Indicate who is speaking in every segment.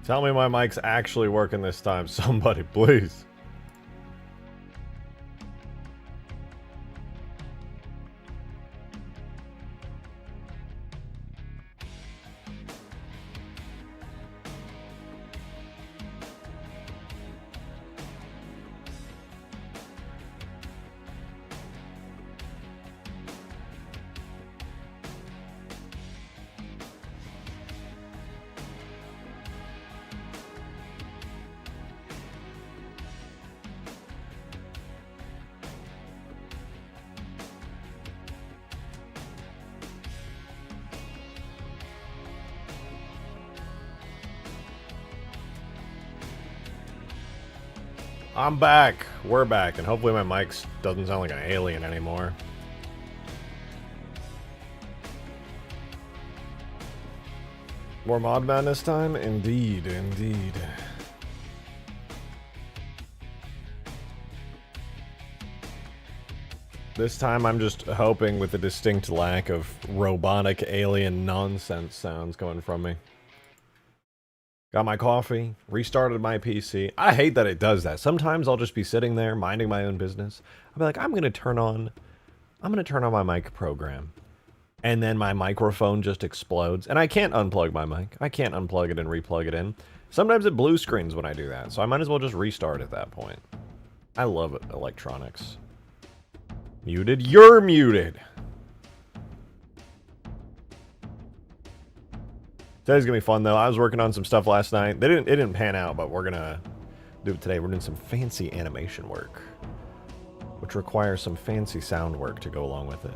Speaker 1: Tell me my mic's actually working this time. Somebody, please. I'm back. We're back, and hopefully my mic doesn't sound like an alien anymore. More mod madness time? Indeed, indeed. This time I'm just hoping with the distinct lack of robotic alien nonsense sounds coming from me. Got my coffee, restarted my PC. I hate that it does that. Sometimes I'll just be sitting there minding my own business. I'll be like, I'm gonna turn on my mic program. And then my microphone just explodes. And I can't unplug my mic. I can't unplug it and replug it in. Sometimes it blue screens when I do that, so I might as well just restart at that point. I love it, electronics. Muted? You're muted! Today's gonna be fun though. I was working on some stuff last night. It didn't pan out, but we're gonna do it today. We're doing some fancy animation work, which requires some fancy sound work to go along with it.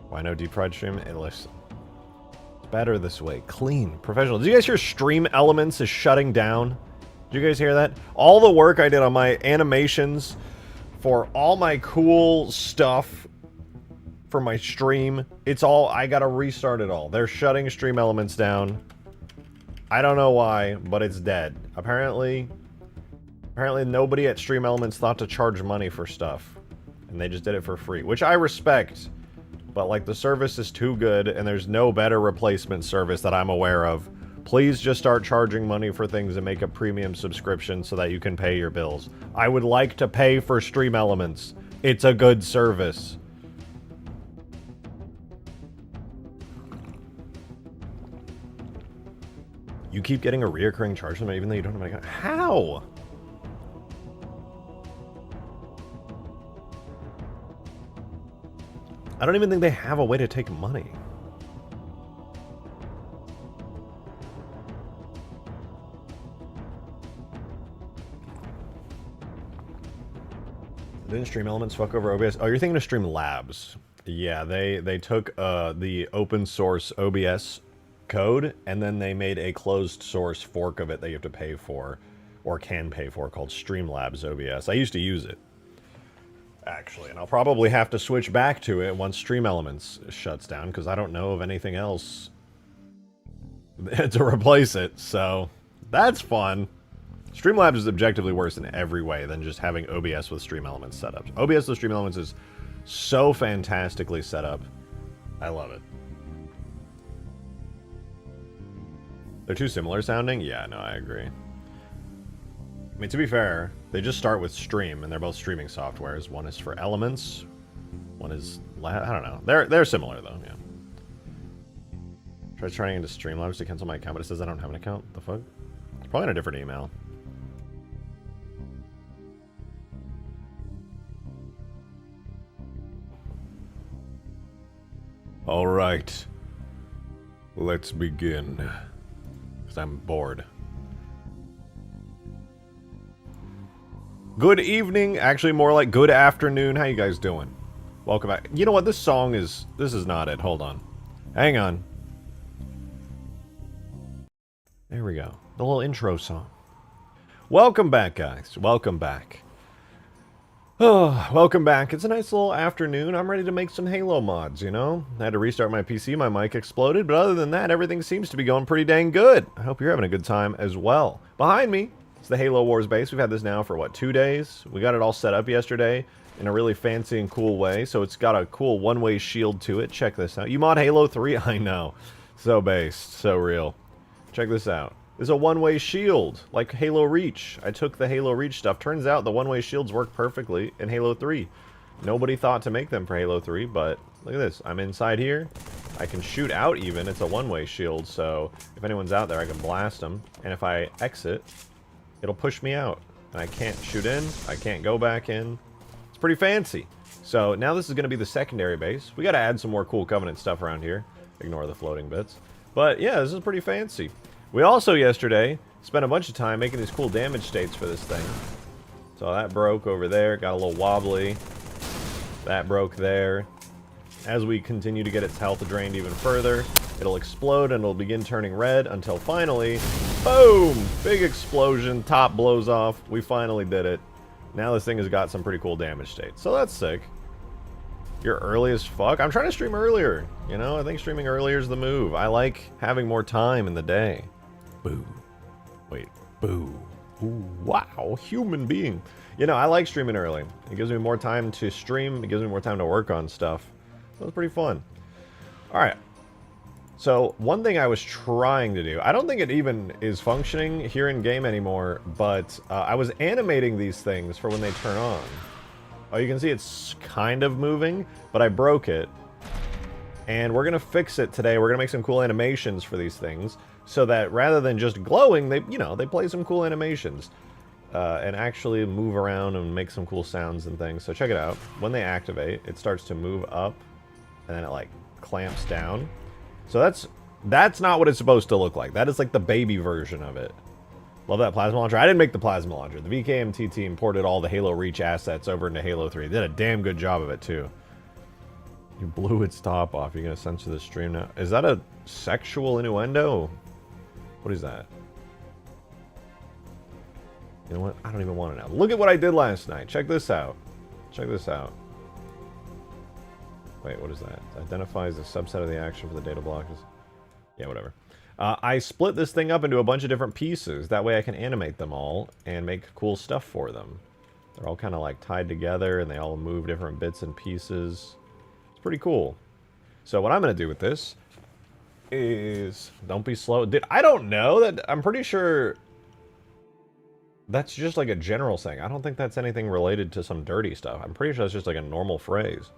Speaker 1: Why no deep fried stream? Hey, listen. It's better this way. Clean, professional. Did you guys hear Stream Elements is shutting down? Did you guys hear that? All the work I did on my animations for all my cool stuff for my stream, it's all, I gotta restart it all. They're shutting Stream Elements down. I don't know why, but it's dead. Apparently nobody at Stream Elements thought to charge money for stuff. And they just did it for free, which I respect. But like, the service is too good, and there's no better replacement service that I'm aware of. Please just start charging money for things and make a premium subscription so that you can pay your bills. I would like to pay for Stream Elements. It's a good service. You keep getting a reoccurring charge from them even though you don't have an account. How? I don't even think they have a way to take money. Didn't Stream Elements fuck over OBS? Oh, you're thinking of Stream Labs. Yeah, they took the open source OBS code, and then they made a closed source fork of it that you have to pay for, or can pay for, called Streamlabs OBS. I used to use it, actually, and I'll probably have to switch back to it once Stream Elements shuts down, because I don't know of anything else to replace it, so that's fun. Streamlabs is objectively worse in every way than just having OBS with Stream Elements set up. OBS with Stream Elements is so fantastically set up. I love it. They're too similar sounding? Yeah, no, I agree. I mean, to be fair, they just start with Stream, and they're both streaming softwares. One is for Elements, one is... I don't know. They're similar, though, yeah. Try trying into Streamlabs to cancel my account, but it says I don't have an account. The fuck? It's probably on a different email. Alright. Let's begin. Because I'm bored. Good evening. Actually, more like good afternoon. How you guys doing? Welcome back. You know what? This song is... This is not it. Hold on. Hang on. There we go. The little intro song. Welcome back, guys. Welcome back. Oh, welcome back. It's a nice little afternoon. I'm ready to make some Halo mods, you know? I had to restart my PC, my mic exploded, but other than that, everything seems to be going pretty dang good. I hope you're having a good time as well. Behind me, it's the Halo Wars base. We've had this now for, what, 2 days? We got it all set up yesterday in a really fancy and cool way, so it's got a cool one-way shield to it. Check this out. You mod Halo 3? I know. So based. So real. Check this out. This is a one-way shield, like Halo Reach. I took the Halo Reach stuff. Turns out the one-way shields work perfectly in Halo 3. Nobody thought to make them for Halo 3, but look at this. I'm inside here. I can shoot out even. It's a one-way shield, so if anyone's out there, I can blast them. And if I exit, it'll push me out. And I can't shoot in. I can't go back in. It's pretty fancy. So now this is going to be the secondary base. We got to add some more cool Covenant stuff around here. Ignore the floating bits. But yeah, this is pretty fancy. We also, yesterday, spent a bunch of time making these cool damage states for this thing. So that broke over there, got a little wobbly. That broke there. As we continue to get its health drained even further, it'll explode and it'll begin turning red until finally, boom! Big explosion, top blows off. We finally did it. Now this thing has got some pretty cool damage states. So that's sick. You're early as fuck. I'm trying to stream earlier. You know, I think streaming earlier is the move. I like having more time in the day. Boo. Wait. Boo. Ooh, wow. Human being. You know, I like streaming early. It gives me more time to stream. It gives me more time to work on stuff. So it's pretty fun. Alright. So, one thing I was trying to do, I don't think it even is functioning here in game anymore, but I was animating these things for when they turn on. Oh, you can see it's kind of moving, but I broke it. And we're going to fix it today. We're going to make some cool animations for these things, so that rather than just glowing, they, you know, they play some cool animations. And actually move around and make some cool sounds and things. So check it out. When they activate, it starts to move up, and then it, like, clamps down. So that's not what it's supposed to look like. That is, like, the baby version of it. Love that plasma launcher. I didn't make the plasma launcher. The VKMT team ported all the Halo Reach assets over into Halo 3. They did a damn good job of it, too. You blew its top off. You're going to censor the stream now. Is that a sexual innuendo? What is that? You know what? I don't even want to know. Look at what I did last night. Check this out. Check this out. Wait, what is that? It identifies a subset of the action for the data block. Yeah, whatever. I split this thing up into a bunch of different pieces. That way I can animate them all and make cool stuff for them. They're all kind of like tied together and they all move different bits and pieces. It's pretty cool. So what I'm going to do with this is... Don't be slow. Dude, I don't know. I'm pretty sure... That's just like a general saying. I don't think that's anything related to some dirty stuff. I'm pretty sure that's just like a normal phrase.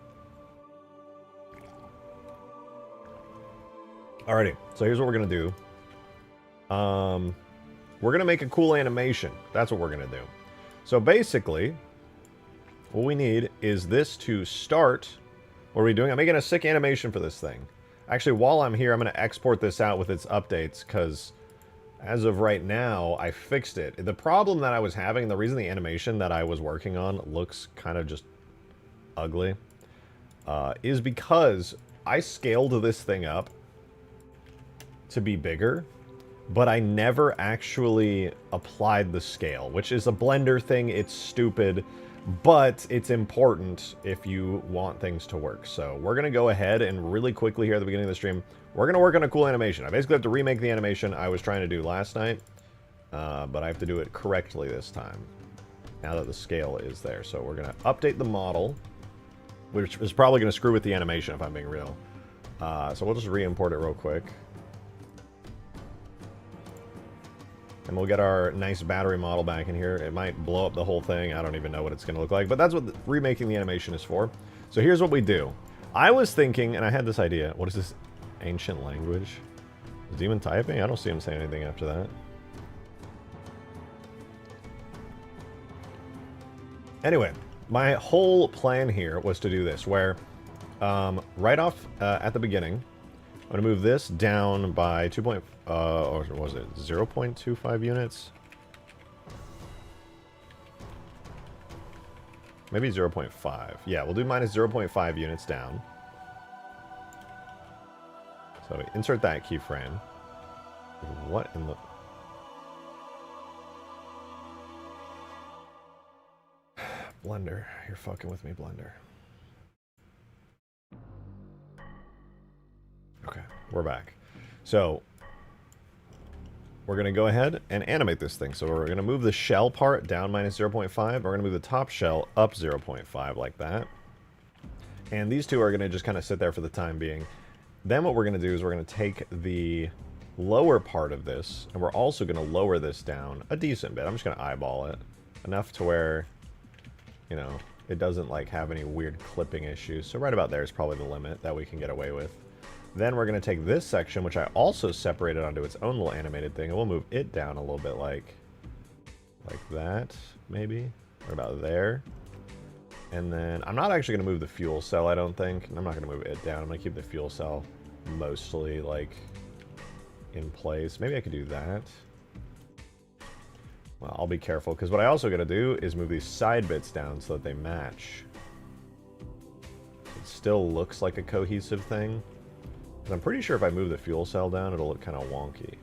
Speaker 1: Alrighty, so here's what we're going to do. We're going to make a cool animation. That's what we're going to do. So basically, what we need is this to start. What are we doing? I'm making a sick animation for this thing. Actually, while I'm here, I'm going to export this out with its updates, because... as of right now, I fixed it. The problem that I was having, the reason the animation that I was working on looks kind of just ugly, is because I scaled this thing up to be bigger, but I never actually applied the scale, which is a Blender thing. It's stupid, but it's important if you want things to work. So we're going to go ahead and really quickly here at the beginning of the stream, we're going to work on a cool animation. I basically have to remake the animation I was trying to do last night, but I have to do it correctly this time, now that the scale is there. So we're going to update the model, which is probably going to screw with the animation if I'm being real. So we'll just re-import it real quick. And we'll get our nice battery model back in here. It might blow up the whole thing. I don't even know what it's going to look like, but that's what remaking the animation is for. So here's what we do. I was thinking, and I had this idea. What is this? Ancient language? Is Demon typing? I don't see him saying anything after that. Anyway, my whole plan here was to do this, where right off at the beginning, I'm going to move this down by 2. Or was it 0.25 units? Maybe 0.5. Yeah, we'll do minus 0.5 units down. So we insert that keyframe. What in the... Blender. You're fucking with me, Blender. Okay, we're back. So, we're going to go ahead and animate this thing. So we're going to move the shell part down minus 0.5. We're going to move the top shell up 0.5 like that. And these two are going to just kind of sit there for the time being. Then what we're going to do is we're going to take the lower part of this, and we're also going to lower this down a decent bit. I'm just going to eyeball it. Enough to where, you know, it doesn't like have any weird clipping issues. So right about there is probably the limit that we can get away with. Then we're going to take this section, which I also separated onto its own little animated thing, and we'll move it down a little bit like that, maybe. Right about there. And then I'm not actually going to move the fuel cell, I don't think. I'm not going to move it down. I'm going to keep the fuel cell mostly, like, in place. Maybe I could do that. Well, I'll be careful, because what I also got to do is move these side bits down so that they match. It still looks like a cohesive thing. But I'm pretty sure if I move the fuel cell down, it'll look kind of wonky.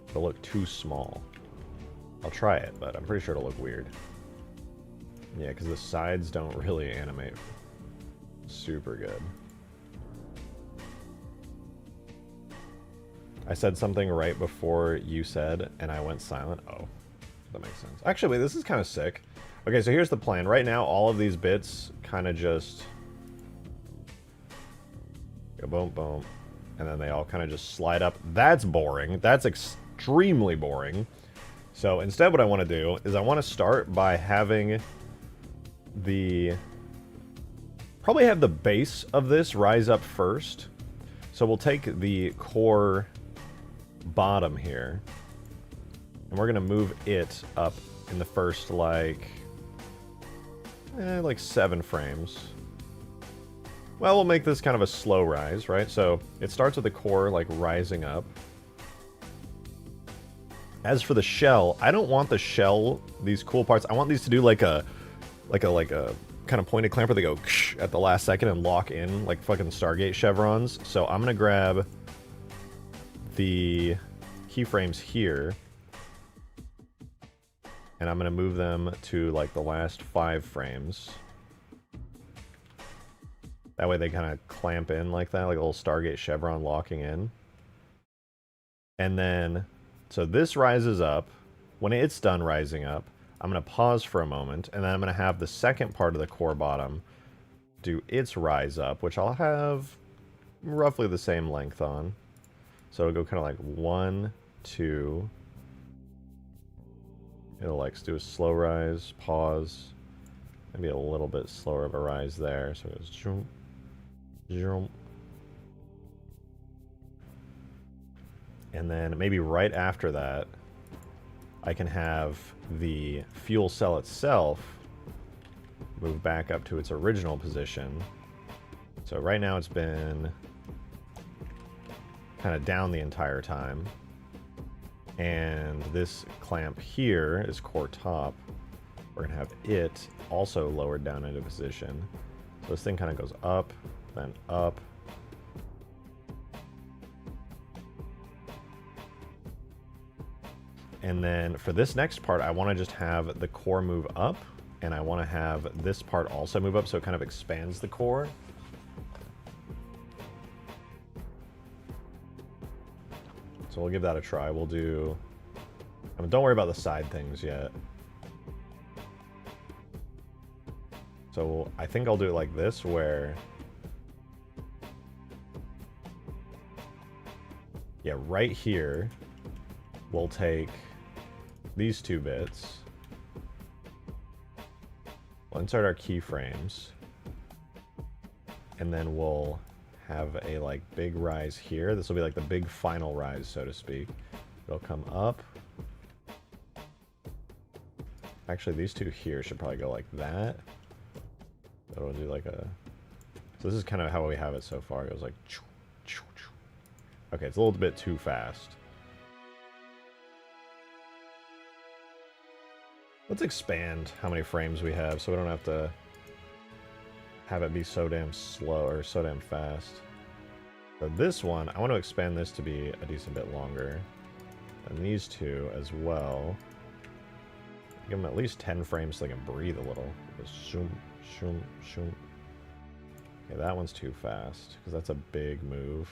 Speaker 1: It'll look too small. I'll try it, but I'm pretty sure it'll look weird. Yeah, because the sides don't really animate super good. I said something right before you said, and I went silent. Oh. That makes sense. Actually, wait, this is kind of sick. Okay, so here's the plan. Right now, all of these bits kind of just go boom, boom, and then they all kind of just slide up. That's boring. That's extremely boring. So instead what I want to do is I want to start by having probably have the base of this rise up first. So we'll take the core bottom here, and we're going to move it up in the first, like 7 frames. Well, we'll make this kind of a slow rise, right? So it starts with the core, like, rising up. As for the shell, I don't want the shell, these cool parts. I want these to do like a kind of pointed clamp where they go at the last second and lock in, like fucking Stargate chevrons. So I'm going to grab the keyframes here, and I'm going to move them to, like, the last 5 frames. That way they kind of clamp in like that, like a little Stargate chevron locking in. And then, so this rises up. When it's done rising up, I'm going to pause for a moment, and then I'm going to have the second part of the core bottom do its rise up, which I'll have roughly the same length on. So it'll go kind of like 1, 2... It'll like do a slow rise, pause, maybe a little bit slower of a rise there. So it goes zoom, zoom. And then maybe right after that, I can have the fuel cell itself move back up to its original position. So right now it's been kind of down the entire time. And this clamp here is core top. We're going to have it also lowered down into position. So this thing kind of goes up, then up. And then for this next part, I want to just have the core move up, and I want to have this part also move up so it kind of expands the core. So we'll give that a try. We'll do... I mean, don't worry about the side things yet. So I think I'll do it like this, where... Yeah, right here, we'll take these 2 bits. We'll insert our keyframes. And then we'll have a, like, big rise here. This will be like the big final rise, so to speak. It'll come up. Actually, these 2 here should probably go like that. It'll do like a... So this is kind of how we have it so far. It goes like... Okay, it's a little bit too fast. Let's expand how many frames we have so we don't have to have it be so damn slow or so damn fast. So this one, I want to expand this to be a decent bit longer. And these 2 as well. Give them at least 10 frames so they can breathe a little. Just shoom, shoom, shoom. Okay, that one's too fast because that's a big move.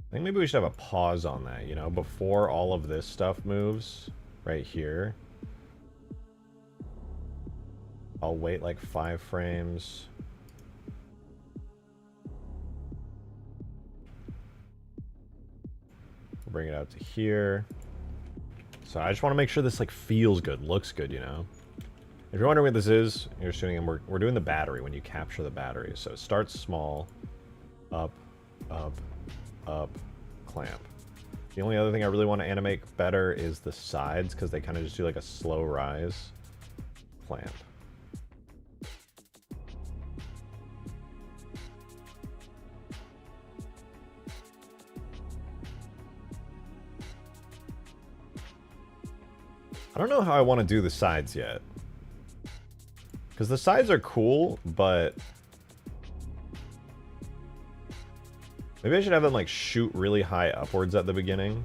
Speaker 1: I think maybe we should have a pause on that, you know, before all of this stuff moves right here. I'll wait like 5 frames. Bring it out to here. So I just want to make sure this like feels good, looks good, you know? If you're wondering what this is, you're shooting and we're doing the battery when you capture the battery. So it starts small, up, up, up, clamp. The only other thing I really want to animate better is the sides, because they kind of just do like a slow rise. Clamp. I don't know how I want to do the sides yet. Because the sides are cool, but maybe I should have them like shoot really high upwards at the beginning.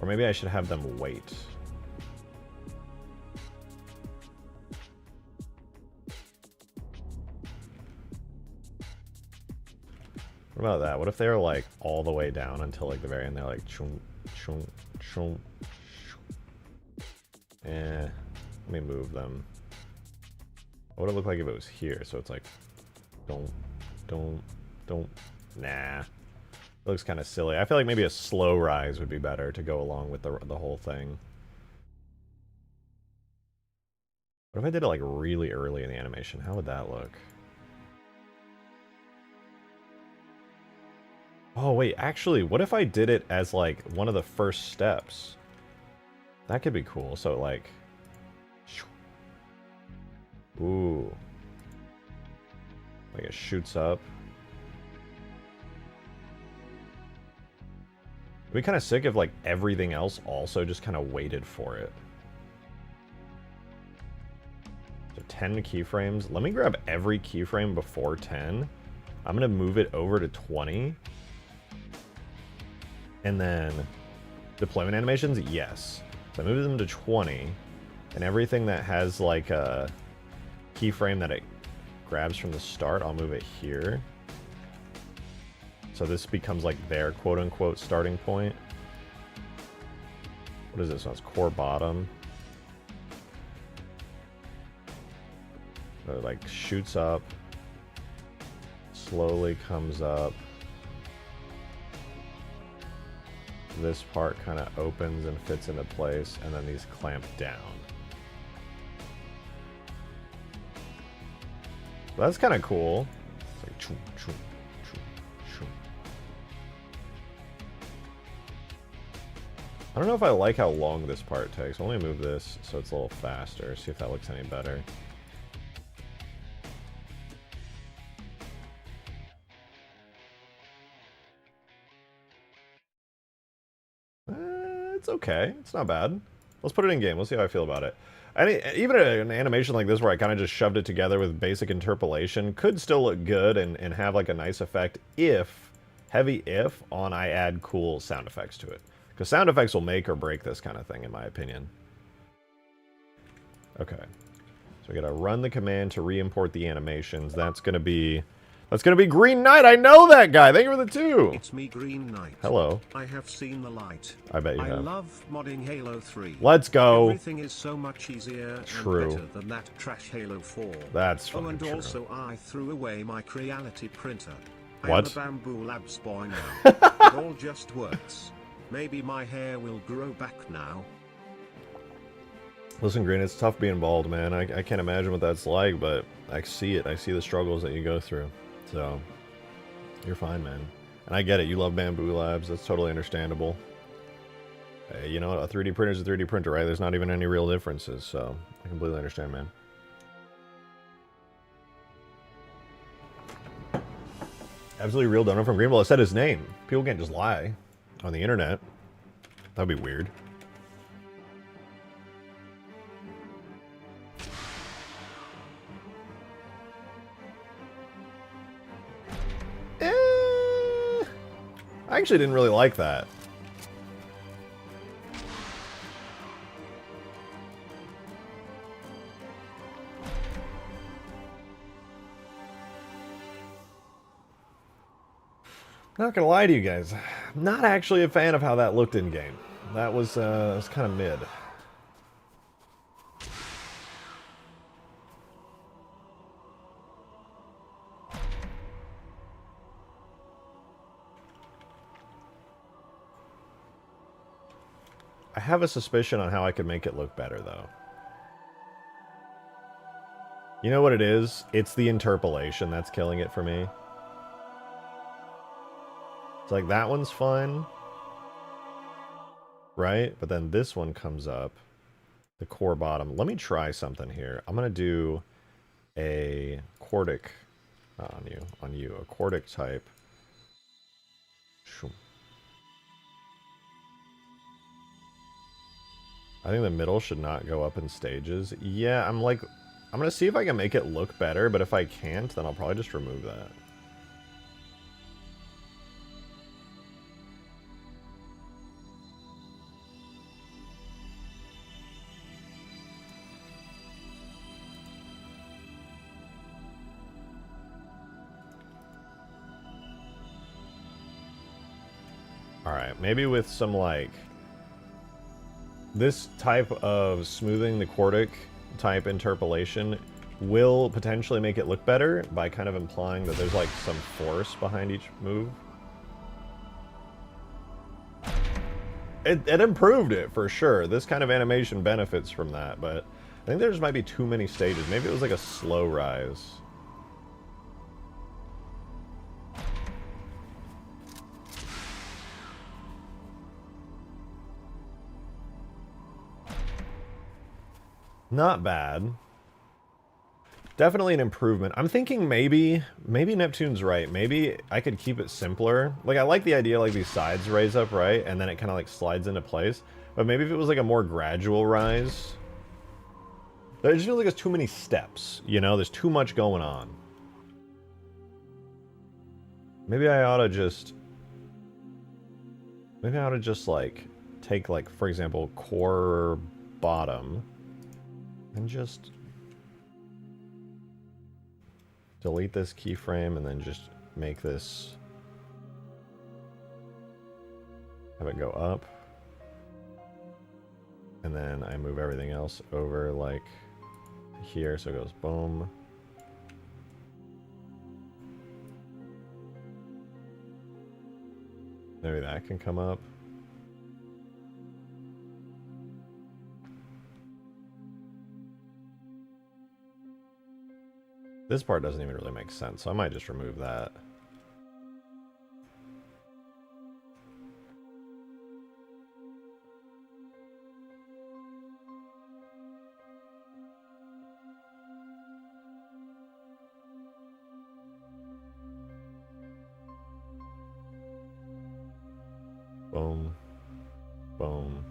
Speaker 1: Or maybe I should have them wait. What about that? What if they're like all the way down until like the very end? They're like chung, chung, chung, chung. Let me move them. What would it look like if it was here? So it's like, don't. Nah. It looks kind of silly. I feel like maybe a slow rise would be better to go along with the whole thing. What if I did it like really early in the animation? How would that look? Oh, wait, actually, what if I did it as, like, one of the first steps? That could be cool. So, like... Ooh. Like, it shoots up. It'd be kind of sick if, like, everything else also just kind of waited for it. So, 10 keyframes. Let me grab every keyframe before 10. I'm going to move it over to 20. And then deployment animations, yes. So I move them to 20, and everything that has like a keyframe that it grabs from the start, I'll move it here. So this becomes like their quote-unquote starting point. What is this one? It's core bottom. So it like shoots up, slowly comes up. This part kind of opens and fits into place, and then these clamp down. So that's kind of cool. It's like choo, choo, choo, choo. I don't know if I like how long this part takes. I'll only move this so it's a little faster. See if that looks any better. It's okay. It's not bad. Let's put it in game. Let's see how I feel about it. Even an animation like this where I kind of just shoved it together with basic interpolation could still look good and have like a nice effect if, heavy if, on I add cool sound effects to it. Because sound effects will make or break this kind of thing, in my opinion. Okay. So we gotta run the command to re-import the animations. That's gonna be Green Knight. I know that guy. Thank you for the 2.
Speaker 2: It's me, Green Knight.
Speaker 1: Hello.
Speaker 2: I have seen the light.
Speaker 1: I bet you have.
Speaker 2: I love modding Halo 3.
Speaker 1: Let's go.
Speaker 2: Everything is so much easier
Speaker 1: True.
Speaker 2: and better than that trash Halo 4.
Speaker 1: That's fucking
Speaker 2: Oh, and
Speaker 1: true.
Speaker 2: also I threw away my Creality printer.
Speaker 1: What?
Speaker 2: I am a Bamboo Labs boy now. It all just works. Maybe my hair will grow back now.
Speaker 1: Listen, Green, it's tough being bald, man. I can't imagine what that's like, but I see it. I see the struggles that you go through. So, you're fine, man. And I get it. You love Bamboo Labs. That's totally understandable. Hey, you know what? A 3D printer is a 3D printer, right? There's not even any real differences, so I completely understand, man. Absolutely real donor from Greenville. I said his name. People can't just lie on the internet. That'd be weird. I actually didn't really like that. Not gonna lie to you guys, I'm not actually a fan of how that looked in game. That was kind of mid. I have a suspicion on how I could make it look better, though. You know what it is? It's the interpolation that's killing it for me. It's like, that one's fine. Right? But then this one comes up. The core bottom. Let me try something here. I'm going to do a quartic on you. A quartic type. I think the middle should not go up in stages. Yeah, I'm going to see if I can make it look better, but if I can't, then I'll probably just remove that. Alright, maybe with some, like, this type of smoothing the quartic type interpolation will potentially make it look better by kind of implying that there's, like, some force behind each move. It improved it, for sure. This kind of animation benefits from that, but I think there just might be too many stages. Maybe it was, like, a slow rise. Not bad. Definitely an improvement. I'm thinking maybe Neptune's right. Maybe I could keep it simpler. Like, I like the idea, like, these sides raise up, right? And then it kind of, like, slides into place. But maybe if it was, like, a more gradual rise. It just feels like there's too many steps, you know? There's too much going on. Maybe I ought to just... Maybe I ought to just, like, take, like, for example, core bottom... And just delete this keyframe and then just make this, have it go up. And then I move everything else over like here, so it goes boom. Maybe that can come up. This part doesn't even really make sense, so I might just remove that. Boom. Boom.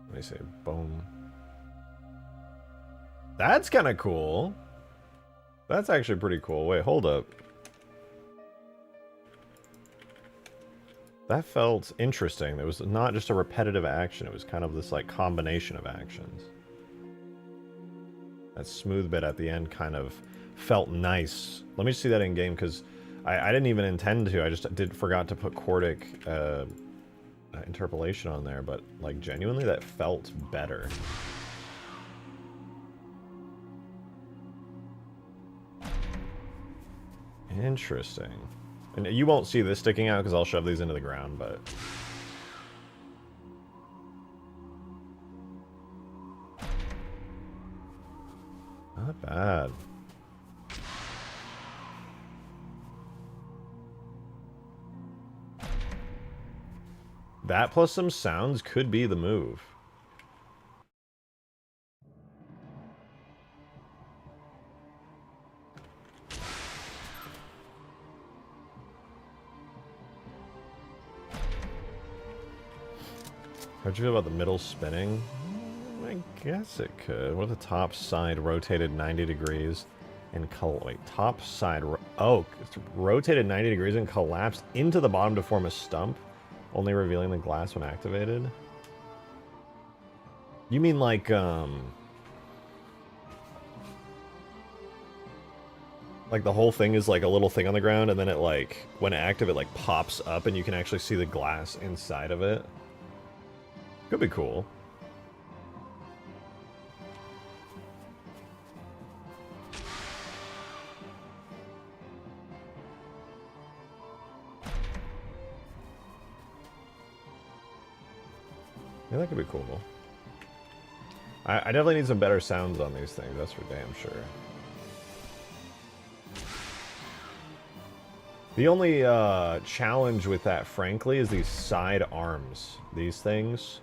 Speaker 1: Let me say boom. That's kind of cool. That's actually pretty cool. Wait, hold up. That felt interesting. It was not just a repetitive action. It was kind of this like combination of actions. That smooth bit at the end kind of felt nice. Let me see that in game because I didn't even intend to. I just forgot to put quartic interpolation on there, but like genuinely that felt better. Interesting. And you won't see this sticking out because I'll shove these into the ground, but not bad. That plus some sounds could be the move. How'd you feel about the middle spinning? I guess it could. What if the top side rotated 90 degrees and wait, top side... Oh, it's rotated 90 degrees and collapsed into the bottom to form a stump, only revealing the glass when activated? You mean like, like the whole thing is like a little thing on the ground and then it like, when active it like pops up and you can actually see the glass inside of it? Could be cool. Yeah, that could be cool. I definitely need some better sounds on these things, that's for damn sure. The only challenge with that, frankly, is these side arms. These things,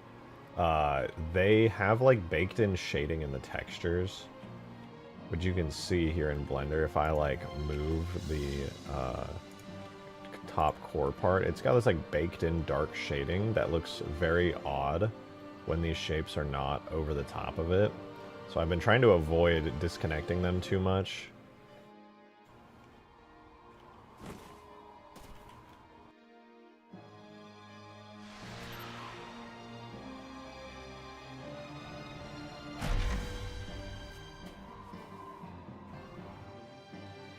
Speaker 1: they have like baked-in shading in the textures, which you can see here in Blender. If I like move the top core part, it's got this like baked-in dark shading that looks very odd when these shapes are not over the top of it. So I've been trying to avoid disconnecting them too much.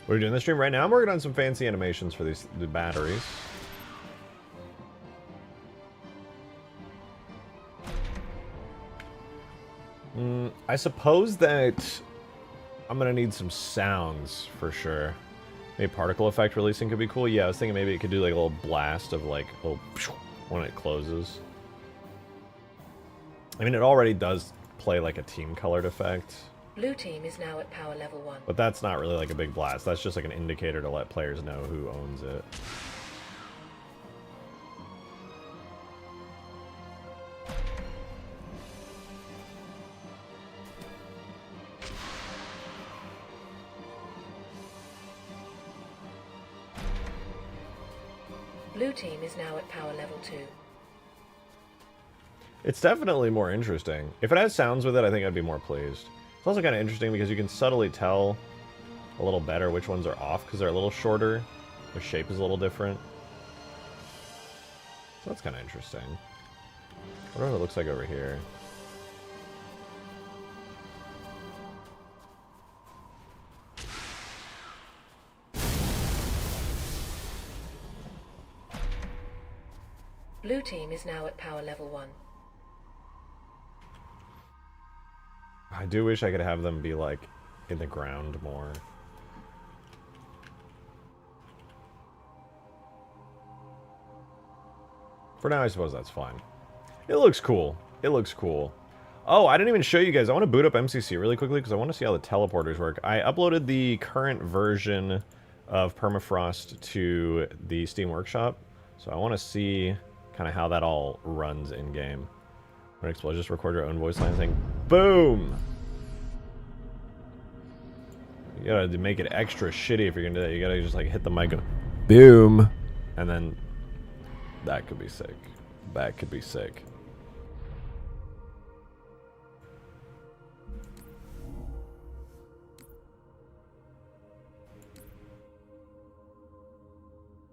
Speaker 1: What are we doing this stream right now? I'm working on some fancy animations for the batteries. I suppose that I'm gonna need some sounds for sure. Maybe particle effect releasing could be cool. Yeah, I was thinking maybe it could do like a little blast of like a little when it closes. I mean, it already does play like a team colored effect.
Speaker 3: Blue team is now at power level 1.
Speaker 1: But that's not really like a big blast. That's just like an indicator to let players know who owns it.
Speaker 3: Blue team is now at power level 2.
Speaker 1: It's definitely more interesting. If it has sounds with it, I think I'd be more pleased. It's also kind of interesting because you can subtly tell a little better which ones are off because they're a little shorter. Their shape is a little different. So that's kind of interesting. I wonder what it looks like over here.
Speaker 3: Blue team is now at power level 1.
Speaker 1: I do wish I could have them be, like, in the ground more. For now, I suppose that's fine. It looks cool. It looks cool. Oh, I didn't even show you guys. I want to boot up MCC really quickly because I want to see how the teleporters work. I uploaded the current version of Permafrost to the Steam Workshop. So I want to see kind of how that all runs in-game. When it explodes, just record your own voice line saying, boom! You gotta make it extra shitty if you're gonna do that. You gotta just like hit the mic and boom! And then that could be sick. That could be sick.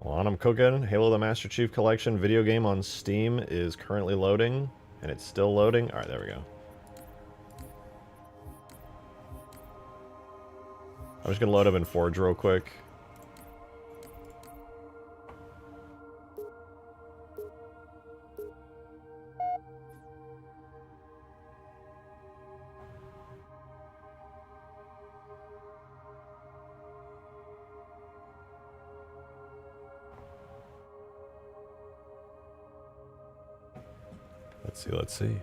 Speaker 1: Hold on, I'm cooking. Halo the Master Chief Collection video game on Steam is currently loading. And it's still loading. Alright, there we go. I'm just gonna load up in Forge real quick. Let's see.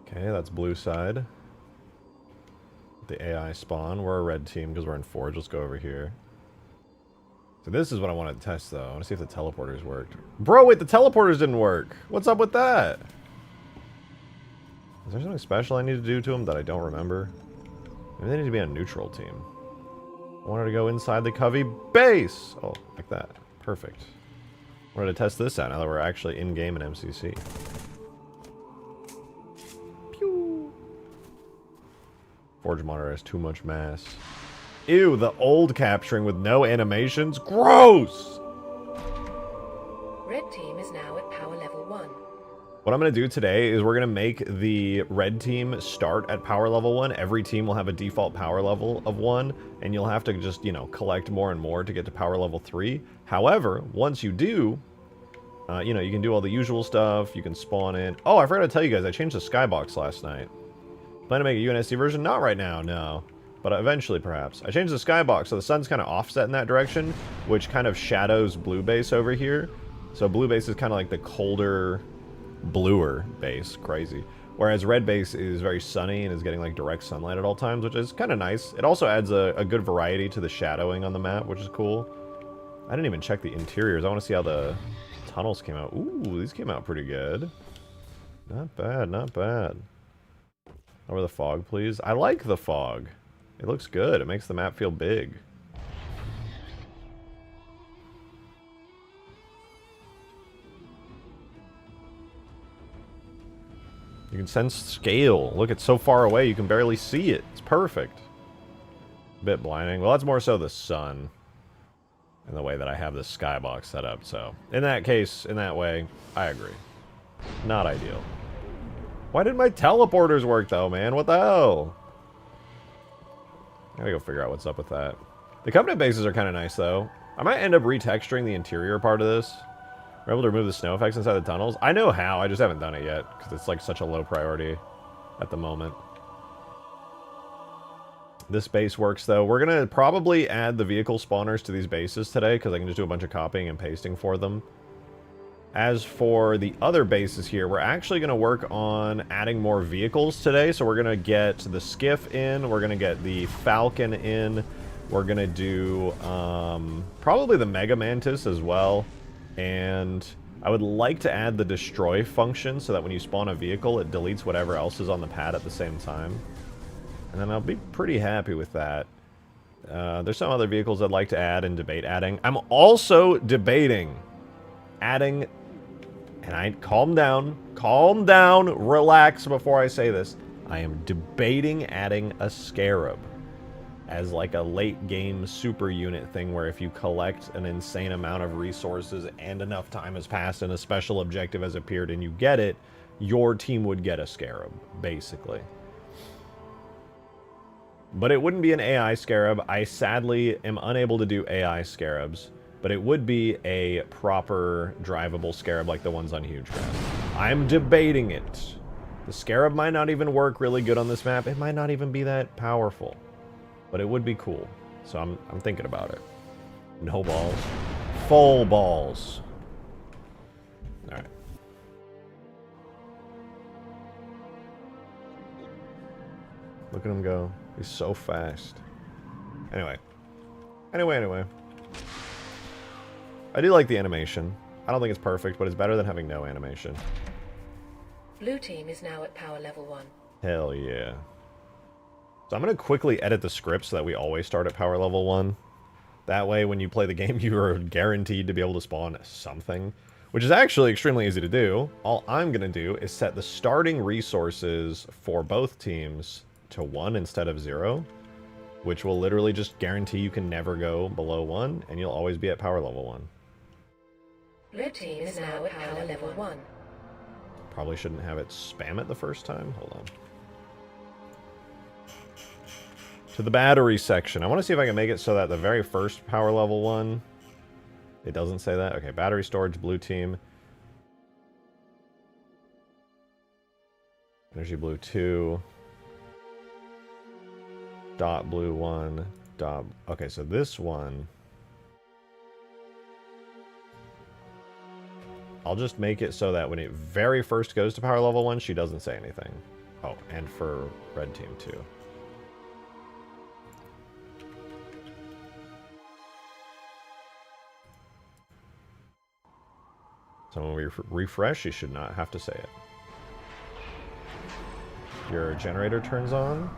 Speaker 1: Okay, that's blue side. The AI spawn. We're a red team because we're in Forge. Let's go over here. So this is what I want to test, though. I want to see if the teleporters worked. Bro, wait, the teleporters didn't work. What's up with that? Is there something special I need to do to them that I don't remember? Maybe they need to be on a neutral team. I wanted to go inside the Covey base. Oh, like that. Perfect. I wanted to test this out now that we're actually in-game in MCC. Pew. Forge monitor has too much mass. Ew, the old capturing with no animations? Gross!
Speaker 3: Red team is now at power level 1.
Speaker 1: What I'm going to do today is we're going to make the red team start at power level 1. Every team will have a default power level of 1, and you'll have to just, you know, collect more and more to get to power level 3. However, once you do, you know, you can do all the usual stuff, you can spawn in. Oh, I forgot to tell you guys, I changed the skybox last night. Plan to make a UNSC version? Not right now, no. but eventually perhaps. I changed the skybox so the sun's kind of offset in that direction, which kind of shadows blue base over here. So blue base is kind of like the colder, bluer base. Crazy. Whereas red base is very sunny and is getting like direct sunlight at all times, which is kind of nice. It also adds a good variety to the shadowing on the map, which is cool. I didn't even check the interiors. I want to see how the tunnels came out. Ooh, these came out pretty good. Not bad, not bad. Over the fog, please. I like the fog. It looks good. It makes the map feel big. You can sense scale. Look, it's so far away you can barely see it. It's perfect. A bit blinding. Well, that's more so the sun. And the way that I have this skybox set up. So, in that case, in that way, I agree. Not ideal. Why did my teleporters work, though, man? What the hell? I gotta go figure out what's up with that. The Covenant bases are kind of nice, though. I might end up retexturing the interior part of this. We're able to remove the snow effects inside the tunnels. I know how, I just haven't done it yet, because it's like such a low priority at the moment. This base works, though. We're going to probably add the vehicle spawners to these bases today, because I can just do a bunch of copying and pasting for them. As for the other bases here, we're actually going to work on adding more vehicles today. So we're going to get the Skiff in. We're going to get the Falcon in. We're going to do probably the Mega Mantis as well. And I would like to add the Destroy function so that when you spawn a vehicle, it deletes whatever else is on the pad at the same time. And then I'll be pretty happy with that. There's some other vehicles I'd like to add and debate adding. I'm also debating adding... And calm down, relax before I say this. I am debating adding a Scarab as like a late game super unit thing where if you collect an insane amount of resources and enough time has passed and a special objective has appeared and you get it, your team would get a Scarab, basically. But it wouldn't be an AI Scarab. I sadly am unable to do AI Scarabs. But it would be a proper drivable Scarab like the ones on Huge Grass. I'm debating it. The Scarab might not even work really good on this map. It might not even be that powerful. But it would be cool. So I'm thinking about it. No balls. Full balls. Alright. Look at him go. He's so fast. Anyway. Anyway. I do like the animation. I don't think it's perfect, but it's better than having no animation.
Speaker 3: Blue team is now at power level 1.
Speaker 1: Hell yeah. So I'm going to quickly edit the script so that we always start at power level 1. That way, when you play the game, you are guaranteed to be able to spawn something, which is actually extremely easy to do. All I'm going to do is set the starting resources for both teams to 1 instead of 0, which will literally just guarantee you can never go below 1, and you'll always be at power level 1.
Speaker 3: Blue team is now at power level 1.
Speaker 1: Probably shouldn't have it spam it the first time. Hold on. To the battery section. I want to see if I can make it so that the very first power level 1... It doesn't say that? Okay, battery storage, blue team. Energy blue 2. Dot blue 1. Dot... Okay, so this one... I'll just make it so that when it very first goes to power level 1, she doesn't say anything. Oh, and for red team too. So when we refresh, you should not have to say it. Your generator turns on.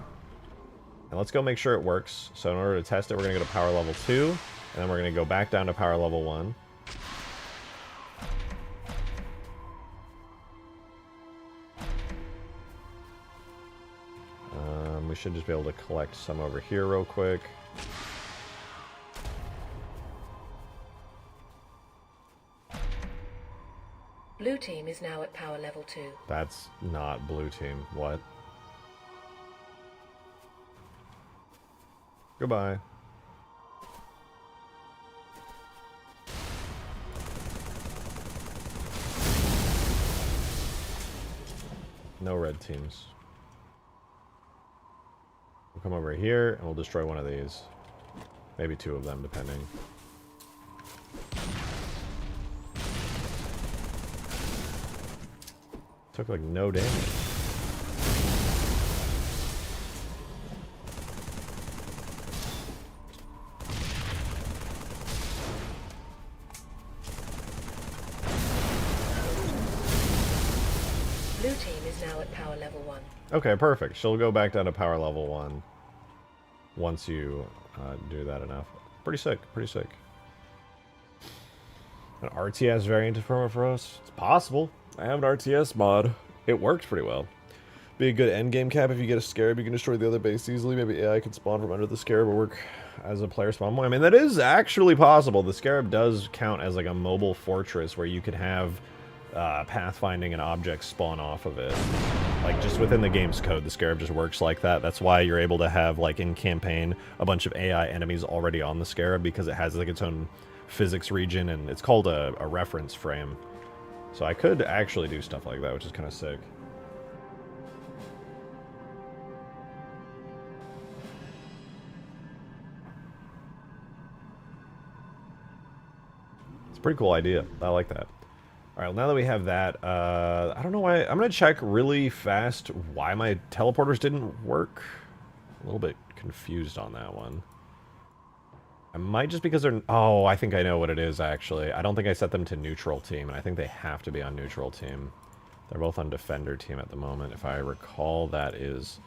Speaker 1: And let's go make sure it works. So in order to test it, we're going to go to power level 2. And then we're going to go back down to power level 1. We should just be able to collect some over here real quick.
Speaker 3: Blue team is now at power level 2.
Speaker 1: That's not blue team. What? Goodbye. No red teams. come over here, and we'll destroy one of these. Maybe two of them, depending. Took like no damage.
Speaker 3: Blue team is now at power level 1.
Speaker 1: Okay, perfect. She'll go back down to power level 1 once you do that enough. Pretty sick, pretty sick. An RTS variant of Permafrost? It's possible. I have an RTS mod. It works pretty well. Be a good endgame cap if you get a Scarab. You can destroy the other base easily. Maybe AI can spawn from under the Scarab or work as a player spawn point. I mean, that is actually possible. The Scarab does count as like a mobile fortress where you could have pathfinding and objects spawn off of it. Like, just within the game's code, the Scarab just works like that. That's why you're able to have, like, in campaign, a bunch of AI enemies already on the Scarab, because it has, like, its own physics region, and it's called a reference frame. So I could actually do stuff like that, which is kind of sick. It's a pretty cool idea. I like that. Alright, well, now that we have that, I don't know why. I'm going to check really fast why my teleporters didn't work. A little bit confused on that one. I might just because they're... Oh, I think I know what it is, actually. I don't think I set them to neutral team, and I think they have to be on neutral team. They're both on defender team at the moment. If I recall, that is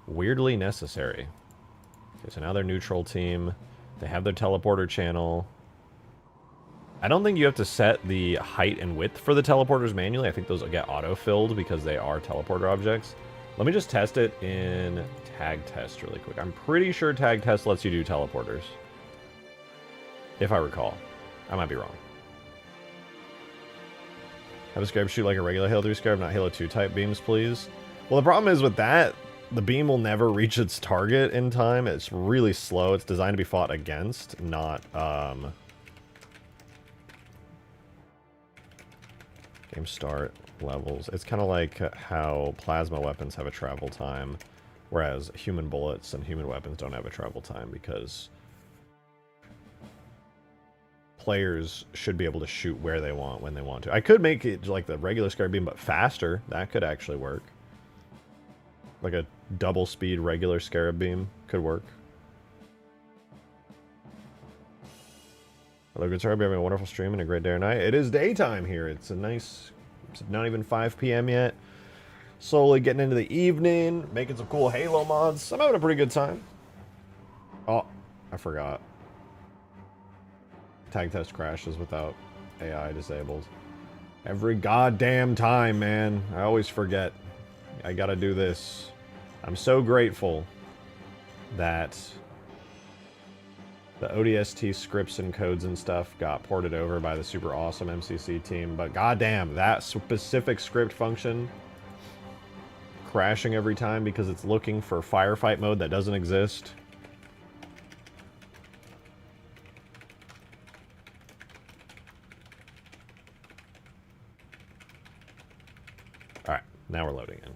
Speaker 1: weirdly necessary. Okay, so now they're neutral team. They have their teleporter channel. I don't think you have to set the height and width for the teleporters manually. I think those get auto-filled because they are teleporter objects. Let me just test it in tag test really quick. I'm pretty sure tag test lets you do teleporters. If I recall. I might be wrong. Have a Scarab shoot like a regular Halo 3 Scarab, not Halo 2 type beams, please. Well, the problem is with that, the beam will never reach its target in time. It's really slow. It's designed to be fought against, not... Game start, levels. It's kind of like how plasma weapons have a travel time, whereas human bullets and human weapons don't have a travel time because players should be able to shoot where they want, when they want to. I could make it like the regular Scarab beam, but faster. That could actually work. Like a double speed regular Scarab beam could work. Hello, good sir. Hope you're having a wonderful stream and a great day or night. It is daytime here. It's a nice... It's not even 5 p.m. yet. Slowly getting into the evening. Making some cool Halo mods. I'm having a pretty good time. Oh, I forgot. Tag test crashes without AI disabled. Every goddamn time, man. I always forget. I gotta do this. I'm so grateful that... the ODST scripts and codes and stuff got ported over by the super awesome MCC team, but goddamn, that specific script function crashing every time because it's looking for firefight mode that doesn't exist. Alright, now we're loading in.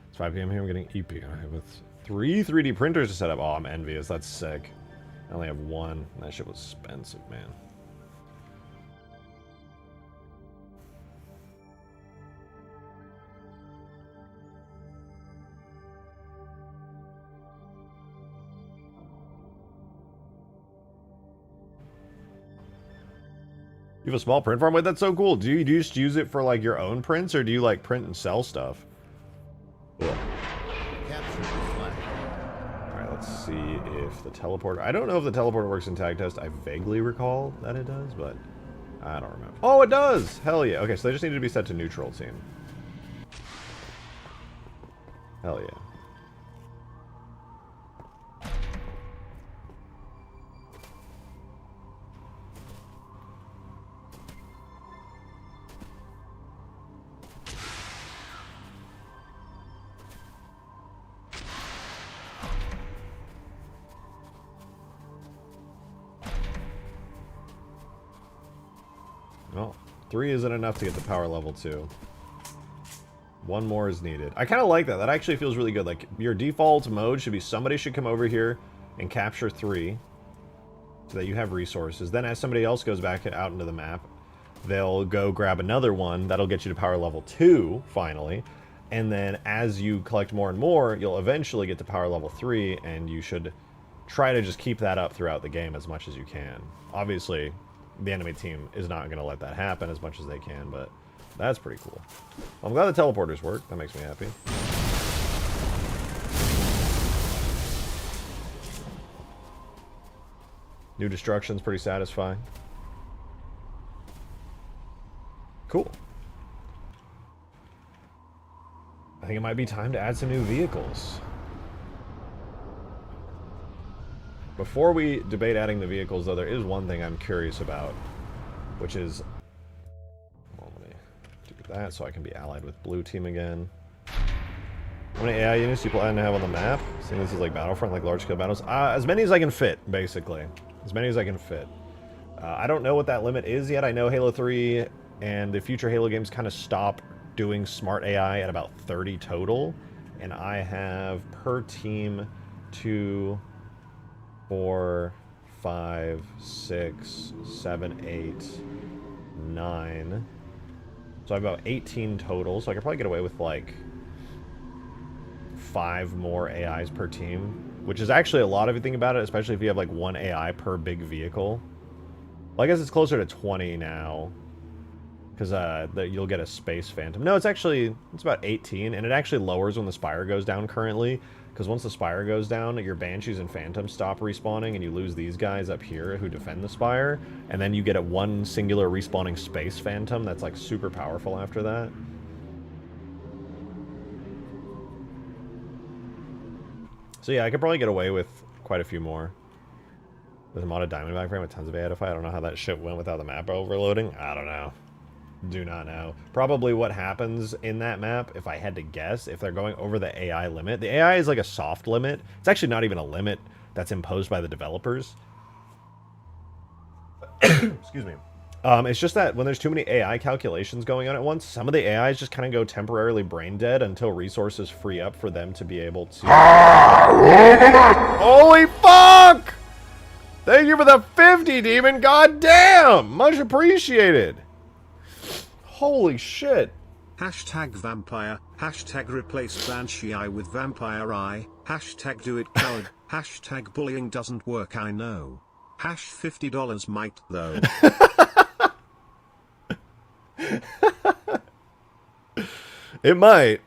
Speaker 1: It's 5 p.m. here, I'm getting EP. With 3 3D printers to set up. Oh, I'm envious, that's sick. I only have one. That shit was expensive, man. You have a small print farm? Wait, that's so cool. Do you just use it for like your own prints, or do you like print and sell stuff? Cool. Let's see if the teleporter... I don't know if the teleporter works in tag test. I vaguely recall that it does, but I don't remember. Oh, it does! Hell yeah. Okay, so they just need to be set to neutral team. Hell yeah. Well, 3 isn't enough to get the power level 2. One more is needed. I kind of like that. That actually feels really good. Like, your default mode should be somebody should come over here and capture 3 so that you have resources. Then as somebody else goes back out into the map, they'll go grab another one. That'll get you to power level 2, finally. And then as you collect more and more, you'll eventually get to power level 3, and you should try to just keep that up throughout the game as much as you can. Obviously, the enemy team is not going to let that happen as much as they can, but that's pretty cool. I'm glad the teleporters work. That makes me happy. New destruction's pretty satisfying. Cool. I think it might be time to add some new vehicles. Before we debate adding the vehicles, though, there is one thing I'm curious about, which is... Well, let me do that so I can be allied with blue team again. How many AI units do you plan to have on the map? Seeing this is like Battlefront, like large-scale battles? As many as I can fit, basically. As many as I can fit. I don't know what that limit is yet. I know Halo 3 and the future Halo games kind of stop doing smart AI at about 30 total. And I have per team 2, 4, 5, 6, 7, 8, 9. So I have about 18 total. So I could probably get away with like 5 more AIs per team, which is actually a lot if you think about it, especially if you have like 1 AI per big vehicle. Well, I guess it's closer to 20 now, because you'll get a Space Phantom. No, it's about 18, and it actually lowers when the Spire goes down currently, because once the Spire goes down, your Banshees and Phantoms stop respawning, and you lose these guys up here who defend the Spire, and then you get a one singular respawning Space Phantom that's like super powerful after that. So yeah, I could probably get away with quite a few more. With a modded Diamondback frame with tons of AI to fight. I don't know how that shit went without the map overloading. I don't know. Do not know. Probably what happens in that map, if I had to guess, if they're going over the AI limit. The AI is like a soft limit. It's actually not even a limit that's imposed by the developers. Excuse me. It's just that when there's too many AI calculations going on at once, some of the AIs just kind of go temporarily brain dead until resources free up for them to be able to... Holy fuck! Thank you for the 50, Demon! God damn! Much appreciated! Holy shit!
Speaker 2: Hashtag vampire, hashtag replace Banshee eye with vampire eye, hashtag do it coward, hashtag bullying doesn't work I know. Hash $50 might though.
Speaker 1: It might.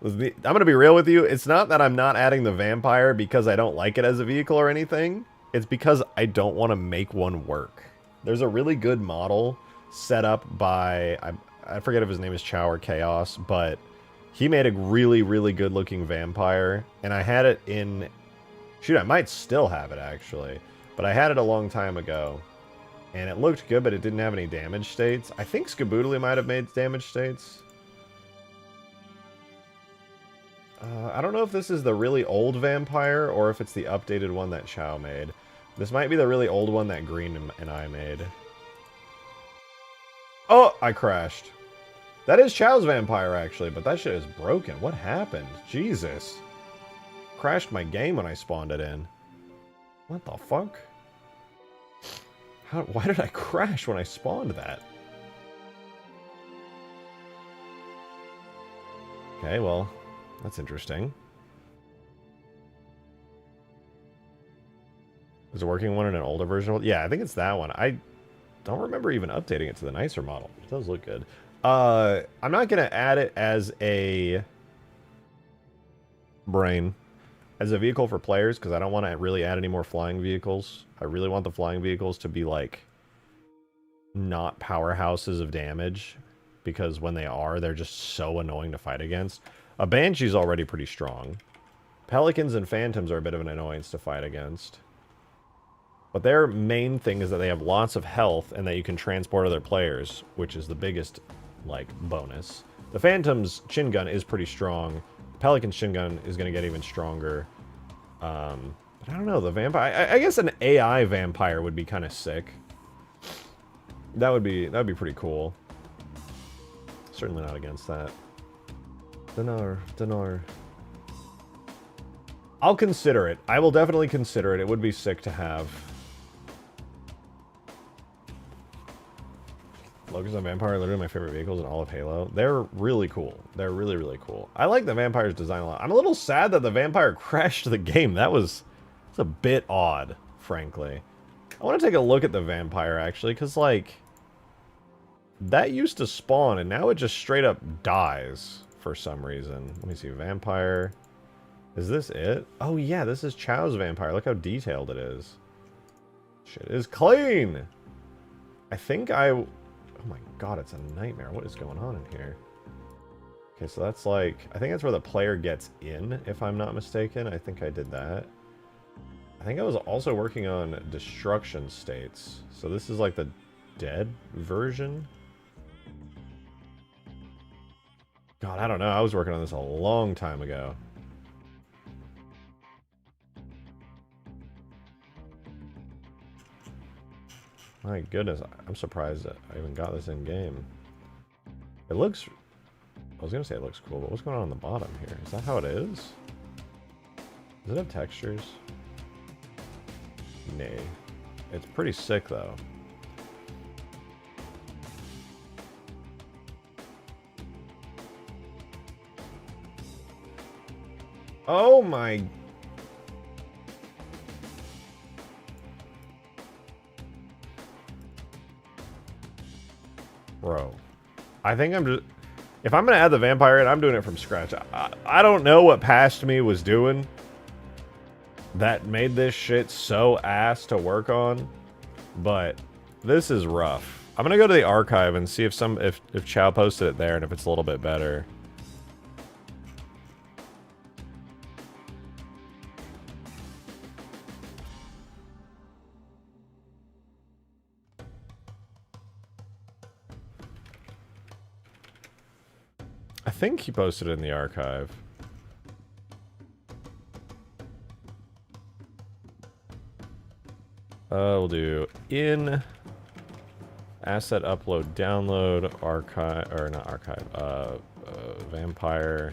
Speaker 1: I'm gonna be real with you. It's not that I'm not adding the vampire because I don't like it as a vehicle or anything. It's because I don't want to make one work. There's a really good model set up by... I forget if his name is Chow or Chaos, but he made a really, really good looking vampire. And I had it in... Shoot, I might still have it actually. But I had it a long time ago. And it looked good, but it didn't have any damage states. I think Skaboodly might have made damage states. I don't know if this is the really old vampire or if it's the updated one that Chow made. This might be the really old one that Green and I made. Oh, I crashed. That is Chow's vampire, actually, but that shit is broken. What happened? Jesus. Crashed my game when I spawned it in. What the fuck? Why did I crash when I spawned that? Okay, well, that's interesting. Is it working one in an older version? Yeah, I think it's that one. I don't remember even updating it to the nicer model. It does look good. I'm not going to add it as a brain, as a vehicle for players, because I don't want to really add any more flying vehicles. I really want the flying vehicles to be, like, not powerhouses of damage, because when they are, they're just so annoying to fight against. A Banshee's already pretty strong. Pelicans and Phantoms are a bit of an annoyance to fight against. But their main thing is that they have lots of health and that you can transport other players, which is the biggest, like, bonus. The Phantom's chin gun is pretty strong. Pelican's chin gun is going to get even stronger. But I don't know, the vampire... I guess an AI vampire would be kind of sick. That would be pretty cool. Certainly not against that. Dinar. I'll consider it. I will definitely consider it. It would be sick to have. Locust and Vampire are literally my favorite vehicles in all of Halo. They're really cool. They're really, really cool. I like the Vampire's design a lot. I'm a little sad that the Vampire crashed the game. That's a bit odd, frankly. I want to take a look at the Vampire, actually, because, like, that used to spawn, and now it just straight up dies for some reason. Let me see. Vampire. Is this it? Oh, yeah, this is Chow's Vampire. Look how detailed it is. Shit is clean! I think Oh my god, it's a nightmare. What is going on in here? Okay, so that's like... I think that's where the player gets in, if I'm not mistaken. I think I did that. I think I was also working on destruction states. So this is like the dead version? God, I don't know. I was working on this a long time ago. My goodness, I'm surprised that I even got this in game. It looks... I was gonna say it looks cool, but what's going on the bottom here? Is that how it is? Does it have textures? Nay. It's pretty sick, though. Oh my... Bro. I think I'm just... If I'm going to add the Vampire in, I'm doing it from scratch. I don't know what Past Me was doing that made this shit so ass to work on, but this is rough. I'm going to go to the archive and see if Chow posted it there and if it's a little bit better. I think he posted it in the archive. We'll do in asset upload download archive, or not archive, Vampire.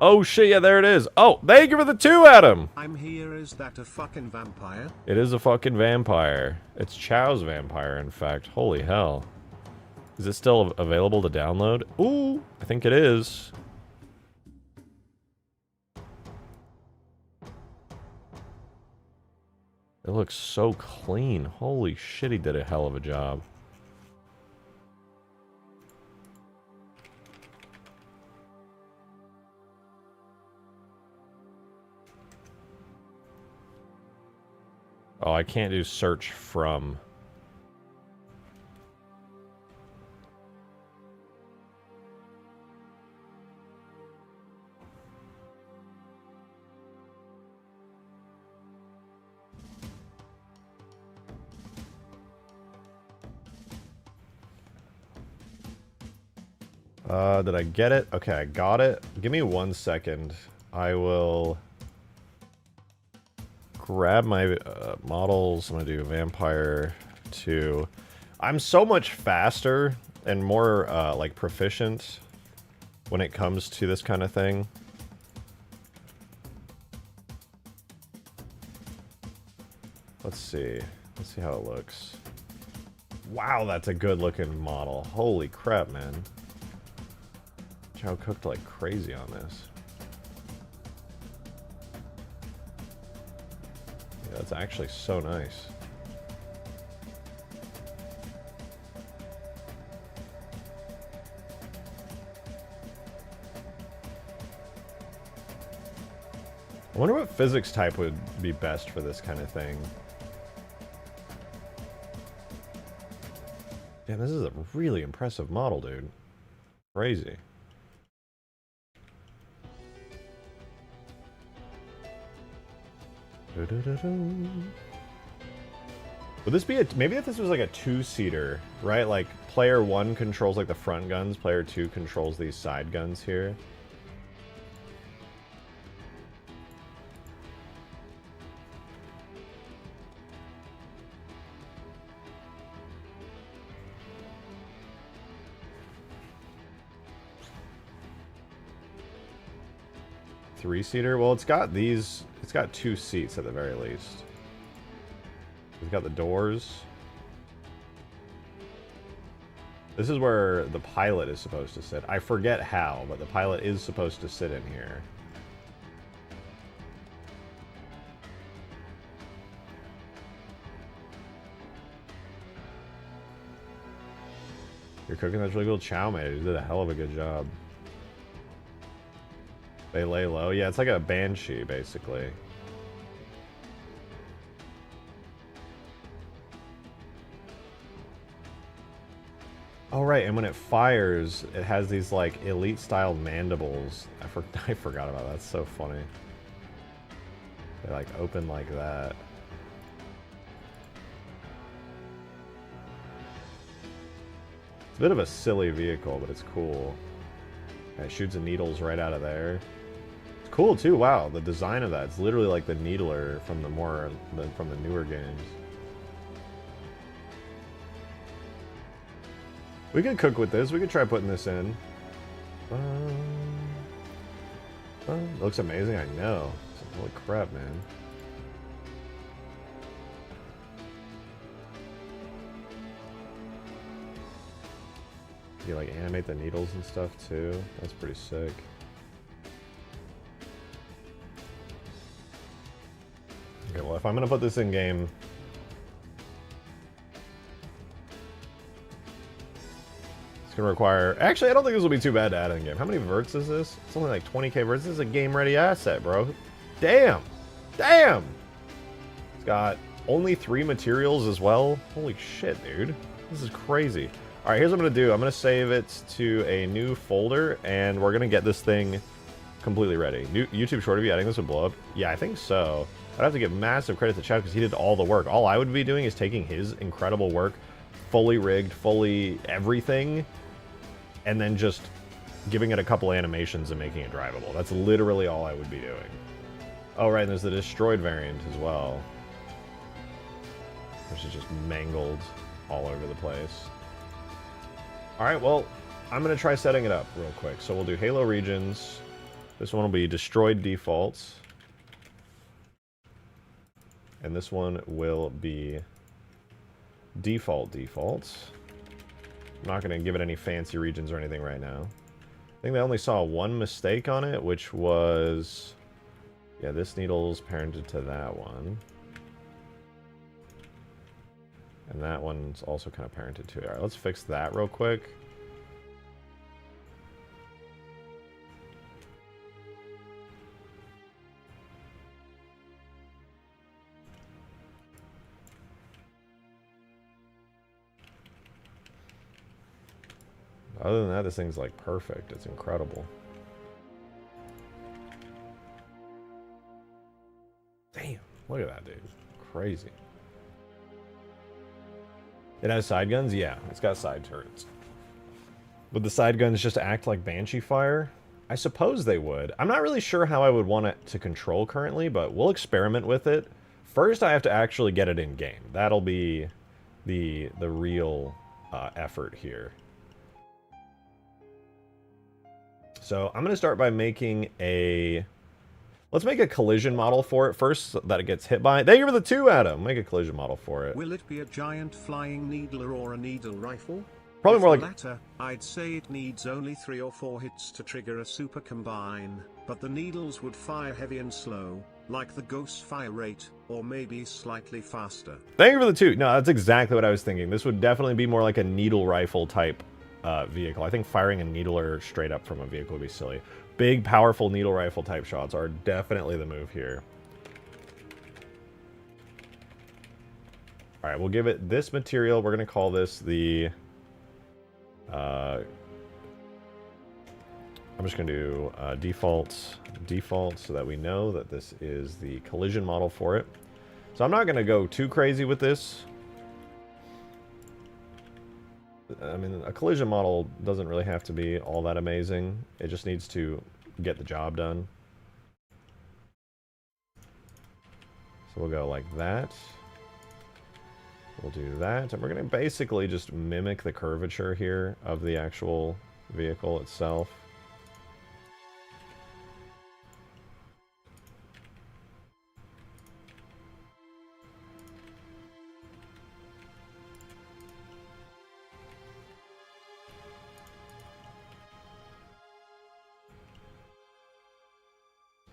Speaker 1: Oh shit, yeah, there it is. Oh, thank you for the 2, Adam!
Speaker 2: I'm here, is that a fucking vampire?
Speaker 1: It is a fucking vampire. It's Chow's Vampire, in fact. Holy hell. Is it still available to download? Ooh, I think it is. It looks so clean. Holy shit, he did a hell of a job. Oh, I can't do search from. Did I get it? Okay, I got it. Give me 1 second. I will grab my models. I'm gonna do Vampire 2. I'm so much faster and more like proficient when it comes to this kind of thing. Let's see. Let's see how it looks. Wow, that's a good looking model. Holy crap, man. Chow cooked like crazy on this. Yeah, that's actually so nice. I wonder what physics type would be best for this kind of thing. Damn, this is a really impressive model, dude. Crazy. Would this be maybe if this was like a 2-seater, right? Like player 1 controls like the front guns, player 2 controls these side guns here. 3-seater. Well, it's got these. It's got 2 seats at the very least. It's got the doors. This is where the pilot is supposed to sit. I forget how, but the pilot is supposed to sit in here. You're cooking that's really cool. Chow mate. You did a hell of a good job. They lay low. Yeah, it's like a banshee, basically. Oh, right, and when it fires, it has these, like, elite-style mandibles. I forgot about that. That's so funny. They, like, open like that. It's a bit of a silly vehicle, but it's cool. It shoots the needles right out of there. It's cool, too. Wow, the design of that. It's literally like the Needler from the newer games. We could cook with this. We could try putting this in. Looks amazing, I know. Holy crap, man. You like animate the needles and stuff too. That's pretty sick. Okay, well, if I'm gonna put this in game, it's gonna require. Actually, I don't think this will be too bad to add in game. How many verts is this? It's only like 20k verts. This is a game-ready asset, bro. Damn, damn. It's got only 3 materials as well. Holy shit, dude. This is crazy. All right, here's what I'm gonna do. I'm gonna save it to a new folder, and we're gonna get this thing completely ready. New YouTube short of you adding this would blow up. Yeah, I think so. I'd have to give massive credit to Chad because he did all the work. All I would be doing is taking his incredible work, fully rigged, fully everything, and then just giving it a couple animations and making it drivable. That's literally all I would be doing. Oh, right, and there's the destroyed variant as well, which is just mangled all over the place. All right, well, I'm going to try setting it up real quick. So we'll do Halo regions. This one will be destroyed defaults. And this one will be default defaults. I'm not going to give it any fancy regions or anything right now. I think they only saw one mistake on it, which was... Yeah, this needle's parented to that one. And that one's also kind of parented to it. Alright, let's fix that real quick. Other than that, this thing's like perfect. It's incredible. Damn, look at that, dude. Crazy. It has side guns? Yeah, it's got side turrets. Would the side guns just act like Banshee fire? I suppose they would. I'm not really sure how I would want it to control currently, but we'll experiment with it. First, I have to actually get it in game. That'll be the real effort here. So I'm going to start by making a... Let's make a collision model for it first that it gets hit by. Thank you for the 2, Adam. Make a collision model for it.
Speaker 2: Will it be a giant flying needler or a needle rifle?
Speaker 1: Probably
Speaker 2: If
Speaker 1: more
Speaker 2: the
Speaker 1: like...
Speaker 2: latter, I'd say it needs only 3 or 4 hits to trigger a super combine, but the needles would fire heavy and slow, like the Ghost fire rate, or maybe slightly faster.
Speaker 1: Thank you for the 2. No, that's exactly what I was thinking. This would definitely be more like a needle rifle type vehicle. I think firing a needler straight up from a vehicle would be silly. Big, powerful needle rifle type shots are definitely the move here. Alright, we'll give it this material. We're going to call this the... I'm just going to do default, so that we know that this is the collision model for it. So I'm not going to go too crazy with this. I mean, a collision model doesn't really have to be all that amazing. It just needs to get the job done. So we'll go like that. We'll do that. And we're going to basically just mimic the curvature here of the actual vehicle itself.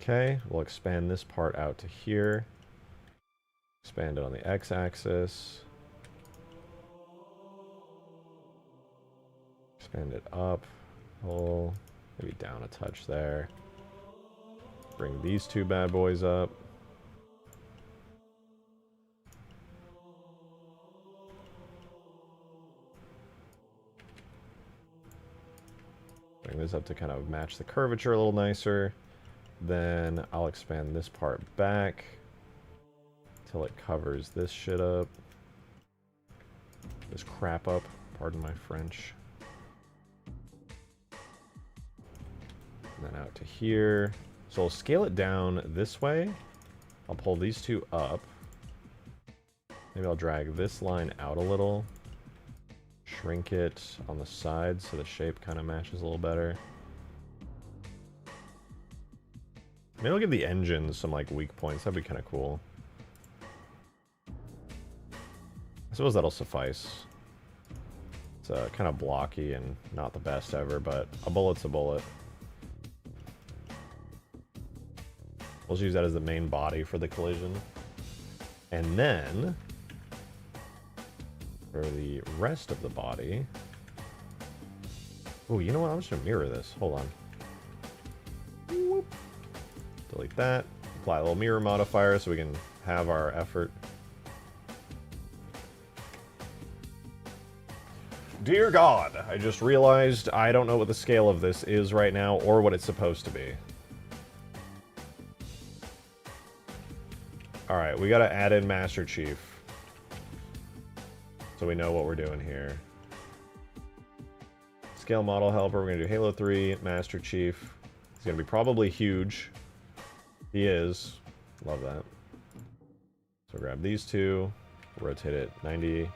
Speaker 1: Okay, we'll expand this part out to here. Expand it on the x-axis. Expand it up. Pull. Maybe down a touch there. Bring these two bad boys up. Bring this up to kind of match the curvature a little nicer. Then I'll expand this part back till it covers this shit up. This crap up. Pardon my French. And then out to here. So I'll scale it down this way. I'll pull these two up. Maybe I'll drag this line out a little. Shrink it on the sides so the shape kind of matches a little better. Maybe I'll give the engines some like weak points. That'd be kind of cool. I suppose that'll suffice. It's kind of blocky and not the best ever, but a bullet's a bullet. We'll just use that as the main body for the collision. And then, for the rest of the body... Oh, you know what? I'm just going to mirror this. Hold on. Whoop. Delete that. Apply a little mirror modifier so we can have our effort. Dear God, I just realized I don't know what the scale of this is right now or what it's supposed to be. Alright, we gotta add in Master Chief. So we know what we're doing here. Scale model helper, we're gonna do Halo 3, Master Chief. He's gonna be probably huge. He is. Love that. So grab these two, rotate it 90.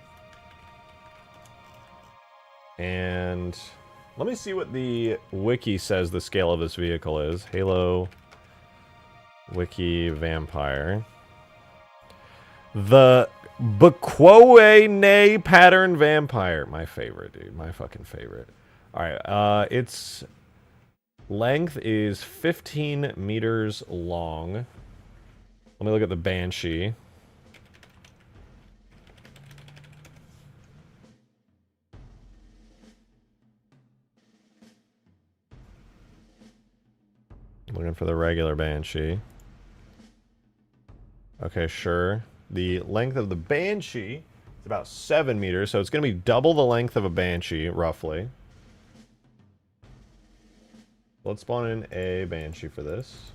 Speaker 1: And let me see what the wiki says the scale of this vehicle is. Halo Wiki Vampire. The Bequoene Pattern Vampire. My favorite, dude. My fucking favorite. Alright, its length is 15 meters long. Let me look at the Banshee. Looking for the regular Banshee. Okay, sure. The length of the Banshee is about 7 meters, so it's going to be double the length of a Banshee, roughly. Let's spawn in a Banshee for this.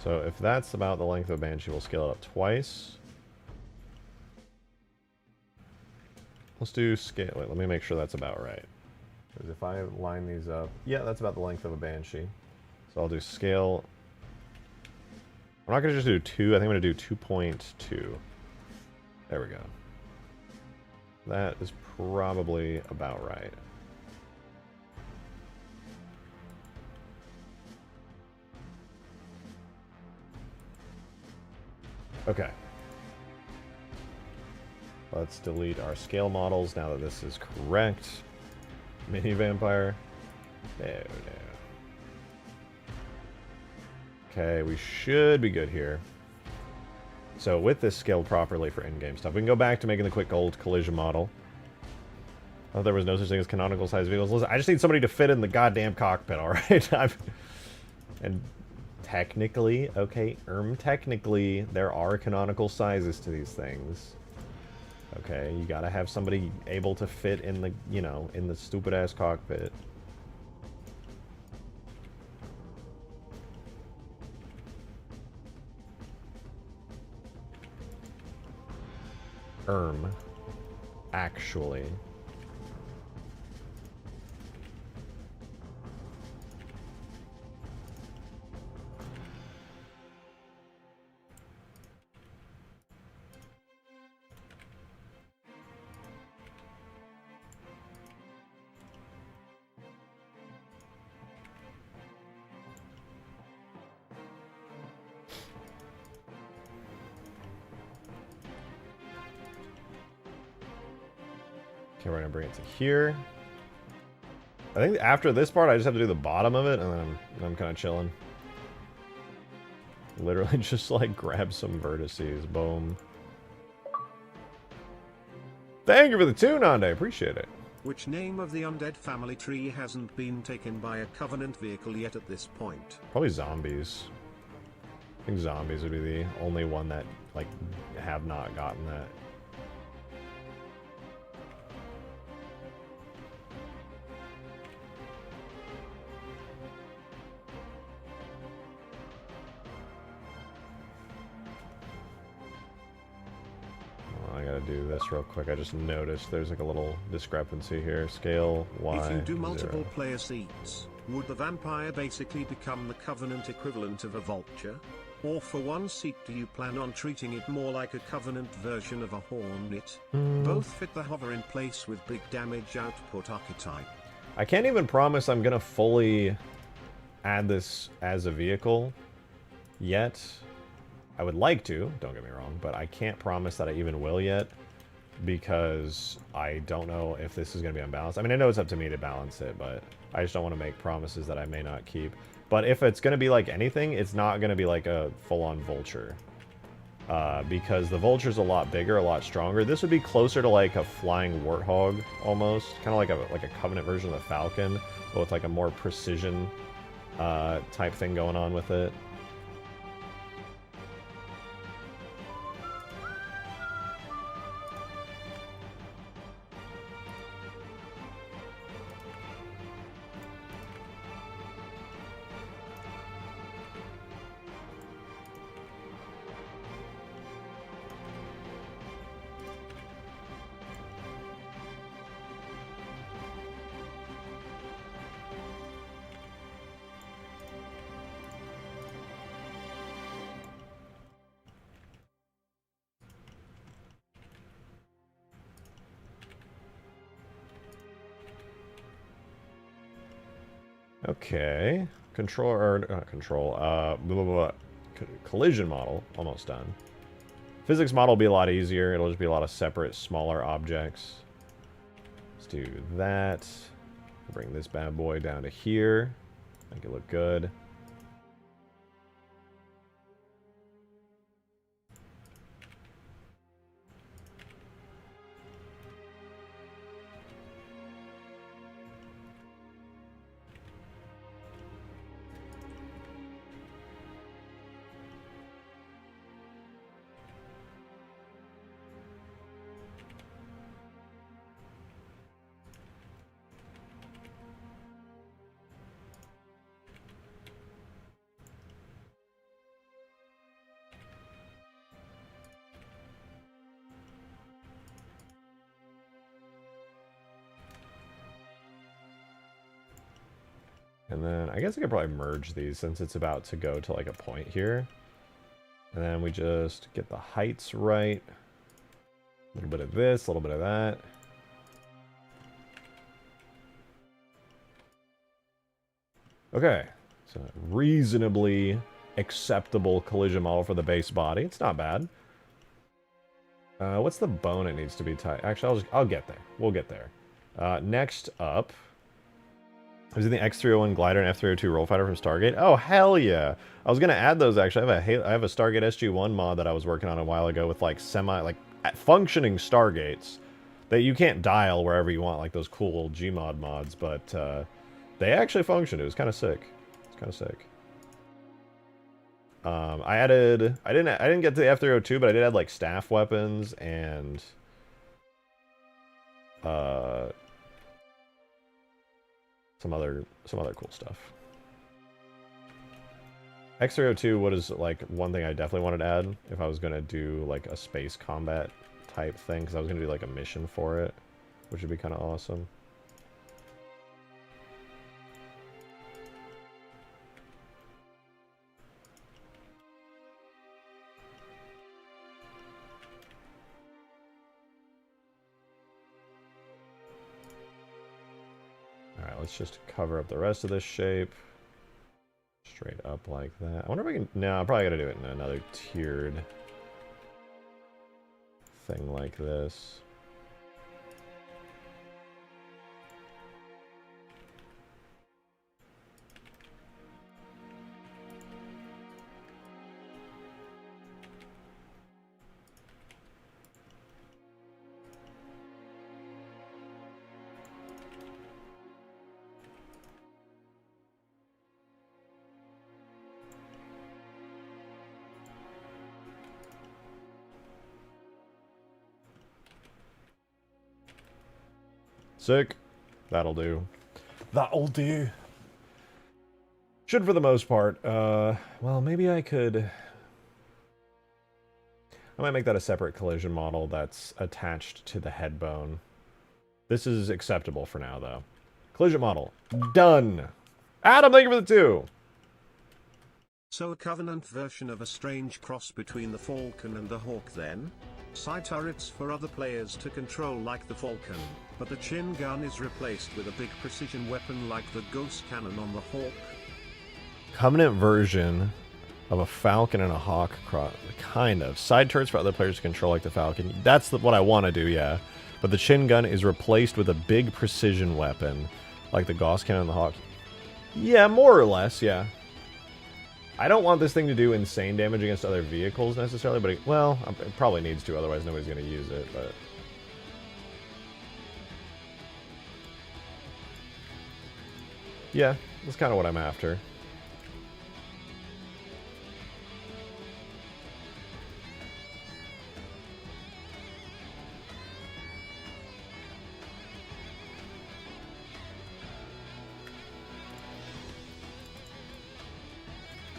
Speaker 1: So if that's about the length of a Banshee, we'll scale it up twice. Let's do scale. Wait, let me make sure that's about right. Because if I line these up, yeah, that's about the length of a Banshee. So I'll do scale. I'm not going to just do 2. I think I'm going to do 2.2. There we go. That is probably about right. Okay. Let's delete our scale models now that this is correct. Mini Vampire. No. Okay, we should be good here. So with this scaled properly for in-game stuff, we can go back to making the quick gold collision model. I thought there was no such thing as canonical size vehicles. Listen, I just need somebody to fit in the goddamn cockpit, alright? And technically, okay, technically, there are canonical sizes to these things. Okay, you gotta have somebody able to fit in the, you know, in the stupid-ass cockpit. Actually. Okay, we're gonna bring it to here. I think after this part, I just have to do the bottom of it, and then I'm kind of chilling. Literally just like grab some vertices. Boom. Thank you for the tune, Ande. Appreciate it.
Speaker 2: Which name of the undead family tree hasn't been taken by a Covenant vehicle yet at this point?
Speaker 1: Probably zombies. I think zombies would be the only one that, like, have not gotten that. I gotta do this real quick. I just noticed there's like a little discrepancy here. Scale Y.
Speaker 2: If you do
Speaker 1: 0.
Speaker 2: multiple player seats, would the vampire basically become the Covenant equivalent of a vulture? Or for one seat do you plan on treating it more like a Covenant version of a hornet? Both fit the hover in place with big damage output archetype.
Speaker 1: I can't even promise I'm gonna fully add this as a vehicle yet. I would like to, don't get me wrong, but I can't promise that I even will yet because I don't know if this is going to be unbalanced. I mean, I know it's up to me to balance it, but I just don't want to make promises that I may not keep. But if it's going to be like anything, it's not going to be like a full-on vulture. Because the vulture's a lot bigger, a lot stronger. This would be closer to like a flying warthog, almost. Kind of like a Covenant version of the Falcon, but with like a more precision type thing going on with it. Okay. Collision model, almost done. Physics model will be a lot easier. It'll just be a lot of separate, smaller objects. Let's do that. Bring this bad boy down to here. Make it look good. And then I guess I could probably merge these since it's about to go to like a point here. And then we just get the heights right. A little bit of this, a little bit of that. Okay, so reasonably acceptable collision model for the base body. It's not bad. What's the bone it needs to be tight? Actually, I'll get there. We'll get there. Next up, I was in the X301 glider and F302 roll fighter from Stargate. Oh, hell yeah. I was going to add those, actually. I have a Stargate SG-1 mod that I was working on a while ago with, like, functioning Stargates that you can't dial wherever you want, like those cool Gmod mods, but they actually functioned. It was kind of sick. It's kind of sick. I didn't get to the F302, but I did add, like, staff weapons and some other cool stuff. X302, what is, like, one thing I definitely wanted to add if I was going to do, like, a space combat type thing, because I was going to do, like, a mission for it, which would be kind of awesome. Alright, let's just cover up the rest of this shape. Straight up like that. I wonder if I can... No, I'm probably going to do it in another tiered thing like this. Sick. That'll do. That'll do. Should for the most part. Well, maybe I could... I might make that a separate collision model that's attached to the head bone. This is acceptable for now, though. Collision model. Done. Adam, thank you for the 2.
Speaker 2: So a Covenant version of a strange cross between the Falcon and the Hawk then? Side turrets for other players to control like the Falcon, but the chin gun is replaced with a big precision weapon like the Ghost Cannon on the Hawk?
Speaker 1: Covenant version of a Falcon and a Hawk cross. Kind of. Side turrets for other players to control like the Falcon. That's what I want to do, yeah. But the chin gun is replaced with a big precision weapon like the Gauss Cannon and the Hawk. Yeah, more or less, yeah. I don't want this thing to do insane damage against other vehicles necessarily, but well, it probably needs to, otherwise nobody's going to use it, but... Yeah, that's kind of what I'm after.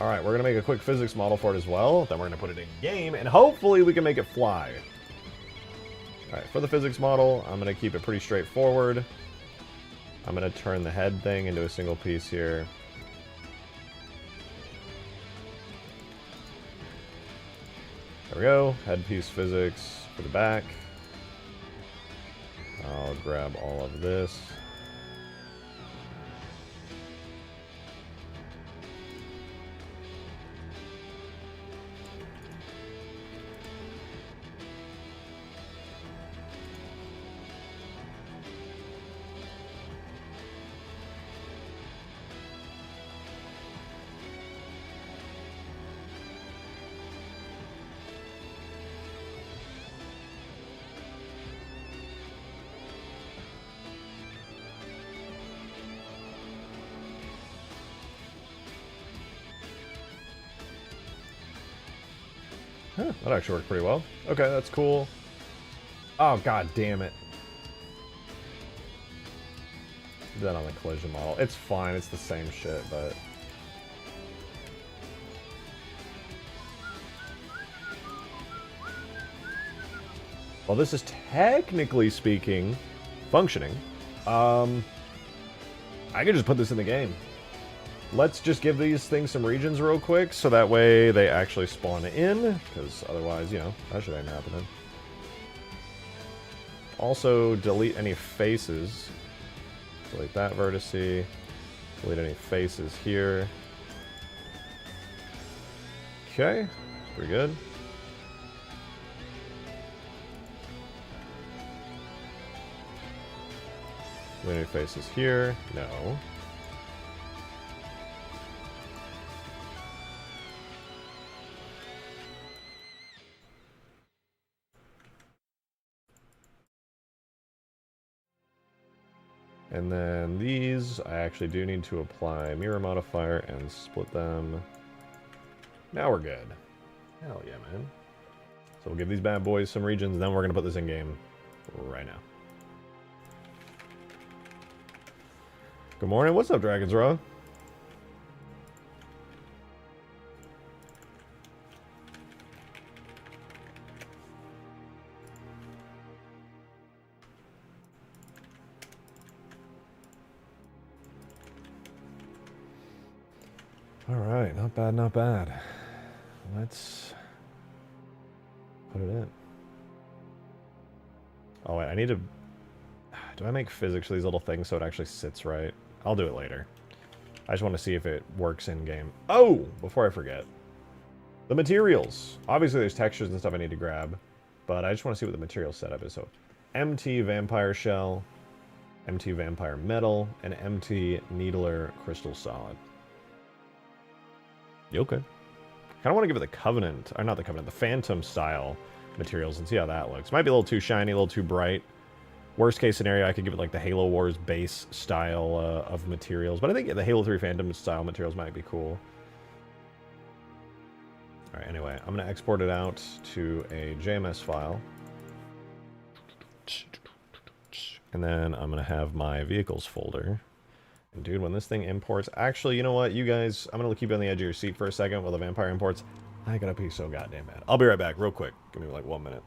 Speaker 1: Alright, we're going to make a quick physics model for it as well. Then we're going to put it in game, and hopefully we can make it fly. Alright, for the physics model, I'm going to keep it pretty straightforward. I'm going to turn the head thing into a single piece here. There we go. Headpiece physics for the back. I'll grab all of this. Huh, that actually worked pretty well. Okay, that's cool. Oh, god damn it. Do that on the collision model. It's fine, it's the same shit, but... Well, this is technically speaking functioning. I could just put this in the game. Let's just give these things some regions real quick, so that way they actually spawn in, because otherwise, you know, that shit ain't happening. Also, delete any faces. Delete that vertice. Delete any faces here. Okay, pretty good. Delete any faces here. No. And then these, I actually do need to apply mirror modifier and split them. Now we're good. Hell yeah, man. So we'll give these bad boys some regions, then we're going to put this in game right now. Good morning. What's up, Dragon's Raw? Alright, not bad, not bad. Let's put it in. Oh wait, I need to... Do I make physics for these little things so it actually sits right? I'll do it later. I just want to see if it works in-game. Oh! Before I forget. The materials. Obviously there's textures and stuff I need to grab, but I just want to see what the material setup is. So, MT Vampire Shell, MT Vampire Metal, and MT Needler Crystal Solid. Okay. Kind of want to give it the Covenant, or not the Covenant, the Phantom style materials and see how that looks. Might be a little too shiny, a little too bright. Worst case scenario, I could give it like the Halo Wars base style of materials, but I think the Halo 3 Phantom style materials might be cool. Alright, anyway, I'm going to export it out to a JMS file. And then I'm going to have my vehicles folder. And dude, when this thing imports... Actually, you know what, you guys... I'm going to keep you on the edge of your seat for a second while the vampire imports. I gotta pee so goddamn bad. I'll be right back, real quick. Give me like 1 minute.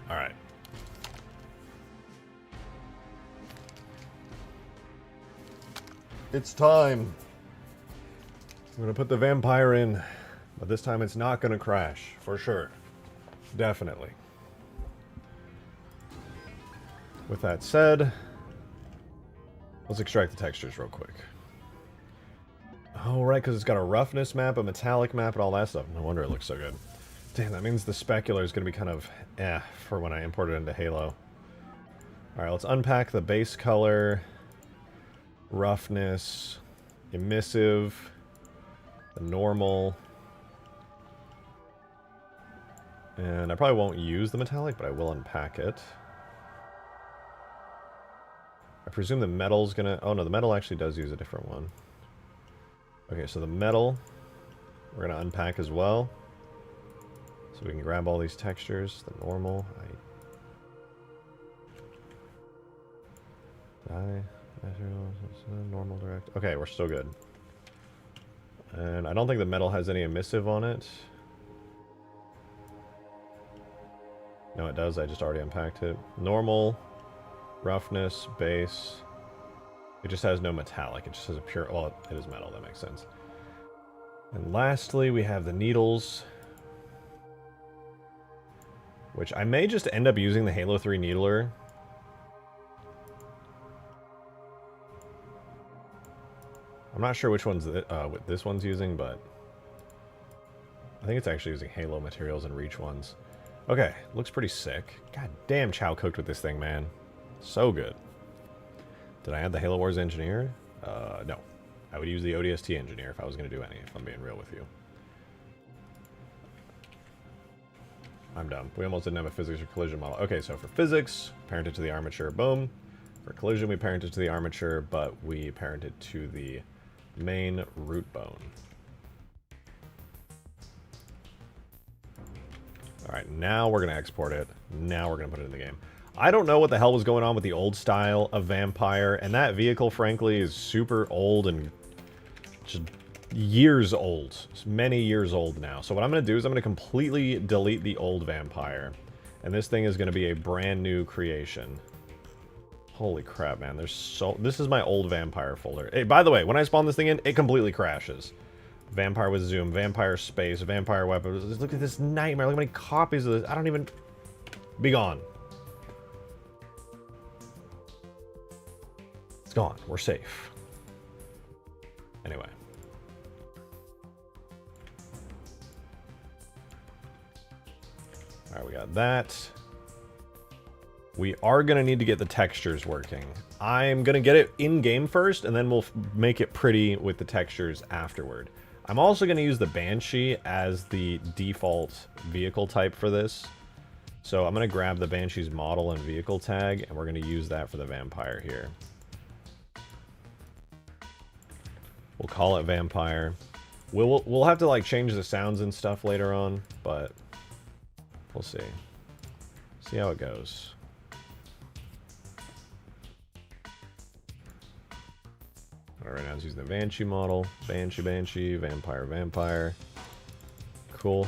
Speaker 1: Alright. It's time. I'm gonna put the vampire in, but this time it's not gonna crash, for sure. Definitely. With that said, let's extract the textures real quick. Oh, right, because it's got a roughness map, a metallic map, and all that stuff. No wonder it looks so good. Damn, that means the specular is going to be kind of for when I import it into Halo. Alright, let's unpack the base color, roughness, emissive, the normal. And I probably won't use the metallic, but I will unpack it. I presume the metal's gonna... Oh no, the metal actually does use a different one. Okay, so the metal, we're gonna unpack as well. So we can grab all these textures. The normal, normal direct. Okay, we're still good. And I don't think the metal has any emissive on it. No, it does. I just already unpacked it. Normal, roughness, base. It just has no metallic. It just has a pure... Well, it is metal. That makes sense. And lastly, we have the needles, which I may just end up using the Halo 3 needler. I'm not sure which one's what this one's using, but I think it's actually using Halo materials and Reach ones. Okay, looks pretty sick. God damn, Chow cooked with this thing, man. So good. Did I add the Halo Wars engineer? No. I would use the ODST engineer if I was going to do any, if I'm being real with you. I'm dumb. We almost didn't have a physics or collision model. Okay, so for physics, parented to the armature, boom. For collision, we parented to the armature, but we parented to the main root bone. Alright, now we're going to export it. Now we're going to put it in the game. I don't know what the hell was going on with the old style of vampire, and that vehicle, frankly, is super old and just years old. It's many years old now. So what I'm going to do is I'm going to completely delete the old vampire. And this thing is going to be a brand new creation. Holy crap, man. There's so... This is my old vampire folder. Hey, by the way, when I spawn this thing in, it completely crashes. Vampire with zoom, vampire space, vampire weapons. Look at this nightmare. Look how many copies of this. I don't even... Be gone. It's gone. We're safe. Anyway. Alright, we got that. We are going to need to get the textures working. I'm going to get it in-game first, and then we'll make it pretty with the textures afterward. I'm also going to use the Banshee as the default vehicle type for this. So I'm going to grab the Banshee's model and vehicle tag, and we're going to use that for the vampire here. We'll call it vampire. We'll have to like change the sounds and stuff later on, but we'll see. See how it goes. Alright, now it's using the Banshee model. Banshee, vampire. Cool.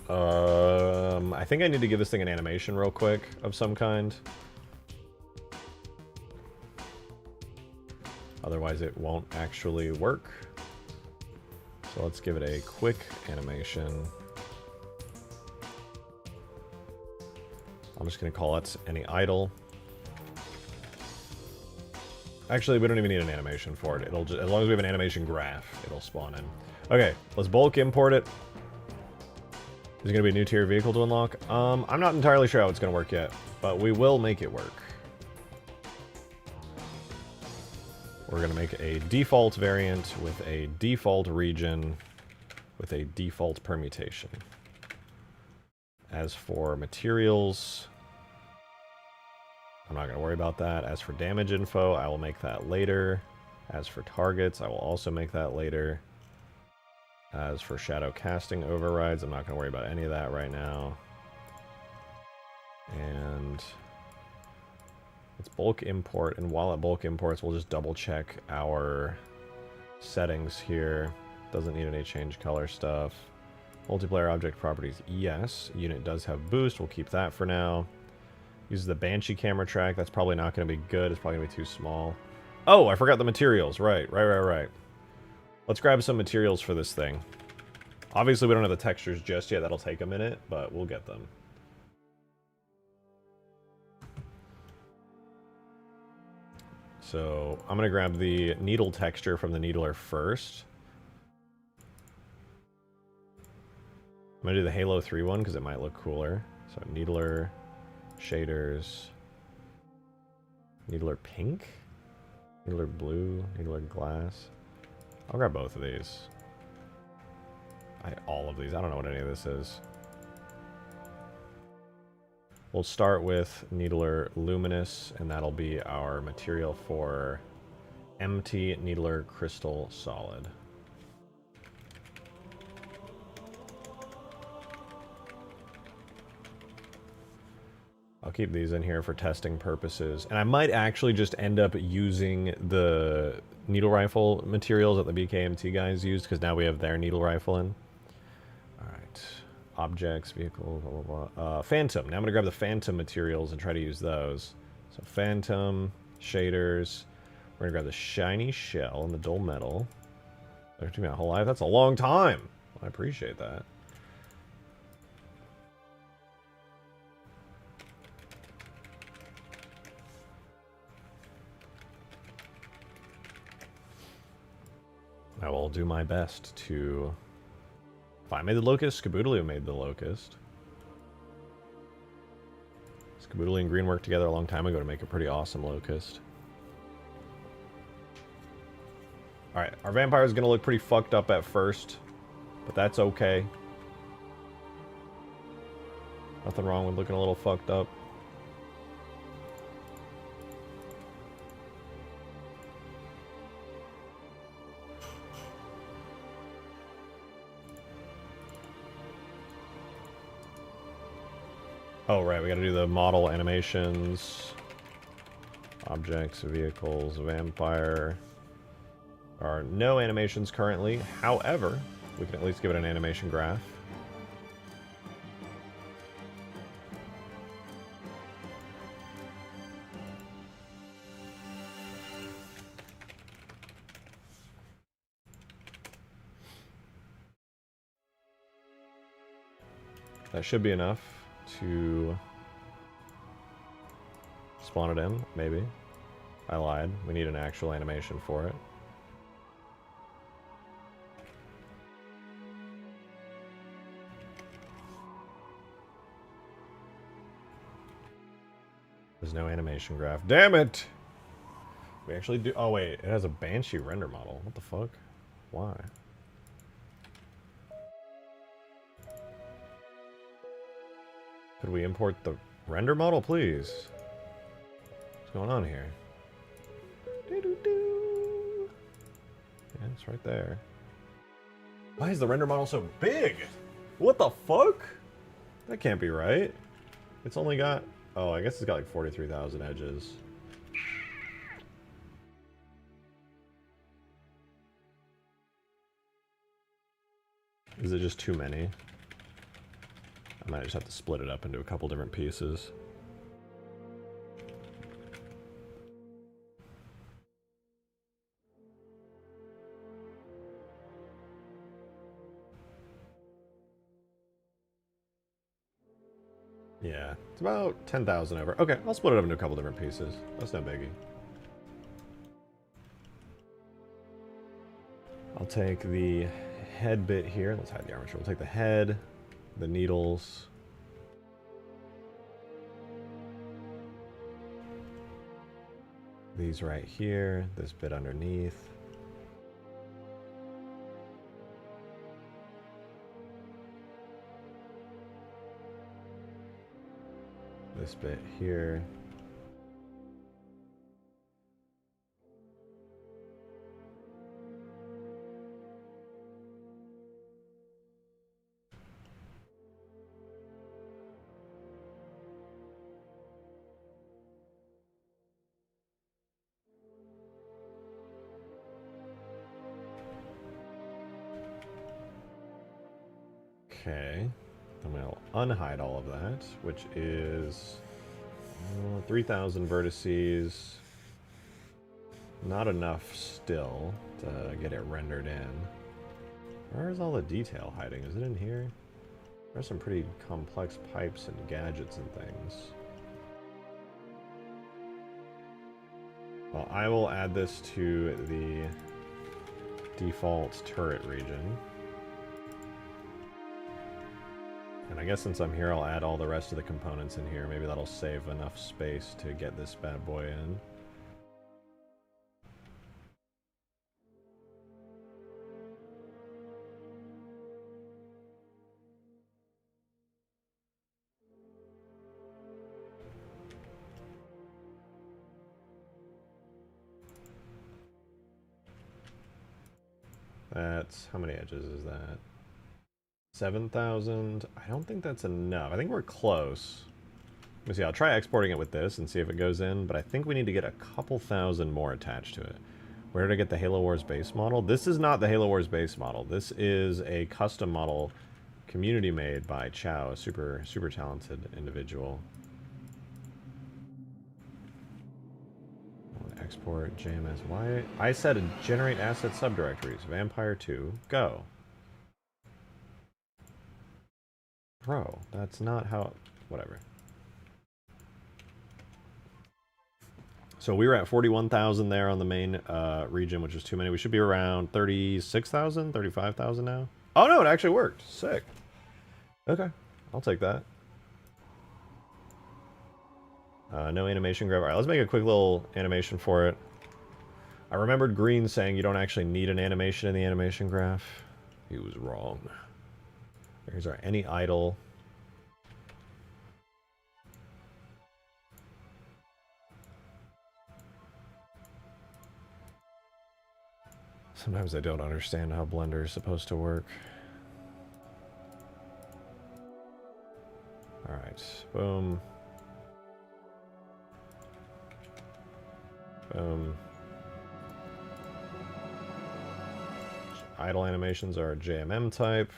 Speaker 1: I think I need to give this thing an animation real quick of some kind. Otherwise it won't actually work. So let's give it a quick animation. I'm just going to call it any idle. Actually, we don't even need an animation for it. It'll just, as long as we have an animation graph, it'll spawn in. Okay, let's bulk import it. There's going to be a new tier vehicle to unlock. I'm not entirely sure how it's going to work yet, but we will make it work. We're going to make a default variant with a default region with a default permutation. As for materials, I'm not going to worry about that. As for damage info, I will make that later. As for targets, I will also make that later. As for shadow casting overrides, I'm not going to worry about any of that right now. And let's bulk import, and while it bulk imports, we'll just double check our settings here. Doesn't need any change color stuff. Multiplayer object properties, yes. Unit does have boost, we'll keep that for now. Uses the Banshee camera track, that's probably not going to be good, it's probably going to be too small. Oh, I forgot the materials, right. Let's grab some materials for this thing. Obviously we don't have the textures just yet, that'll take a minute, but we'll get them. So I'm going to grab the needle texture from the needler first. I'm going to do the Halo 3 one because it might look cooler. So needler, shaders, needler pink, needler blue, needler glass. I'll grab both of these. All of these. I don't know what any of this is. We'll start with needler luminous, and that'll be our material for empty needler crystal solid. I'll keep these in here for testing purposes. And I might actually just end up using the needle rifle materials that the BKMT guys used, because now we have their needle rifle in. Alright. Objects, vehicle, blah, blah, blah. Phantom. Now I'm going to grab the Phantom materials and try to use those. So Phantom, shaders. We're going to grab the shiny shell and the dull metal. That took me a whole life. That's a long time. I appreciate that. I will do my best to... If I made the Locust, Skaboodly made the Locust. Skaboodly and Green worked together a long time ago to make a pretty awesome Locust. Alright, our vampire is going to look pretty fucked up at first, but that's okay. Nothing wrong with looking a little fucked up. Oh, right, we gotta do the model animations. Objects, vehicles, vampire. There are no animations currently. However, we can at least give it an animation graph. That should be enough to spawn it in, maybe. I lied. We need an actual animation for it. There's no animation graph. Damn it! We actually do... Oh, wait. It has a Banshee render model. What the fuck? Why? Could we import the render model, please? What's going on here? Doo-doo-doo. Yeah, it's right there. Why is the render model so big? What the fuck? That can't be right. It's only got... Oh, I guess it's got like 43,000 edges. Is it just too many? I might just have to split it up into a couple different pieces. Yeah, it's about 10,000 over. Okay, I'll split it up into a couple different pieces. That's no biggie. I'll take the head bit here. Let's hide the armature. We'll take the head, the needles. These right here, this bit underneath. This bit here. Okay, then we'll unhide all of that, which is 3,000 vertices. Not enough still to get it rendered in. Where is all the detail hiding? Is it in here? There's some pretty complex pipes and gadgets and things. Well, I will add this to the default turret region. And I guess since I'm here, I'll add all the rest of the components in here. Maybe that'll save enough space to get this bad boy in. That's... how many edges is that? 7,000. I don't think that's enough. I think we're close. Let me see. I'll try exporting it with this and see if it goes in, but I think we need to get a couple thousand more attached to it. Where did I get the Halo Wars base model? This is not the Halo Wars base model. This is a custom model community made by Chow, a super talented individual. Export JMS. Why? I said generate asset subdirectories. Vampire 2. Go. Bro, that's not how... whatever. So we were at 41,000 there on the main region, which is too many. We should be around 36,000, 35,000 now. Oh no, it actually worked. Sick. Okay, I'll take that. No animation grab. All right, let's make a quick little animation for it. I remembered Green saying you don't actually need an animation in the animation graph. He was wrong. Here's our any idle. Sometimes I don't understand how Blender is supposed to work. Alright, boom. Boom. idle animations are JMM type.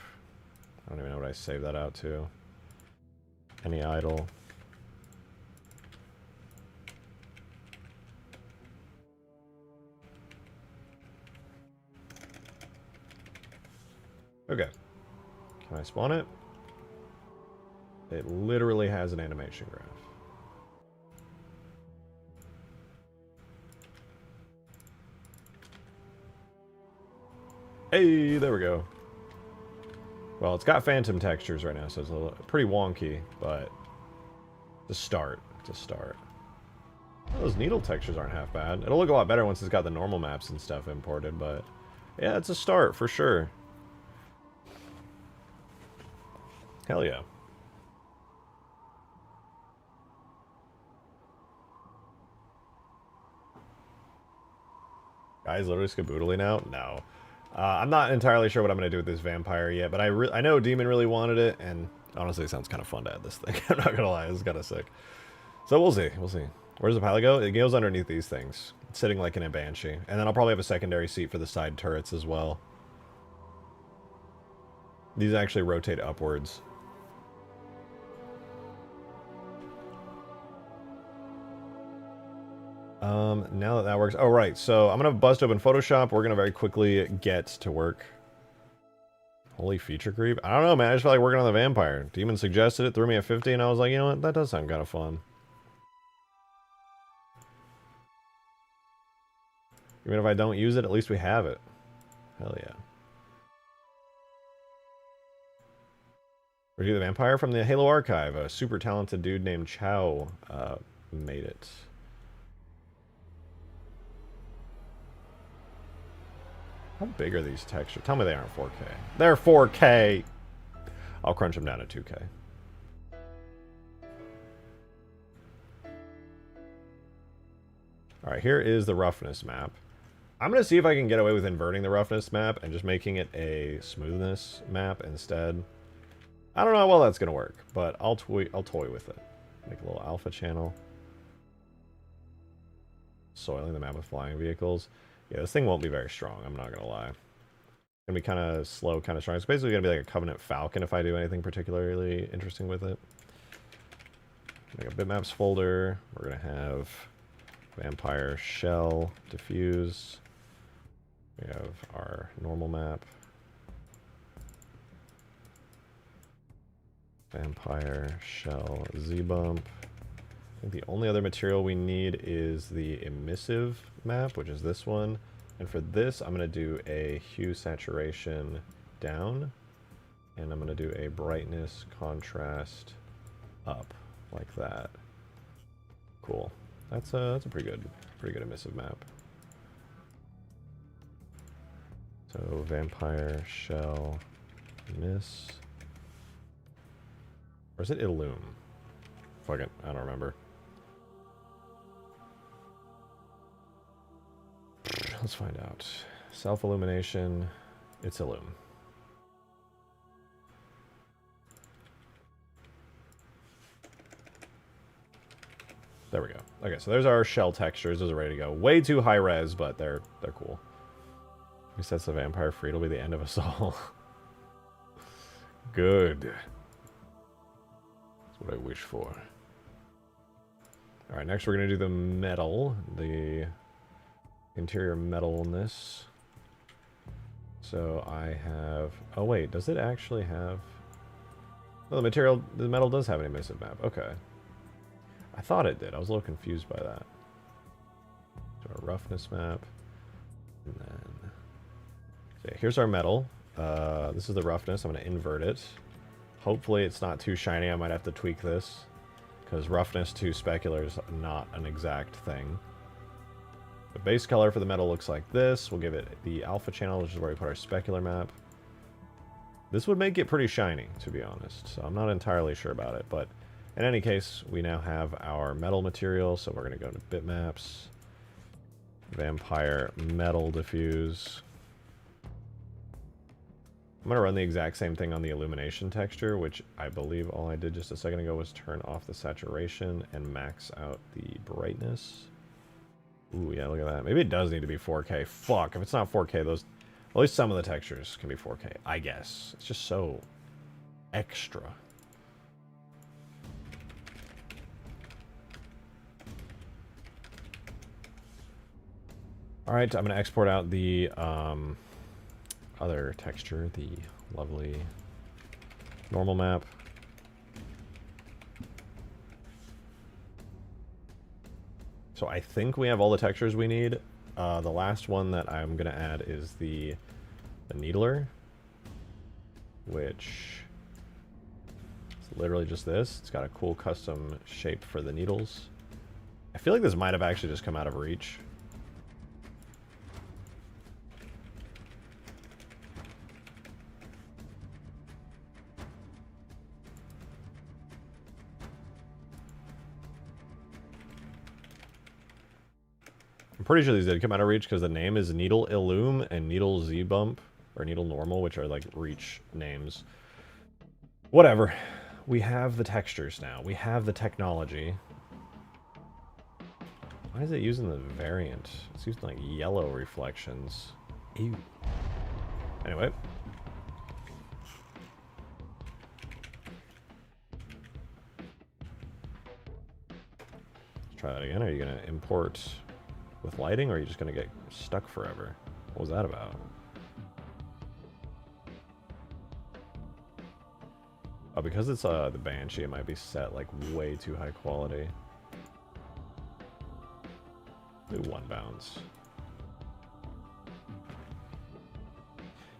Speaker 1: I don't even know what I saved that out to. Any idle. Okay. Can I spawn it? It literally has an animation graph. Hey, there we go. Well, it's got phantom textures right now, so it's a little, pretty wonky, but it's a start. It's a start. Well, those needle textures aren't half bad. It'll look a lot better once it's got the normal maps and stuff imported, but yeah, it's a start for sure. Hell yeah. Guys, literally skaboodling now? No. I'm not entirely sure what I'm going to do with this vampire yet, but I know Demon really wanted it, and honestly it sounds kind of fun to add this thing. I'm not going to lie, it's kind of sick. So we'll see, we'll see. Where does the pilot go? It goes underneath these things. It's sitting like in a Banshee. And then I'll probably have a secondary seat for the side turrets as well. These actually rotate upwards. Now that that works... Oh, right. So I'm going to bust open Photoshop. We're going to very quickly get to work. Holy feature creep. I don't know, man. I just felt like working on the vampire. Demon suggested it, threw me a 50, and I was like, you know what? That does sound kind of fun. Even if I don't use it, at least we have it. Hell yeah. Review the vampire from the Halo Archive. A super talented dude named Chow made it. How big are these textures? Tell me they aren't 4K. They're 4K! I'll crunch them down to 2K. Alright, here is the roughness map. I'm going to see if I can get away with inverting the roughness map and just making it a smoothness map instead. I don't know how well that's going to work, but I'll toy with it. Make a little alpha channel. Soiling the map with flying vehicles. Yeah, this thing won't be very strong, I'm not going to lie. It's going to be kind of slow, kind of strong. It's basically going to be like a Covenant Falcon if I do anything particularly interesting with it. Make a bitmaps folder. We're going to have vampire shell diffuse. We have our normal map. Vampire shell Z-bump. I think the only other material we need is the emissive map, which is this one. And for this, I'm going to do a hue saturation down. And I'm going to do a brightness contrast up, like that. Cool. That's a pretty good emissive map. So vampire shell miss. Or is it illume? Fuck it, I don't remember. Let's find out. Self-illumination, it's illume. There we go. Okay, so there's our shell textures. Those are ready to go. Way too high res, but they're cool. Who sets the vampire free? It'll be the end of us all. Good. That's what I wish for. Alright, next we're going to do the metal. The interior metalness. So I have... Oh wait, does it actually have... Oh, the metal does have an emissive map. Okay. I thought it did. I was a little confused by that. So our roughness map. And then... Okay, here's our metal. This is the roughness. I'm going to invert it. Hopefully it's not too shiny. I might have to tweak this. Because roughness to specular is not an exact thing. The base color for the metal looks like this. We'll give it the alpha channel, which is where we put our specular map. This would make it pretty shiny, to be honest. So I'm not entirely sure about it. But in any case, we now have our metal material. So we're going to go to bitmaps. Vampire metal diffuse. I'm going to run the exact same thing on the illumination texture, which I believe all I did just a second ago was turn off the saturation and max out the brightness. Ooh, yeah, look at that. Maybe it does need to be 4K. Fuck, if it's not 4K, those At least some of the textures can be 4K, I guess. It's just so extra. Alright, I'm going to export out the other texture, the lovely normal map. So I think we have all the textures we need. The last one that I'm going to add is the needler, which is literally just this. It's got a cool custom shape for the needles. I feel like this might have actually just come out of Reach. I'm pretty sure these did come out of Reach because the name is Needle Illume and Needle Z Bump, or Needle Normal, which are like Reach names. Whatever. We have the textures now. We have the technology. Why is it using the variant? It's using like yellow reflections. Ew. Anyway. Let's try that again. Are you going to import with lighting, or are you just going to get stuck forever? What was that about? Oh, because it's the Banshee, it might be set like way too high quality. Do one bounce.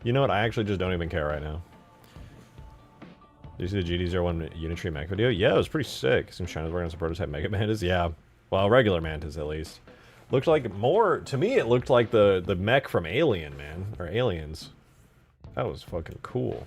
Speaker 1: You know what? I actually just don't even care right now. Did you see the GD01 Unitree mech video? Yeah, it was pretty sick. Some China's working on some prototype Mega Mantis. Yeah. Well, regular Mantis at least. Looked like more, to me it looked like the mech from Alien, man. Or Aliens. That was fucking cool.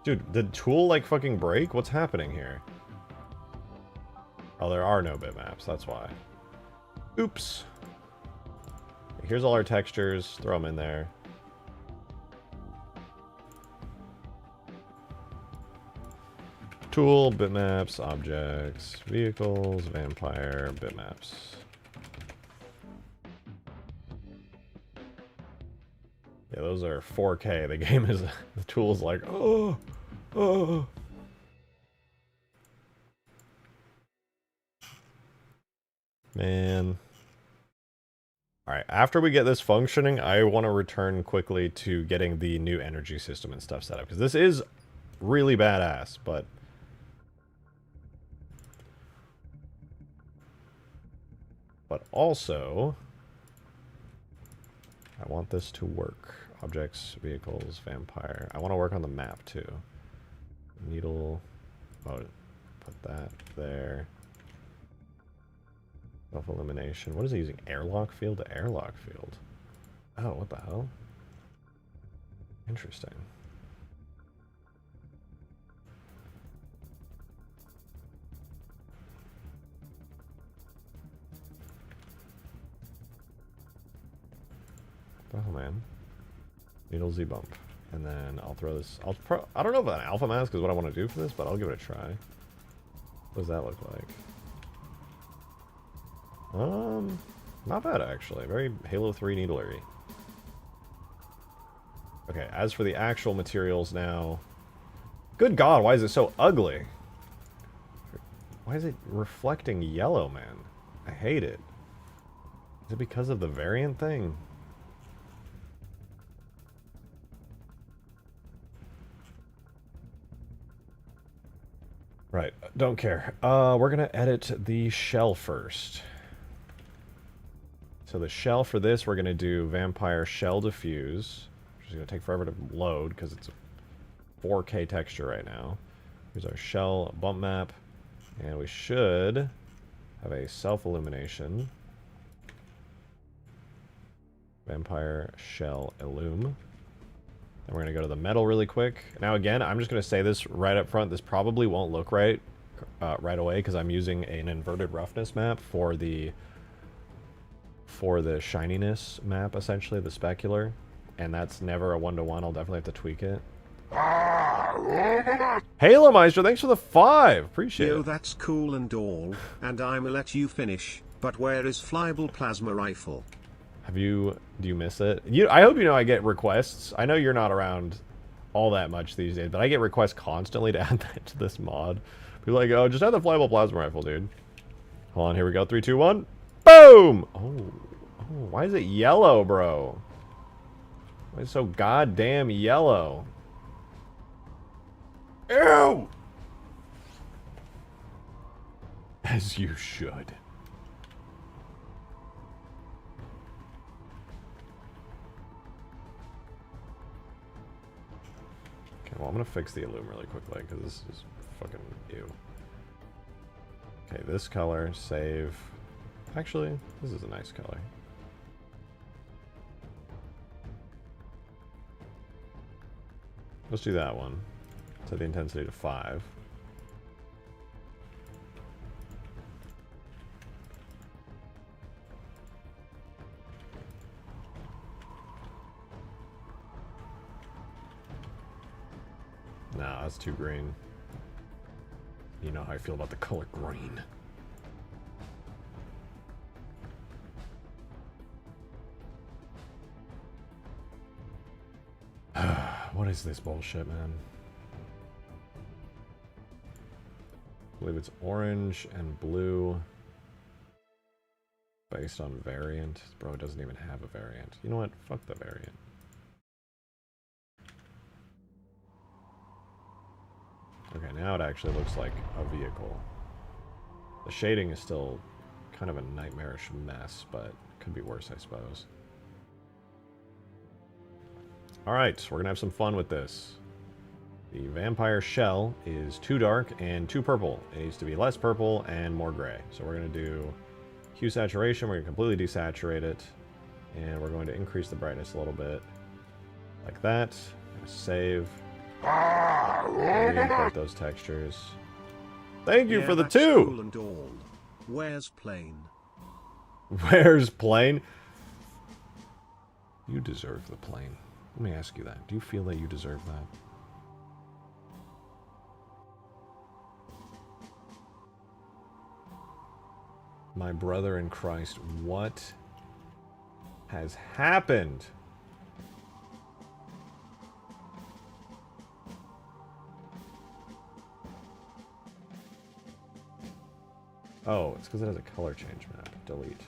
Speaker 1: Dude, did Tool like fucking break? What's happening here? Oh, there are no bitmaps, that's why. Oops. Here's all our textures, throw them in there. Tool, bitmaps, objects, vehicles, vampire, bitmaps. Yeah, those are 4K. The game is, the tool's like, oh, oh. Man. Alright, after we get this functioning, I want to return quickly to getting the new energy system and stuff set up. Because this is really badass, but... But also... I want this to work. Objects, vehicles, vampire. I want to work on the map, too. Needle... Oh, put that there. Self-elimination. What is he using? Airlock field to airlock field. Oh, what the hell? Interesting. Oh man. Needle Z bump. And then I'll throw this. I don't know if an alpha mask is what I want to do for this, but I'll give it a try. What does that look like? Not bad actually. Very Halo 3 needlery. Okay, as for the actual materials now... Good God, why is it so ugly? Why is it reflecting yellow, man? I hate it. Is it because of the variant thing? Right, don't care. We're gonna edit the shell first. So the shell for this, we're gonna do Vampire Shell Diffuse, which is gonna take forever to load because it's a 4K texture right now. Here's our shell bump map, and we should have a self-illumination. Vampire Shell Illume. And we're gonna go to the metal really quick. Now again, I'm just gonna say this right up front. This probably won't look right right away because I'm using an inverted roughness map for the shininess map, essentially, the specular. And that's never a 1-to-1. I'll definitely have to tweak it. Halo Meister, thanks for the 5. Appreciate
Speaker 2: Yo,
Speaker 1: it.
Speaker 2: that's cool and all, and I'ma let you finish, but where is flyable plasma rifle?
Speaker 1: Do you miss it? I hope you know I get requests. I know you're not around all that much these days, but I get requests constantly to add that to this mod. People are like, oh, just add the flyable plasma rifle, dude. Hold on, here we go. 3, 2, 1. Boom! Oh, why is it yellow, bro? Why is it so goddamn yellow? Ew! As you should. Okay, well, I'm gonna fix the Illum really quickly, because this is fucking ew. Okay, this color, save. Actually, this is a nice color. Let's do that one. Set the intensity to 5. Nah, that's too green. You know how I feel about the color green. What is this bullshit, man? I believe it's orange and blue based on variant. Bro, it doesn't even have a variant. You know what? Fuck the variant. Okay, now it actually looks like a vehicle. The shading is still kind of a nightmarish mess, but could be worse, I suppose. Alright, we're gonna have some fun with this. The vampire shell is too dark and too purple. It needs to be less purple and more gray. So we're gonna do hue saturation, we're gonna completely desaturate it, and we're going to increase the brightness a little bit. Like that. Save. And import those textures. Thank you for the 2!
Speaker 2: Cool and all. Where's plane?
Speaker 1: Where's plane? You deserve the plane. Let me ask you that. Do you feel that you deserve that? My brother in Christ, what has happened? Oh, it's because it has a color change map. Delete.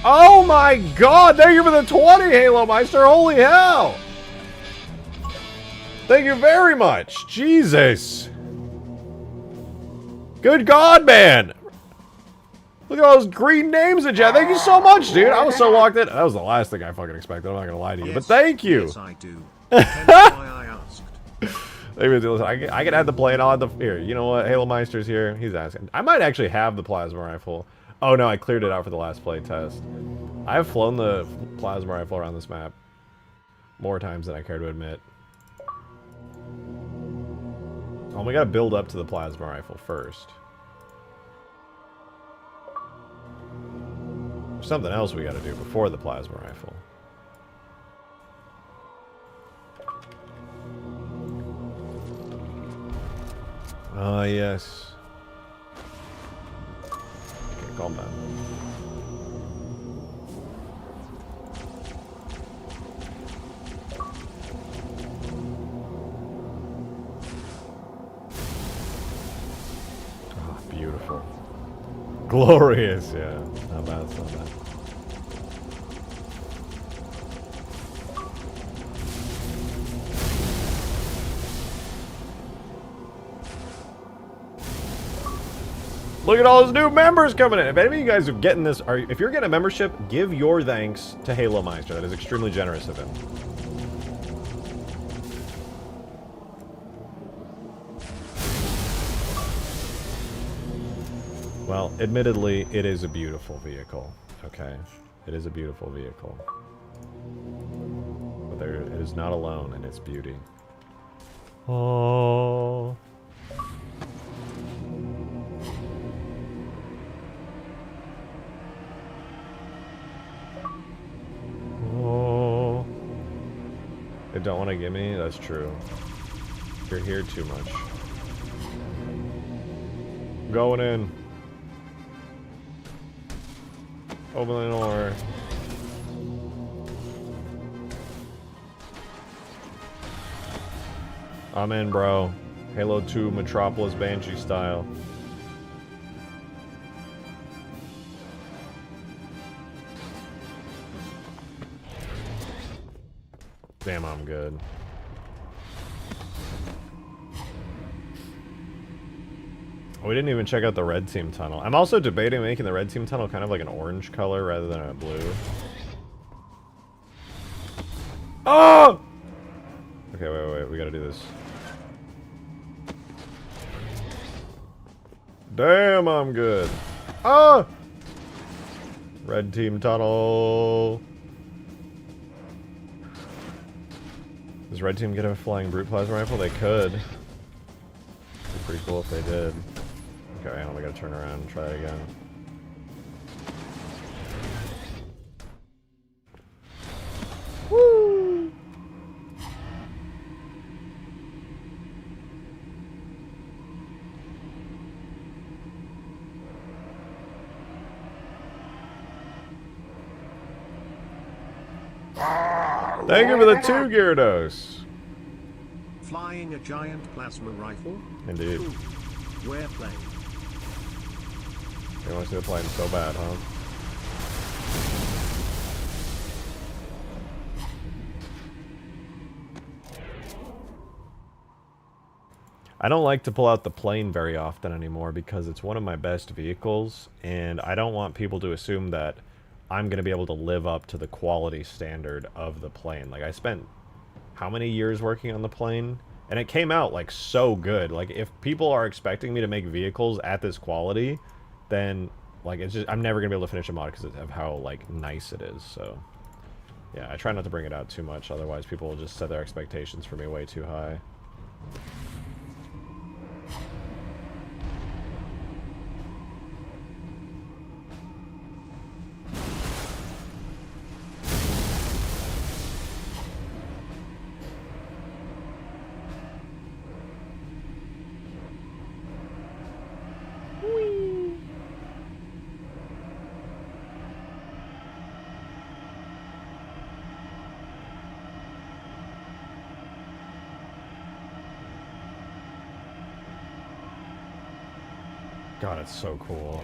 Speaker 1: Oh my god! Thank you for the 20, Halo Meister! Holy hell! Thank you very much! Jesus! Good god, man! Look at all those green names in chat. Thank you so much, dude! I was so locked in. That was the last thing I fucking expected. I'm not gonna lie to you,
Speaker 2: Yes,
Speaker 1: but thank you!
Speaker 2: Yes, I do. Hence why I asked.
Speaker 1: I can add the plane. I'll add the... Here, you know what? Halo Meister's here. He's asking. I might actually have the plasma rifle. Oh no, I cleared it out for the last play test. I have flown the plasma rifle around this map more times than I care to admit. Oh, we gotta build up to the plasma rifle first. There's something else we gotta do before the plasma rifle. Ah, yes. Okay, calm down. Oh, beautiful. Glorious, yeah. Not bad, it's not bad. Look at all those new members coming in. If any of you guys are getting this, if you're getting a membership, give your thanks to Halo Meister. That is extremely generous of him. Well, admittedly, it is a beautiful vehicle. Okay, it is a beautiful vehicle, but it is not alone in its beauty. Oh. They don't want to give me? That's true. You're here too much. Going in. Open the door. I'm in, bro. Halo 2 Metropolis Banshee style. Damn, I'm good. We didn't even check out the red team tunnel. I'm also debating making the red team tunnel kind of like an orange color rather than a blue. Oh! Okay, wait, we gotta do this. Damn, I'm good. Ah! Red team tunnel. Does red team get a flying brute plasma rifle? They could. It'd be pretty cool if they did. Okay, hang on, we gotta turn around and try it again. Woo! Thank you for the 2 Gyarados.
Speaker 2: Flying a giant plasma rifle?
Speaker 1: Indeed.
Speaker 2: Cool. Where playing?
Speaker 1: They want to see the plane so bad, huh? I don't like to pull out the plane very often anymore because it's one of my best vehicles, and I don't want people to assume that I'm going to be able to live up to the quality standard of the plane. Like, I spent how many years working on the plane? And it came out, like, so good. Like, if people are expecting me to make vehicles at this quality, then, like, it's just, I'm never going to be able to finish a mod because of how, like, nice it is, so. Yeah, I try not to bring it out too much, otherwise people will just set their expectations for me way too high. God, it's so cool.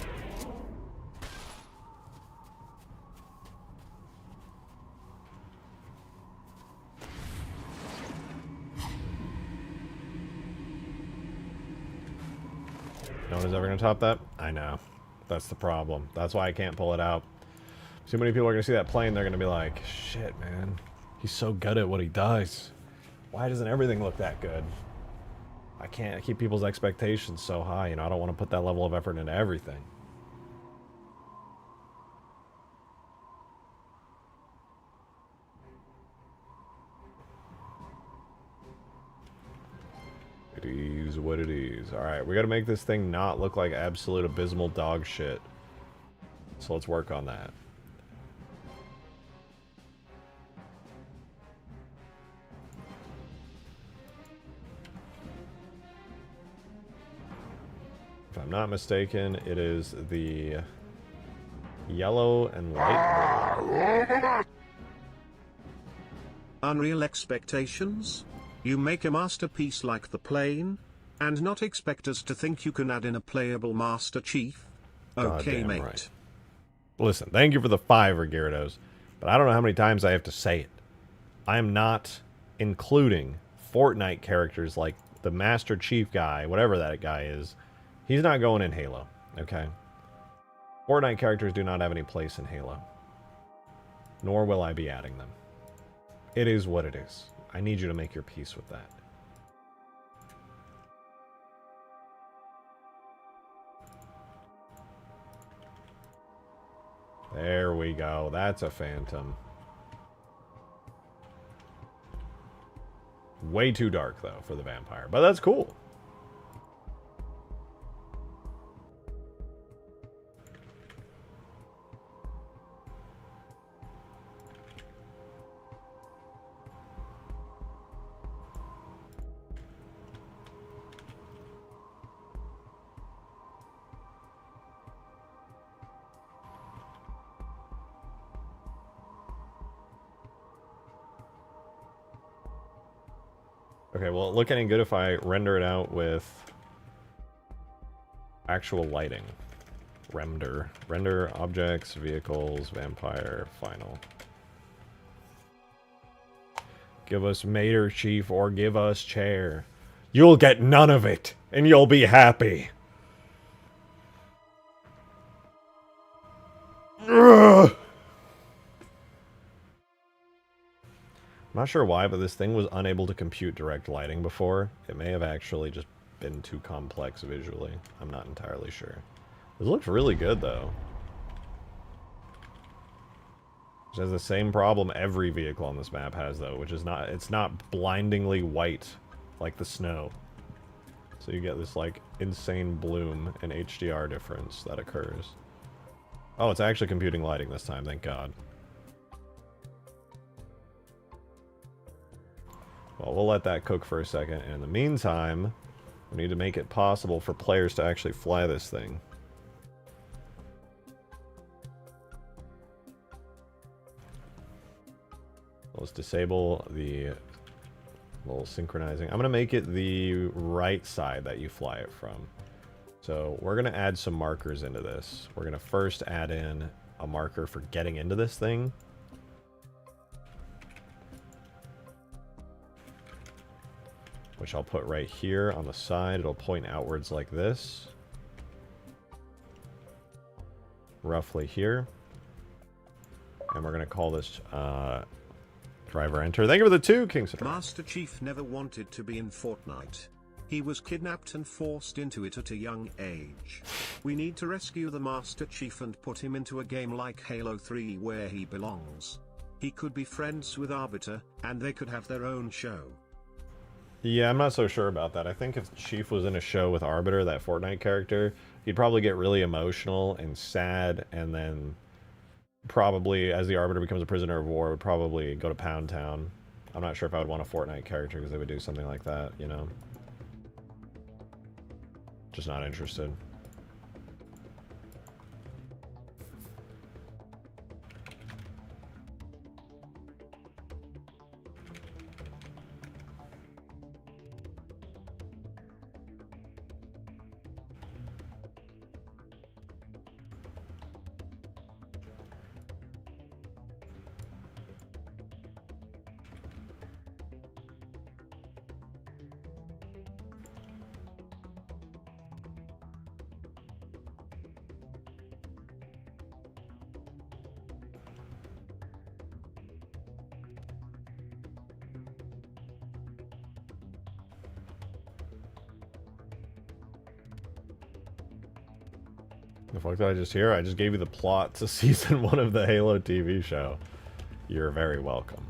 Speaker 1: No one is ever going to top that? I know. That's the problem. That's why I can't pull it out. Too many people are going to see that plane, they're going to be like, shit, man. He's so good at what he does. Why doesn't everything look that good? I can't keep people's expectations so high, you know, I don't want to put that level of effort into everything. It is what it is. Alright, we gotta make this thing not look like absolute abysmal dog shit. So let's work on that. If I'm not mistaken, it is the yellow and light blue.
Speaker 2: Unreal expectations? You make a masterpiece like the plane, and not expect us to think you can add in a playable Master Chief? Okay, mate.
Speaker 1: Right. Listen, thank you for the 5 Gyarados, but I don't know how many times I have to say it. I am not including Fortnite characters like the Master Chief guy, whatever that guy is. He's not going in Halo, okay? Fortnite characters do not have any place in Halo. Nor will I be adding them. It is what it is. I need you to make your peace with that. There we go. That's a phantom. Way too dark, though, for the vampire. But that's cool. Okay, will it look any good if I render it out with actual lighting? Render. Render objects, vehicles, vampire, final. Give us Mater Chief or give us chair. You'll get none of it, and you'll be happy. Ugh. I'm not sure why, but this thing was unable to compute direct lighting before. It may have actually just been too complex visually. I'm not entirely sure. This looks really good, though. Which has the same problem every vehicle on this map has, though, which is not, it's not blindingly white like the snow. So you get this, like, insane bloom and HDR difference that occurs. Oh, it's actually computing lighting this time, thank God. Well, we'll let that cook for a second, and in the meantime, we need to make it possible for players to actually fly this thing. Let's disable the little synchronizing. I'm going to make it the right side that you fly it from. So we're going to add some markers into this. We're going to first add in a marker for getting into this thing. Which I'll put right here on the side. It'll point outwards like this. Roughly here. And we're going to call this driver enter. Thank you for the 2, Kingston.
Speaker 2: Master Chief never wanted to be in Fortnite. He was kidnapped and forced into it at a young age. We need to rescue the Master Chief and put him into a game like Halo 3 where he belongs. He could be friends with Arbiter, and they could have their own show.
Speaker 1: Yeah, I'm not so sure about that. I think if Chief was in a show with Arbiter, that Fortnite character, he'd probably get really emotional and sad, and then probably, as the Arbiter becomes a prisoner of war, would probably go to Pound Town. I'm not sure if I would want a Fortnite character because they would do something like that, you know? Just not interested. The fuck did I just hear? I just gave you the plot to season 1 of the Halo TV show. You're very welcome.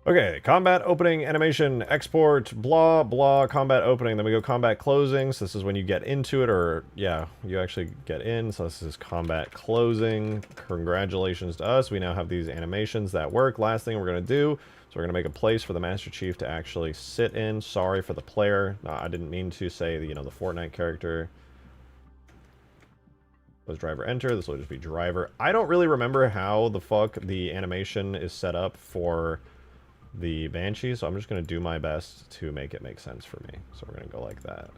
Speaker 1: Okay, combat opening, animation, export, blah, blah, combat opening. Then we go combat closing. So this is when you get into it, or, yeah, you actually get in. So this is combat closing. Congratulations to us. We now have these animations that work. Last thing we're going to do, so we're going to make a place for the Master Chief to actually sit in. Sorry for the player. No, I didn't mean to say, you know, the Fortnite character. Was driver enter. This will just be driver. I don't really remember how the fuck the animation is set up for the Banshee, so I'm just going to do my best to make it make sense for me. So we're going to go like that.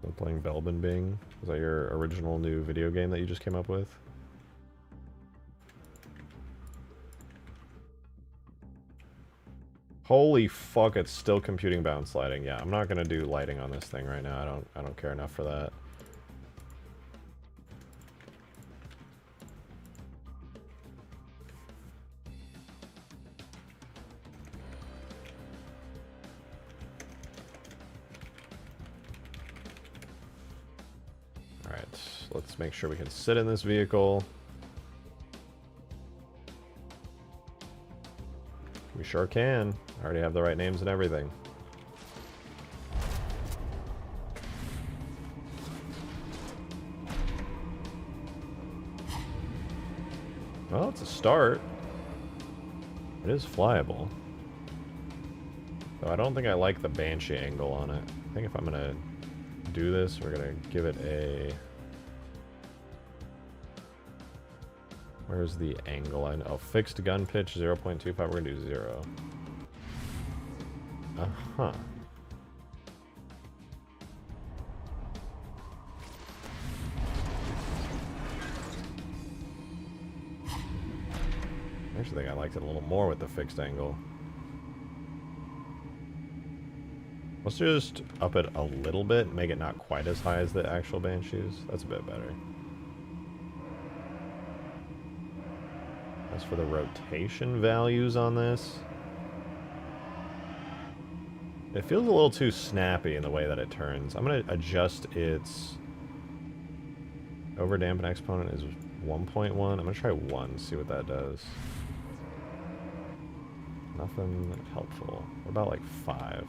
Speaker 1: I'm playing Belbin Bing. Is that your original new video game that you just came up with? Holy fuck, it's still computing bound sliding. Yeah, I'm not gonna do lighting on this thing right now. I don't care enough for that. Alright, let's make sure we can sit in this vehicle. We sure can. I already have the right names and everything. Well, it's a start. It is flyable. Though I don't think I like the Banshee angle on it. I think if I'm gonna do this, we're gonna give it a... Where's the angle? Oh, fixed gun pitch 0.25. We're gonna do 0. Uh-huh. I actually think I liked it a little more with the fixed angle. Let's just up it a little bit, make it not quite as high as the actual Banshees. That's a bit better. As for the rotation values on this, it feels a little too snappy in the way that it turns. I'm going to adjust its overdampen exponent is 1.1. I'm going to try 1, see what that does. Nothing helpful. What about like 5?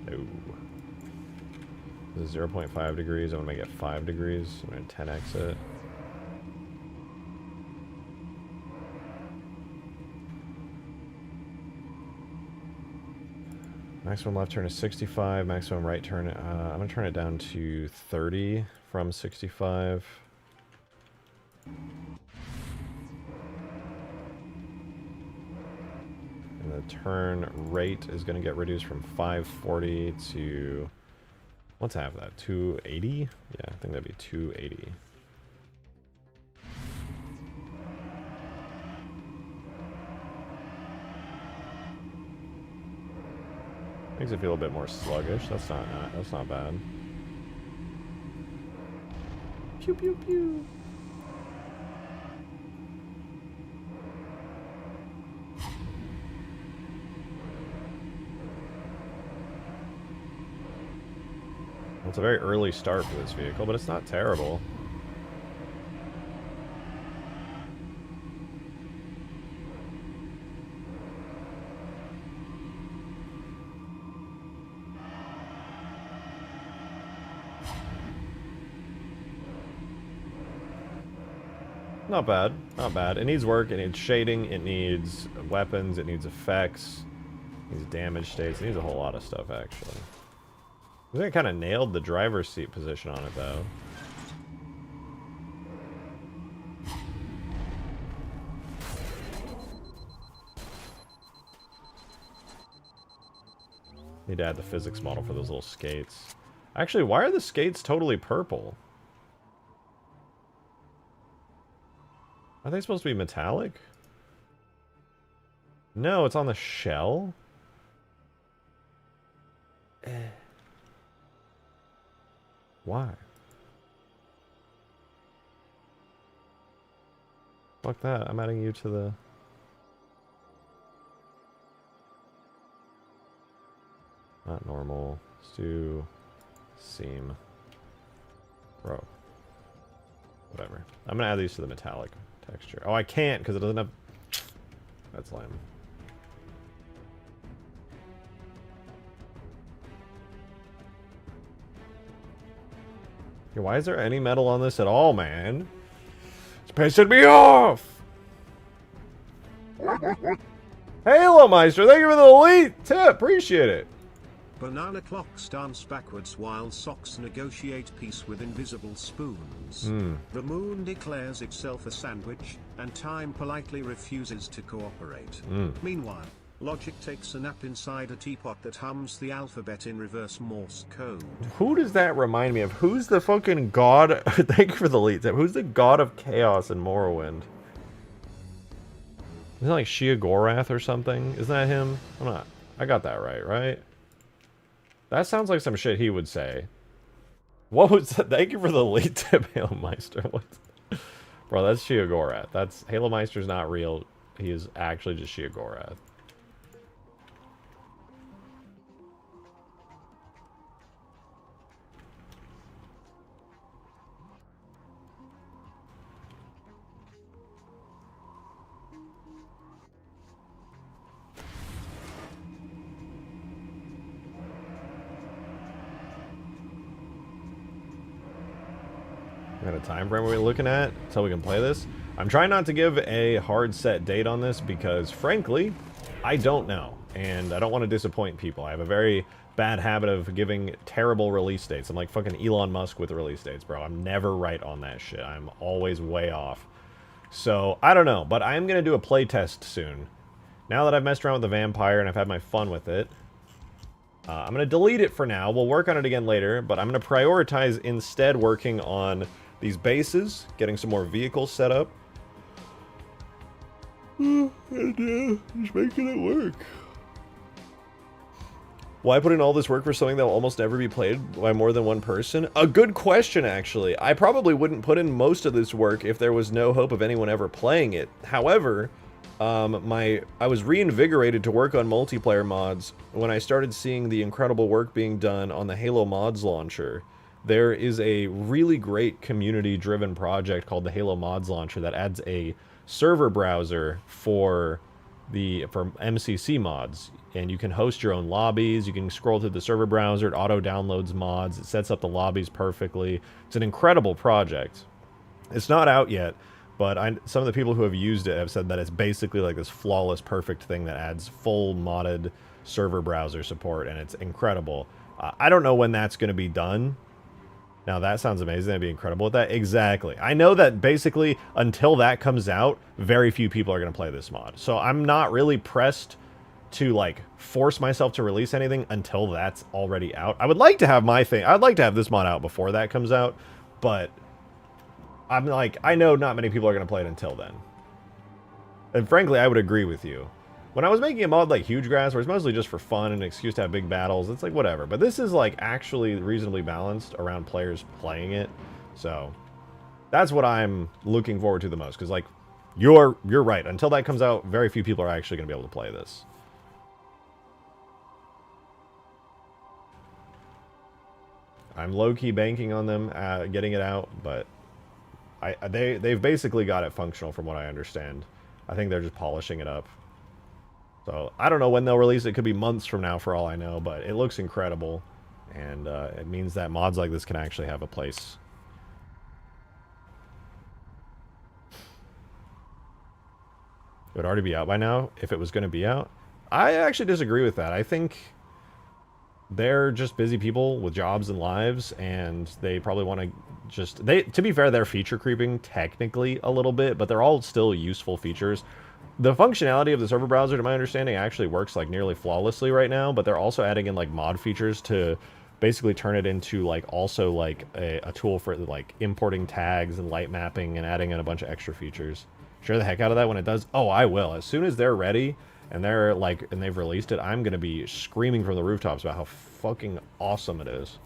Speaker 1: No. This is 0.5 degrees. I'm going to make it 5 degrees. I'm going to 10x it. Maximum left turn is 65. Maximum right turn, I'm going to turn it down to 30 from 65. And the turn rate is going to get reduced from 540 to... Let's have that. 280? Yeah, I think that'd be 280. Makes it feel a bit more sluggish. That's not bad. Pew pew pew. Well, it's a very early start for this vehicle, but it's not terrible. Not bad, not bad. It needs work, it needs shading, it needs weapons, it needs effects, it needs damage states, it needs a whole lot of stuff, actually. I think I kind of nailed the driver's seat position on it, though. Need to add the physics model for those little skates. Actually, why are the skates totally purple? Are they supposed to be metallic? No, it's on the shell? Why? Fuck that, I'm adding you to the... Not normal. Let's do... seam. Bro. Whatever. I'm gonna add these to the metallic texture. Oh, I can't because it doesn't have... That's lame. Yeah, why is there any metal on this at all, man? It's pissing me off! Halo Meister, thank you for the elite tip! Appreciate it!
Speaker 2: Banana clocks dance backwards while socks negotiate peace with invisible spoons. The moon declares itself a sandwich, and time politely refuses to cooperate. Meanwhile, logic takes a nap inside a teapot that hums the alphabet in reverse Morse code.
Speaker 1: Who does that remind me of? Who's the fucking god? Thank you for the lead tip. Who's the god of chaos in Morrowind? Isn't that like Shia Gorath or something? Isn't that him? I'm not. I got that right? That sounds like some shit he would say. What was that? Thank you for the lead tip, Halo Meister. What? Bro, that's Shia Gorath. That's Halo Meister's not real. He is actually just Shia Gorath. What kind of time frame are we looking at so we can play this? I'm trying not to give a hard set date on this because, frankly, I don't know. And I don't want to disappoint people. I have a very bad habit of giving terrible release dates. I'm like fucking Elon Musk with release dates, bro. I'm never right on that shit. I'm always way off. So, I don't know. But I am going to do a playtest soon. Now that I've messed around with the vampire and I've had my fun with it, I'm going to delete it for now. We'll work on it again later. But I'm going to prioritize instead working on these bases, getting some more vehicles set up, and just making it work. Why put in all this work for something that will almost never be played by more than one person? A good question, actually. I probably wouldn't put in most of this work if there was no hope of anyone ever playing it. However, I was reinvigorated to work on multiplayer mods when I started seeing the incredible work being done on the Halo Mods launcher. There is a really great community-driven project called the Halo Mods Launcher that adds a server browser for MCC mods, and you can host your own lobbies. You can scroll through the server browser, it auto-downloads mods, it sets up the lobbies perfectly. It's an incredible project. It's not out yet, but some of the people who have used it have said that it's basically like this flawless, perfect thing that adds full modded server browser support, and it's incredible. I don't know when that's going to be done. Now that sounds amazing. That'd be incredible with that. Exactly. I know that basically until that comes out, very few people are going to play this mod. So I'm not really pressed to like force myself to release anything until that's already out. I would like to have my thing. I'd like to have this mod out before that comes out, but I'm like, I know not many people are going to play it until then. And frankly, I would agree with you. When I was making a mod like Huge Grass, where it's mostly just for fun and an excuse to have big battles, it's like whatever. But this is like actually reasonably balanced around players playing it. So that's what I'm looking forward to the most. Because like, you're right. Until that comes out, very few people are actually going to be able to play this. I'm low-key banking on them getting it out, but they've basically got it functional from what I understand. I think they're just polishing it up. So, I don't know when they'll release it. It could be months from now for all I know, but it looks incredible. And it means that mods like this can actually have a place. It would already be out by now, if it was going to be out. I actually disagree with that. I think they're just busy people with jobs and lives, and they probably want to just... to be fair, they're feature creeping technically a little bit, but they're all still useful features. The functionality of the server browser, to my understanding, actually works like nearly flawlessly right now, but they're also adding in like mod features to basically turn it into like also like a tool for like importing tags and light mapping and adding in a bunch of extra features. Share the heck out of that when it does. Oh, I will. As soon as they're ready and they're like, and they've released it, I'm going to be screaming from the rooftops about how fucking awesome it is.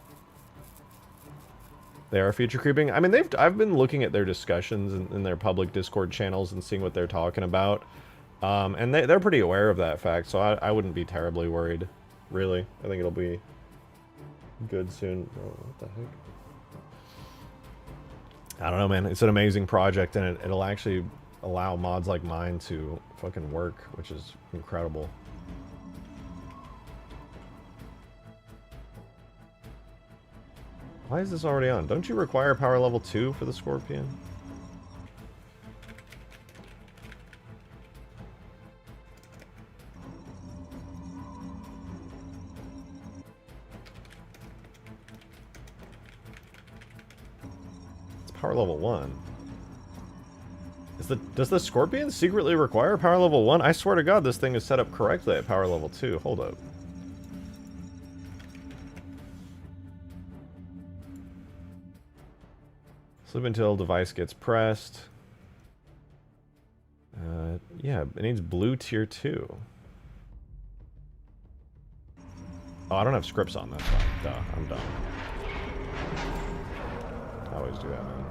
Speaker 1: They are feature creeping. I mean, I've been looking at their discussions in their public Discord channels and seeing what they're talking about. And they're pretty aware of that fact, so I wouldn't be terribly worried, really. I think it'll be good soon. Oh, what the heck? I don't know, man. It's an amazing project, and it'll actually allow mods like mine to fucking work, which is incredible. Why is this already on? Don't you require power level 2 for the Scorpion? It's power level 1. Does the Scorpion secretly require power level 1? I swear to God this thing is set up correctly at power level 2. Hold up. Sleep until device gets pressed. Yeah, it needs blue tier 2. Oh, I don't have scripts on, that's fine. Duh, I'm done. I always do that, man.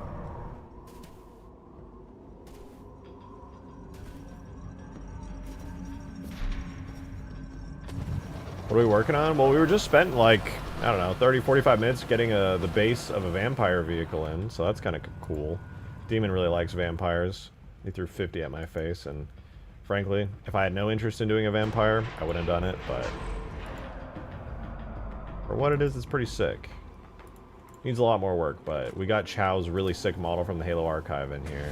Speaker 1: What are we working on? Well, we were just spent like, I don't know, 30, 45 minutes getting the base of a vampire vehicle in, so that's kind of cool. Demon really likes vampires. He threw 50 at my face, and frankly, if I had no interest in doing a vampire, I wouldn't have done it, but for what it is, it's pretty sick. Needs a lot more work, but we got Chow's really sick model from the Halo Archive in here.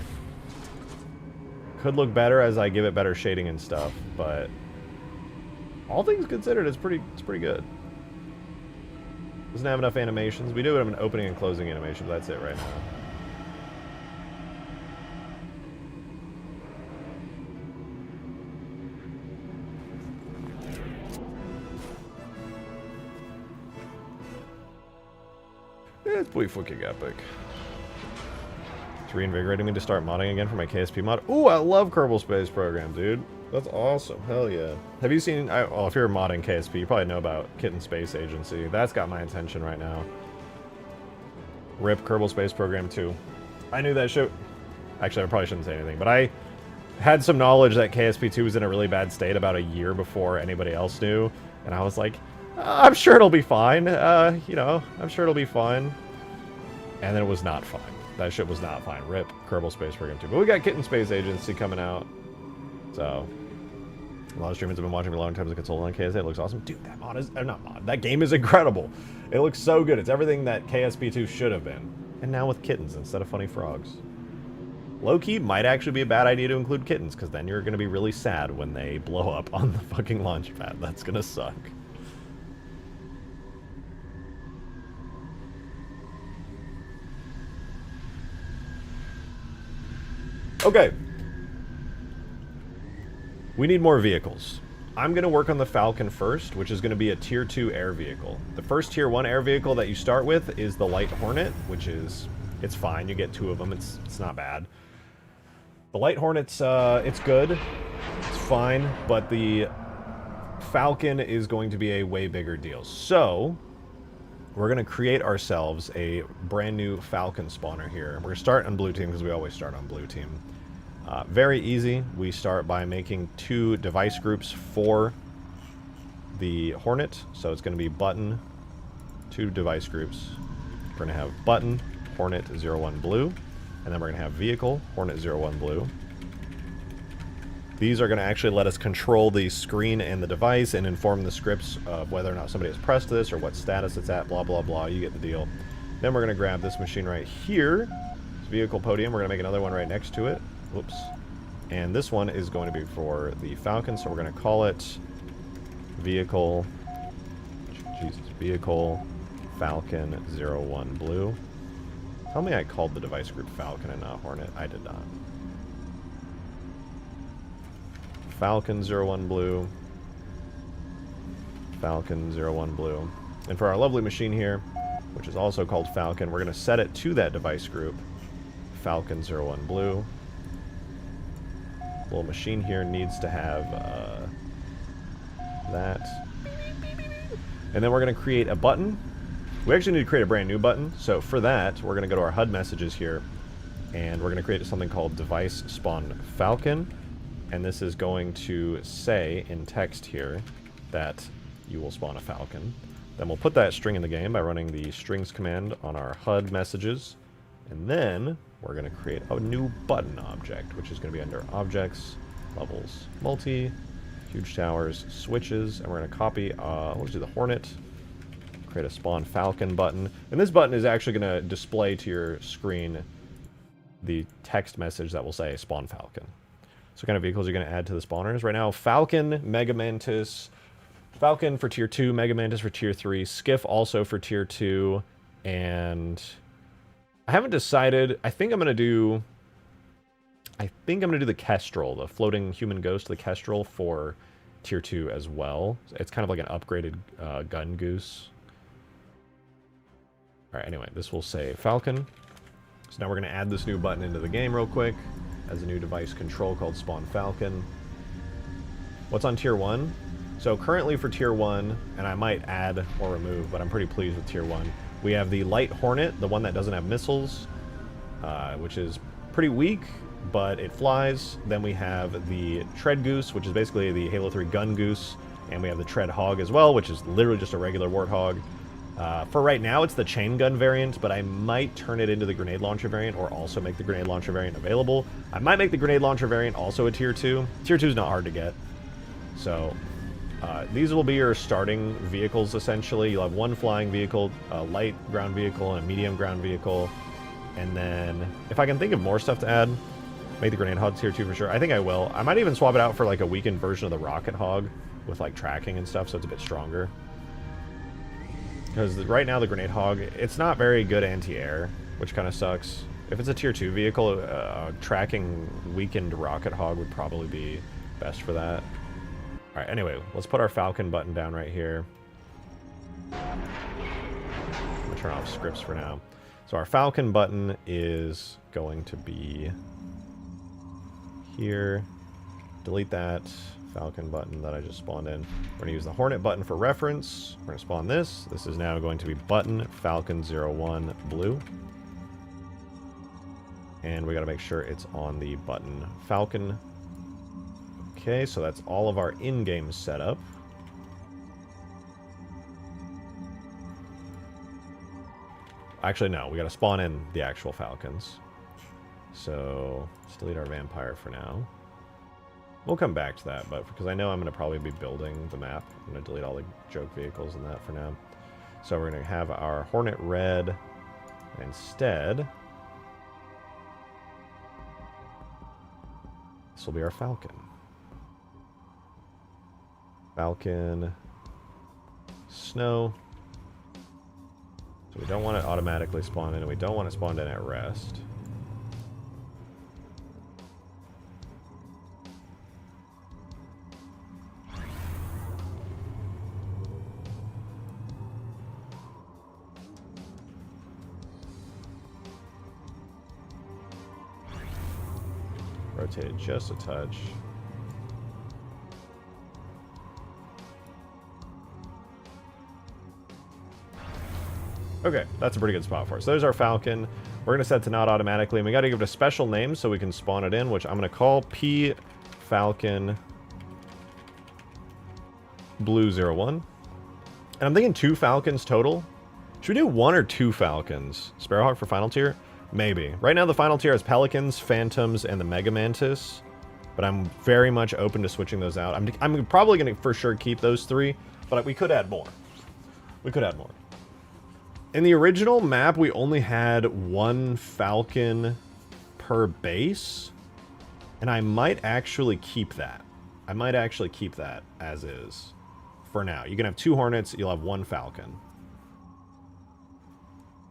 Speaker 1: Could look better as I give it better shading and stuff, but all things considered, it's pretty good. Doesn't have enough animations. We do have an opening and closing animation, but that's it right now. It's pretty fucking epic. It's reinvigorating me to start modding again for my KSP mod. Ooh, I love Kerbal Space Program, dude. That's awesome. Hell yeah. Have you seen... well, if you're modding KSP, you probably know about Kitten Space Agency. That's got my attention right now. RIP Kerbal Space Program 2. I knew that show... Actually, I probably shouldn't say anything, but I had some knowledge that KSP 2 was in a really bad state about a year before anybody else knew, and I was like, I'm sure it'll be fine. You know, I'm sure it'll be fine. And then it was not fine. That shit was not fine. RIP Kerbal Space Program 2. But we got Kitten Space Agency coming out. So, a lot of streamers have been watching for a long time as a consultant on KSA. It looks awesome. Dude, that mod is... not mod. That game is incredible. It looks so good. It's everything that KSP2 should have been. And now with kittens instead of funny frogs. Low-key might actually be a bad idea to include kittens, because then you're going to be really sad when they blow up on the fucking launch pad. That's going to suck. Okay. We need more vehicles. I'm going to work on the Falcon first, which is going to be a Tier 2 air vehicle. The first Tier 1 air vehicle that you start with is the Light Hornet, which is... it's fine. You get 2 of them. It's not bad. The Light Hornet's, it's good. It's fine. But the Falcon is going to be a way bigger deal. So, we're going to create ourselves a brand new Falcon spawner here. We're going to start on blue team because we always start on blue team. Very easy. We start by making 2 device groups for the Hornet. So it's going to be button, 2 device groups. We're going to have button, Hornet 01 blue, and then we're going to have vehicle, Hornet 01 blue. These are going to actually let us control the screen and the device and inform the scripts of whether or not somebody has pressed this or what status it's at, blah, blah, blah. You get the deal. Then we're going to grab this machine right here, this vehicle podium. We're going to make another one right next to it. Whoops. And this one is going to be for the Falcon, so we're going to call it vehicle, vehicle Falcon 01 blue. Tell me I called the device group Falcon and not Hornet. I did not. Falcon 01 blue. Falcon 01 blue. And for our lovely machine here, which is also called Falcon, we're going to set it to that device group, Falcon 01 blue. Little machine here needs to have that. And then we're going to create a button. We actually need to create a brand new button. So for that, we're going to go to our HUD messages here. And we're going to create something called device spawn Falcon. And this is going to say in text here that you will spawn a Falcon. Then we'll put that string in the game by running the strings command on our HUD messages. And then we're going to create a new button object, which is going to be under objects, levels, multi, huge towers, switches, and we're going to copy, let's do the Hornet, create a spawn Falcon button. And this button is actually going to display to your screen the text message that will say spawn Falcon. So what kind of vehicles are you going to add to the spawners? Right now, Falcon, Mega Mantis, Falcon for Tier 2, Mega Mantis for Tier 3, Skiff also for Tier 2, and I haven't decided. I think I'm going to do the Kestrel, the floating human ghost, the Kestrel for Tier 2 as well. It's kind of like an upgraded gun goose. Alright, anyway, this will say Falcon. So now we're going to add this new button into the game real quick. as a new device control called Spawn Falcon. What's on Tier 1? So currently for Tier 1, and I might add or remove, but I'm pretty pleased with Tier 1, we have the Light Hornet, the one that doesn't have missiles, which is pretty weak, but it flies. Then we have the Tread Goose, which is basically the Halo 3 Gun Goose, and we have the Tread Hog as well, which is literally just a regular Warthog. For right now, it's the Chain Gun variant, but I might turn it into the Grenade Launcher variant, or also make the Grenade Launcher variant available. I might make the Grenade Launcher variant also a Tier 2. Tier 2 is not hard to get. So, these will be your starting vehicles, essentially. You'll have one flying vehicle, a light ground vehicle, and a medium ground vehicle. And then, if I can think of more stuff to add, make the Grenade Hog Tier 2 for sure. I think I will. I might even swap it out for, like, a weakened version of the Rocket Hog with, like, tracking and stuff, so it's a bit stronger. Because right now, the Grenade Hog, it's not very good anti-air, which kind of sucks. If it's a Tier 2 vehicle, tracking weakened Rocket Hog would probably be best for that. Alright, anyway, let's put our Falcon button down right here. I'm going to turn off scripts for now. So our Falcon button is going to be here. Delete that Falcon button that I just spawned in. We're going to use the Hornet button for reference. We're going to spawn this. This is now going to be button Falcon 01 blue. And we got to make sure it's on the button Falcon. Okay, so that's all of our in-game setup. Actually, no, we got to spawn in the actual Falcons. So let's delete our Vampire for now. We'll come back to that, but because I know I'm going to probably be building the map, I'm going to delete all the joke vehicles and that for now. So we're going to have our Hornet Red instead. This will be our Falcon. Falcon Snow. So we don't want it automatically spawned in, and we don't want it spawned in at rest. Rotate it just a touch. Okay, that's a pretty good spot for us. So there's our Falcon. We're going to set to not automatically, and we got to give it a special name so we can spawn it in, which I'm going to call P Falcon Blue 01. And I'm thinking 2 Falcons total. Should we do 1 or 2 Falcons? Sparrowhawk for final tier? Maybe. Right now the final tier has Pelicans, Phantoms, and the Mega Mantis. But I'm very much open to switching those out. I'm probably going to for sure keep those 3, but we could add more. We could add more. In the original map, we only had 1 Falcon per base, and I might actually keep that. I might actually keep that as is for now. You can have 2 Hornets, you'll have 1 Falcon.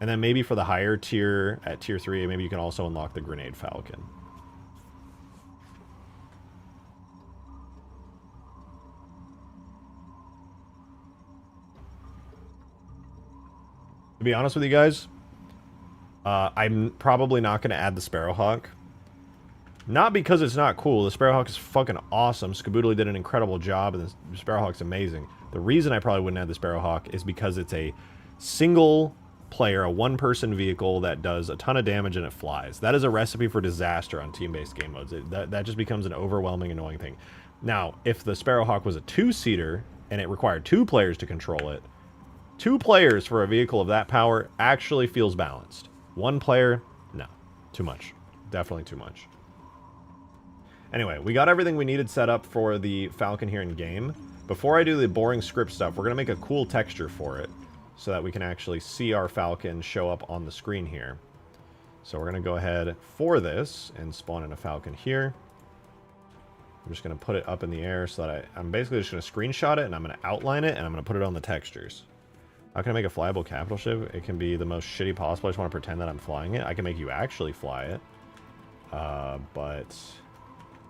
Speaker 1: And then maybe for the higher tier, at tier 3, maybe you can also unlock the Grenade Falcon. To be honest with you guys, I'm probably not going to add the Sparrowhawk. Not because it's not cool. The Sparrowhawk is fucking awesome. Skaboodly did an incredible job, and the Sparrowhawk's amazing. The reason I probably wouldn't add the Sparrowhawk is because it's a single player, a one-person vehicle that does a ton of damage and it flies. That is a recipe for disaster on team-based game modes. That just becomes an overwhelming, annoying thing. Now, if the Sparrowhawk was a 2-seater and it required 2 players to control it, 2 players for a vehicle of that power actually feels balanced. 1 player, no. Too much. Definitely too much. Anyway, we got everything we needed set up for the Falcon here in game. Before I do the boring script stuff, we're going to make a cool texture for it so that we can actually see our Falcon show up on the screen here. So we're going to go ahead for this and spawn in a Falcon here. I'm just going to put it up in the air so that I'm basically just going to screenshot it, and I'm going to outline it, and I'm going to put it on the textures. How can I make a flyable capital ship? It can be the most shitty possible. I just want to pretend that I'm flying it. I can make you actually fly it. But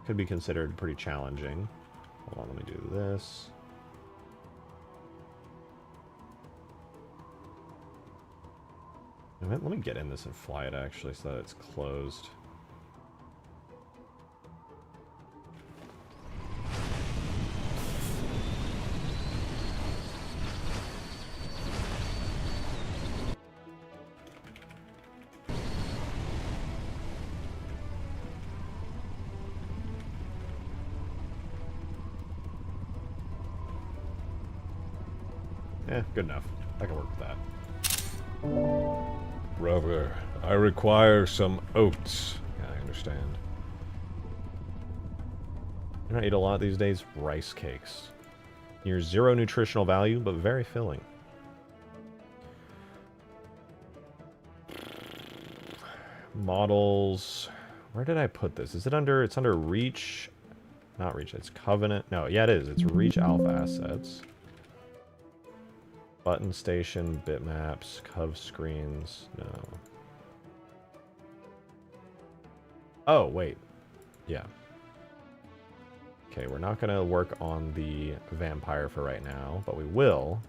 Speaker 1: could be considered pretty challenging. Hold on, let me do this. Let me get in this and fly it actually so that it's closed. Good enough. I can work with that.
Speaker 4: Brother, I require some oats.
Speaker 1: Yeah, I understand. You know what I eat a lot these days? Rice cakes. Near 0 nutritional value, but very filling. Models. Where did I put this? Is it under... It's under Reach. Not Reach. It's Covenant. No, yeah, it is. It's Reach Alpha Assets. Button Station, Bitmaps, Cov Screens. No. Oh, wait. Yeah. Okay, we're not going to work on the Vampire for right now, but we will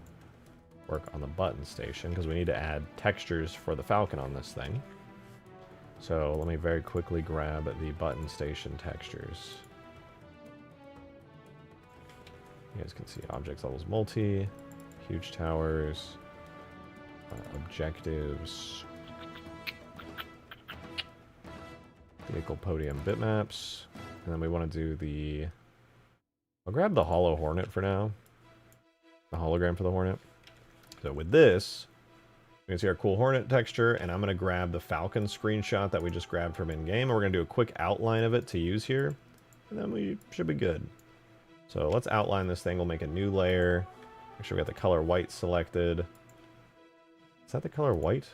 Speaker 1: work on the Button Station, because we need to add textures for the Falcon on this thing. So let me very quickly grab the Button Station textures. You guys can see objects levels multi, huge towers, objectives, vehicle podium bitmaps, and then we want to do the... I'll grab the Hollow Hornet for now. The hologram for the Hornet. So with this, we can see our cool Hornet texture, and I'm going to grab the Falcon screenshot that we just grabbed from in-game, and we're going to do a quick outline of it to use here, and then we should be good. So let's outline this thing. We'll make a new layer. Make sure we got the color white selected. Is that the color white?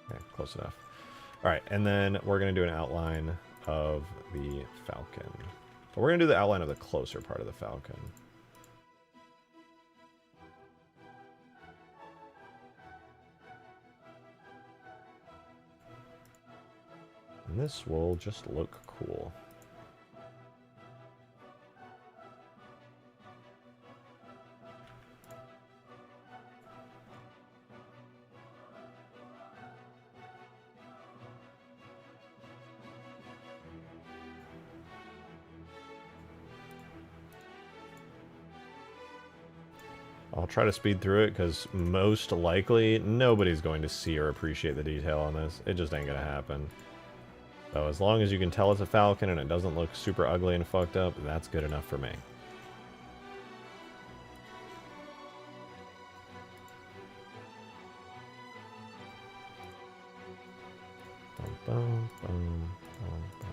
Speaker 1: Okay, close enough. All right, and then we're going to do an outline of the Falcon. But we're going to do the outline of the closer part of the Falcon. And this will just look cool. I'll try to speed through it because most likely nobody's going to see or appreciate the detail on this. It just ain't gonna happen. So as long as you can tell it's a Falcon and it doesn't look super ugly and fucked up, that's good enough for me. Bum, bum, bum, bum, bum.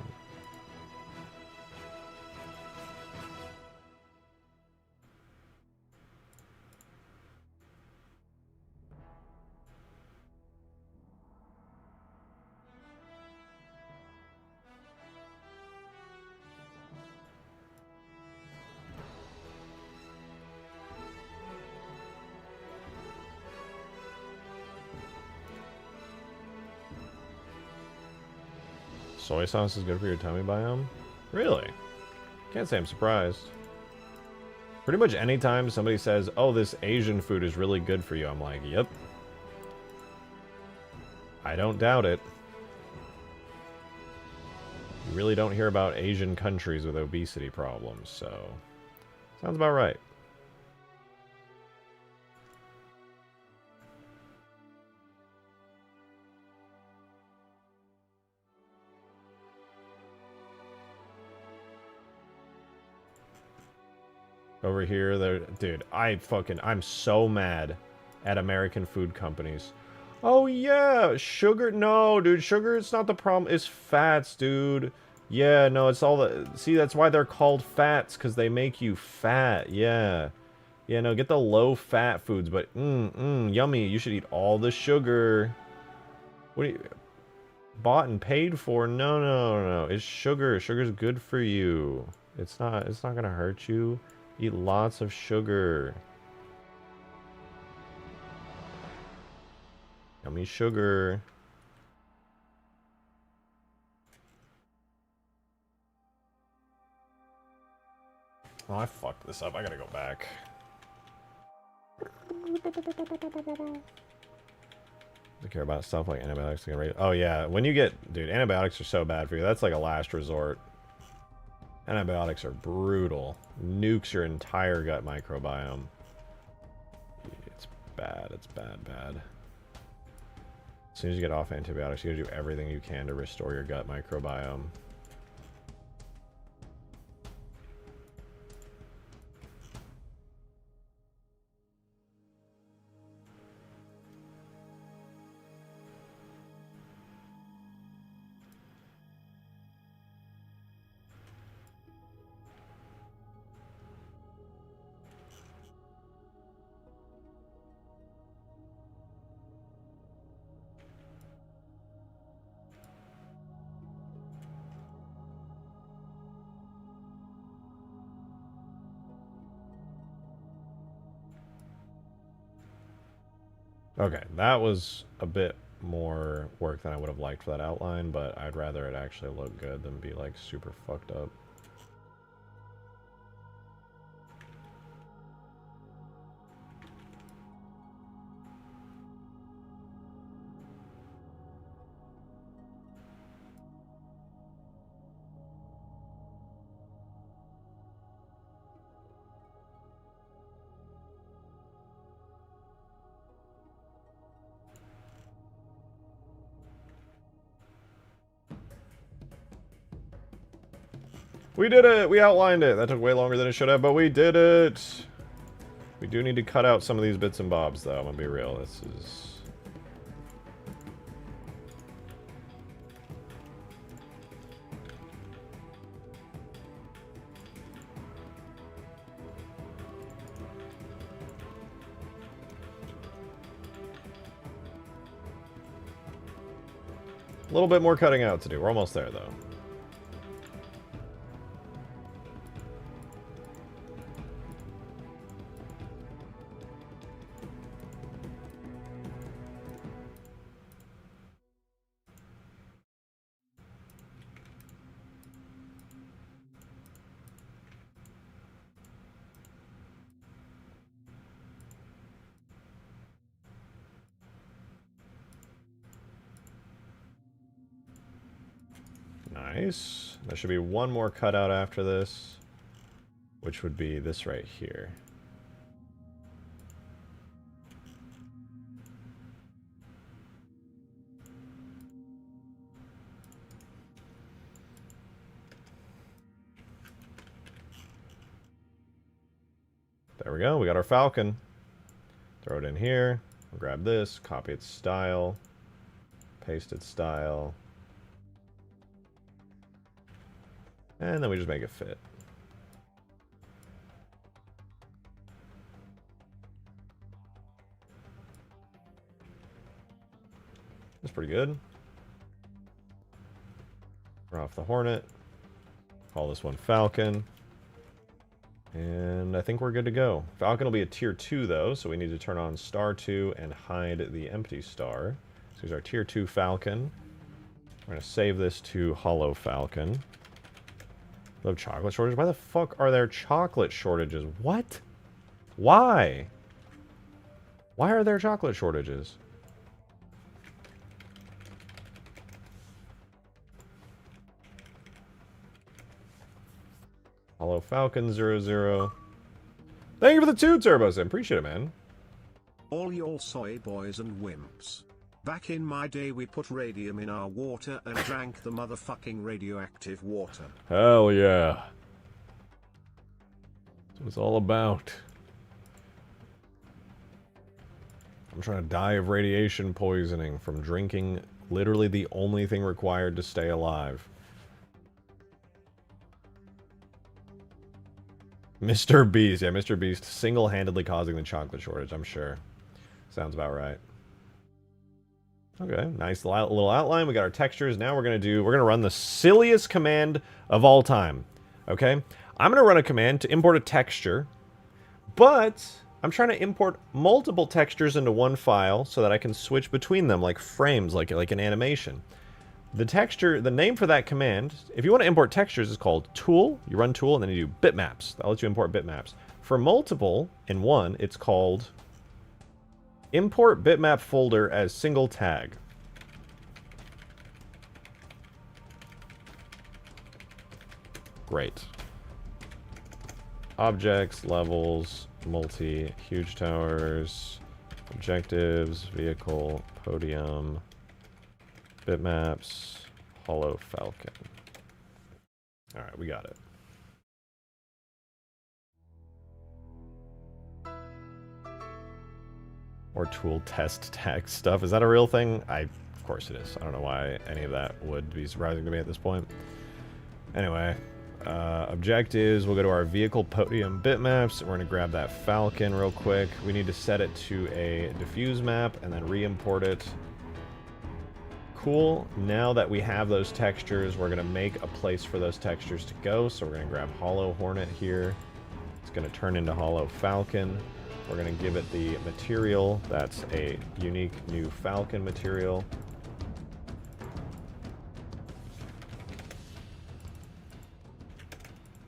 Speaker 1: Soy sauce is good for your tummy biome? Really? Can't say I'm surprised. Pretty much anytime somebody says, oh, this Asian food is really good for you, I'm like, yep. I don't doubt it. You really don't hear about Asian countries with obesity problems, so... Sounds about right. Over here, there, dude, I'm so mad at American food companies. Oh yeah, sugar, no, dude, sugar is not the problem, it's fats, dude. Yeah, no, it's all the, see, that's why they're called fats, because they make you fat, yeah. Yeah, no, get the low-fat foods, but, yummy, you should eat all the sugar. What do you, bought and paid for? No, no, no, it's sugar, sugar's good for you. It's not gonna hurt you. Eat lots of sugar. Yummy sugar. Oh, I fucked this up. I gotta go back. I care about stuff like antibiotics. Oh yeah, when you get... Dude, antibiotics are so bad for you. That's like a last resort. Antibiotics are brutal. Nukes your entire gut microbiome. It's bad. It's bad, bad. As soon as you get off antibiotics, you gotta do everything you can to restore your gut microbiome. Okay, that was a bit more work than I would have liked for that outline, but I'd rather it actually look good than be like super fucked up. We did it! We outlined it! That took way longer than it should have, but we did it! We do need to cut out some of these bits and bobs, though. I'm gonna be real. This is... a little bit more cutting out to do. We're almost there, though. Nice. There should be one more cutout after this, which would be this right here. There we go. We got our Falcon. Throw it in here. We'll grab this, copy its style, paste its style. And then we just make it fit. That's pretty good. We're off the Hornet. Call this one Falcon. And I think we're good to go. Falcon will be a tier 2 though, so we need to turn on star 2 and hide the empty star. So here's our tier 2 Falcon. We're going to save this to Hollow Falcon. Love chocolate shortages? Why the fuck are there chocolate shortages? What? Why? Why are there chocolate shortages? Hollow Falcon 00. Thank you for the 2 turbos. I appreciate it, man.
Speaker 2: All y'all soy boys and wimps. Back in my day we put radium in our water and drank the motherfucking radioactive water.
Speaker 4: Hell yeah. That's what it's all about.
Speaker 1: I'm trying to die of radiation poisoning from drinking literally the only thing required to stay alive. Mr. Beast. Yeah, Mr. Beast single-handedly causing the chocolate shortage, I'm sure. Sounds about right. Okay, nice little outline. We got our textures. Now we're gonna run the silliest command of all time. Okay? I'm gonna run a command to import a texture, but I'm trying to import multiple textures into one file so that I can switch between them like frames, like an animation. The name for that command, if you want to import textures, is called tool. You run tool and then you do bitmaps. That lets you import bitmaps. For multiple in one, it's called import bitmap folder as single tag. Great. Objects, levels, multi, huge towers, objectives, vehicle, podium, bitmaps, Hollow Falcon. Alright, we got it. Or tool test tag stuff. Is that a real thing? Of course it is. I don't know why any of that would be surprising to me at this point. Anyway, objectives, we'll go to our vehicle podium bitmaps. We're going to grab that Falcon real quick. We need to set it to a diffuse map and then re-import it. Cool. Now that we have those textures, we're going to make a place for those textures to go. So we're going to grab Hollow Hornet here. It's going to turn into Hollow Falcon. We're going to give it the material. That's a unique new Falcon material.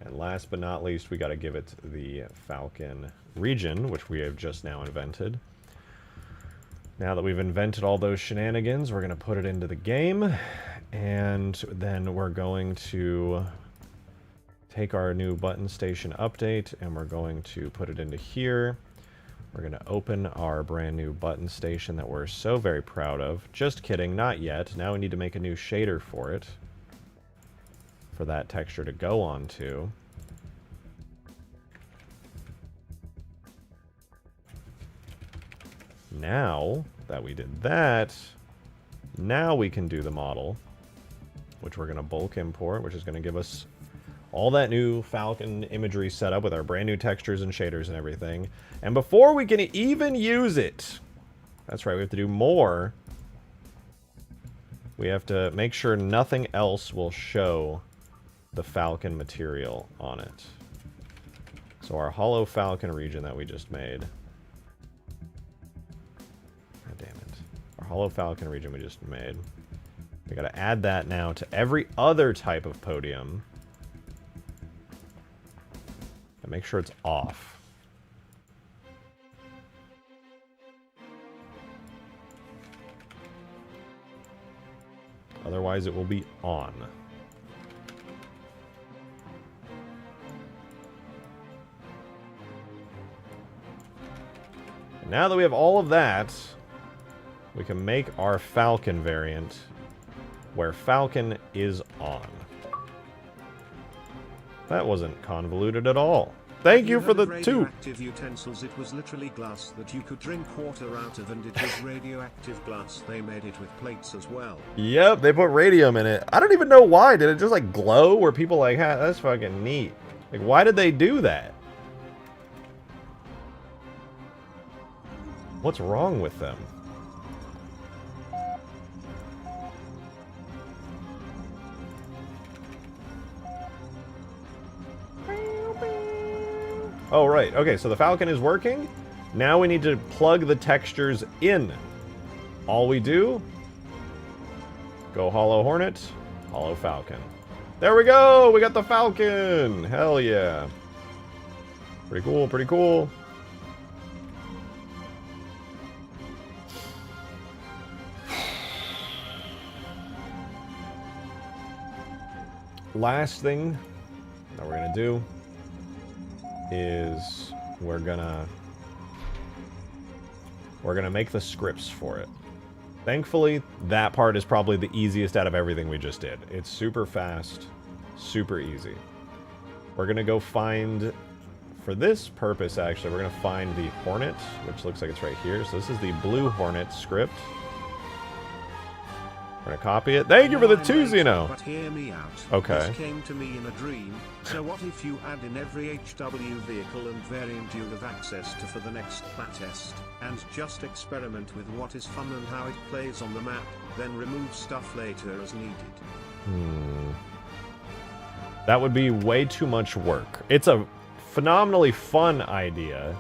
Speaker 1: And last but not least, we got to give it the Falcon region, which we have just now invented. Now that we've invented all those shenanigans, we're going to put it into the game. And then we're going to take our new button station update, and we're going to put it into here. We're going to open our brand new button station that we're so very proud of. Just kidding, not yet. Now we need to make a new shader for it, for that texture to go onto. Now that we did that, now we can do the model, which we're going to bulk import, which is going to give us all that new Falcon imagery set up with our brand new textures and shaders and everything. And before we can even use it, that's right, we have to do more. We have to make sure nothing else will show the Falcon material on it. So our hollow Falcon region that we just made. God damn it. Our hollow Falcon region we just made. We gotta add that now to every other type of podium. And make sure it's off. Otherwise it will be on. And now that we have all of that, we can make our Falcon variant where Falcon is on. That wasn't convoluted at all. Thank you for the two.
Speaker 2: Radioactive utensils. It was literally glass that you could drink water out of, and it was radioactive glass. They made it with plates as well.
Speaker 1: Yep, they put radium in it. I don't even know why. Did it just like glow? Were people like, ah, that's fucking neat? Like, why did they do that? What's wrong with them? Oh, right. Okay, so the Falcon is working. Now we need to plug the textures in. All we do, go Hollow Hornet, Hollow Falcon. There we go! We got the Falcon! Hell yeah. Pretty cool, pretty cool. Last thing that we're gonna do is we're gonna make the scripts for it. Thankfully, that part is probably the easiest out of everything we just did. It's super fast, super easy. We're gonna go find, for this purpose actually, we're gonna find the Hornet, which looks like it's right here. So this is the Blue Hornet script. We're gonna copy it. Thank you for the 2, Xeno!
Speaker 2: But hear me out.
Speaker 1: Okay.
Speaker 2: This came to me in a dream. So what if you add in every HW vehicle and variant you have access to for the next playtest, and just experiment with what is fun and how it plays on the map, then remove stuff later as needed?
Speaker 1: That would be way too much work. It's a phenomenally fun idea,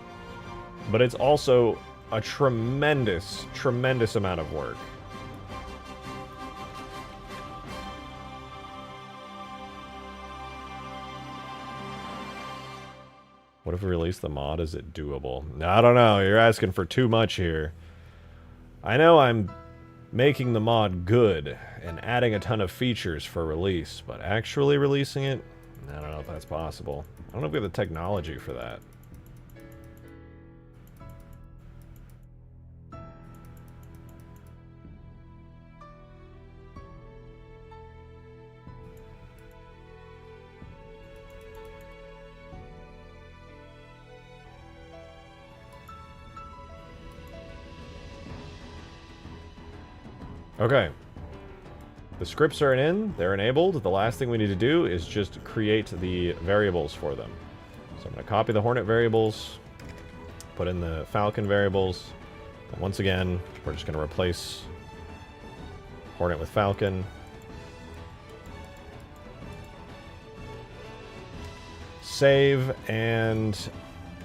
Speaker 1: but it's also a tremendous, tremendous amount of work. What if we release the mod? Is it doable? I don't know. You're asking for too much here. I know I'm making the mod good and adding a ton of features for release, but actually releasing it? I don't know if that's possible. I don't know if we have the technology for that. Okay. The scripts are in, they're enabled. The last thing we need to do is just create the variables for them. So I'm going to copy the Hornet variables, put in the Falcon variables, and once again, we're just going to replace Hornet with Falcon. Save, and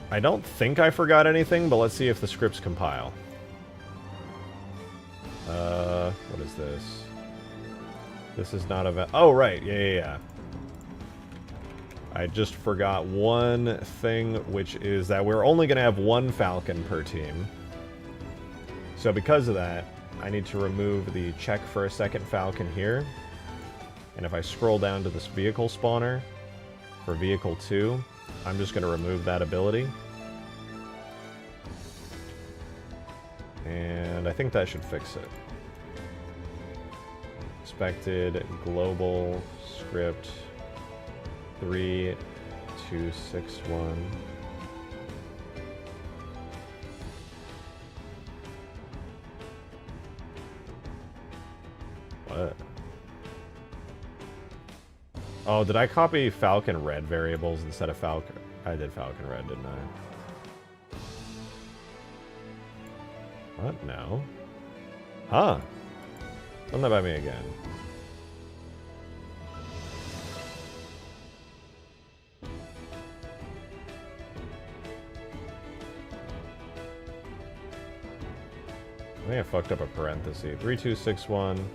Speaker 1: I don't think I forgot anything, but let's see if the scripts compile. What is this? This is not a... Oh, right. Yeah. I just forgot one thing, which is that we're only going to have one Falcon per team. So because of that, I need to remove the check for a second Falcon here. And if I scroll down to this vehicle spawner for vehicle 2, I'm just going to remove that ability. And I think that should fix it. Expected global script 3261. What? Oh, did I copy Falcon Red variables instead of Falcon? I did Falcon Red, didn't I? What? No. Huh. Run that by me again. I think I fucked up a parenthesis. 3261.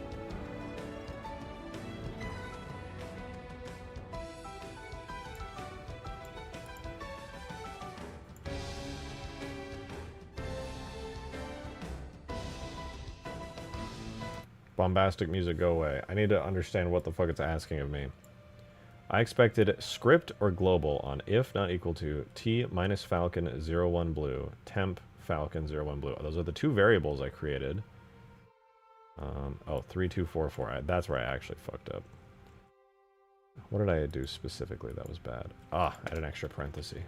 Speaker 1: Bombastic music, go away. I need to understand what the fuck it's asking of me. I expected script or global on if not equal to T minus Falcon 01 blue, temp Falcon 01 blue. Those are the two variables I created. Oh, 3244. That's where I actually fucked up. What did I do specifically that was bad? Ah, I had an extra parenthesis.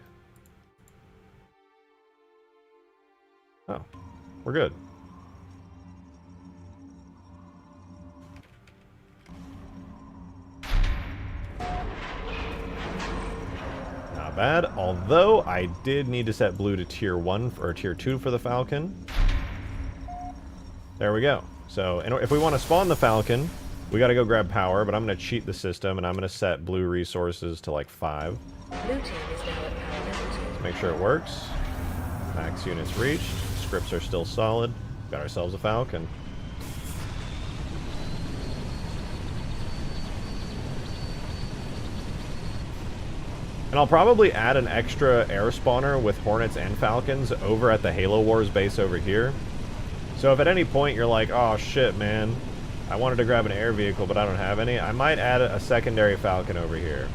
Speaker 1: Oh, we're good. Not bad, although I did need to set blue to tier 1 or tier 2 for the Falcon. There we go. So if we want to spawn the Falcon, we got to go grab power, but I'm going to cheat the system and I'm going to set blue resources to like 5.
Speaker 3: Blue team is now at power level 2.
Speaker 1: Let's make sure it works. Max units reached. Scripts are still solid. Got ourselves a Falcon. And I'll probably add an extra air spawner with Hornets and Falcons over at the Halo Wars base over here. So if at any point you're like, oh shit, man, I wanted to grab an air vehicle, but I don't have any, I might add a secondary Falcon over here.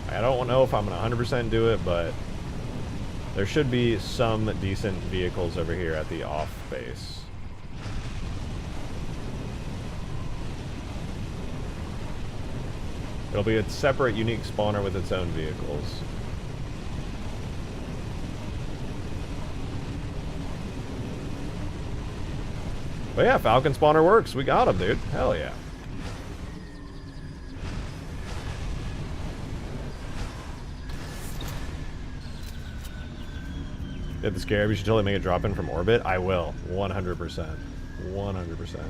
Speaker 1: I don't know if I'm going to 100% do it, but there should be some decent vehicles over here at the off base. It'll be a separate, unique spawner with its own vehicles. But yeah, Falcon spawner works. We got him, dude. Hell yeah. Did the Scarabs, you should totally make a drop in from orbit. I will. 100%. 100%.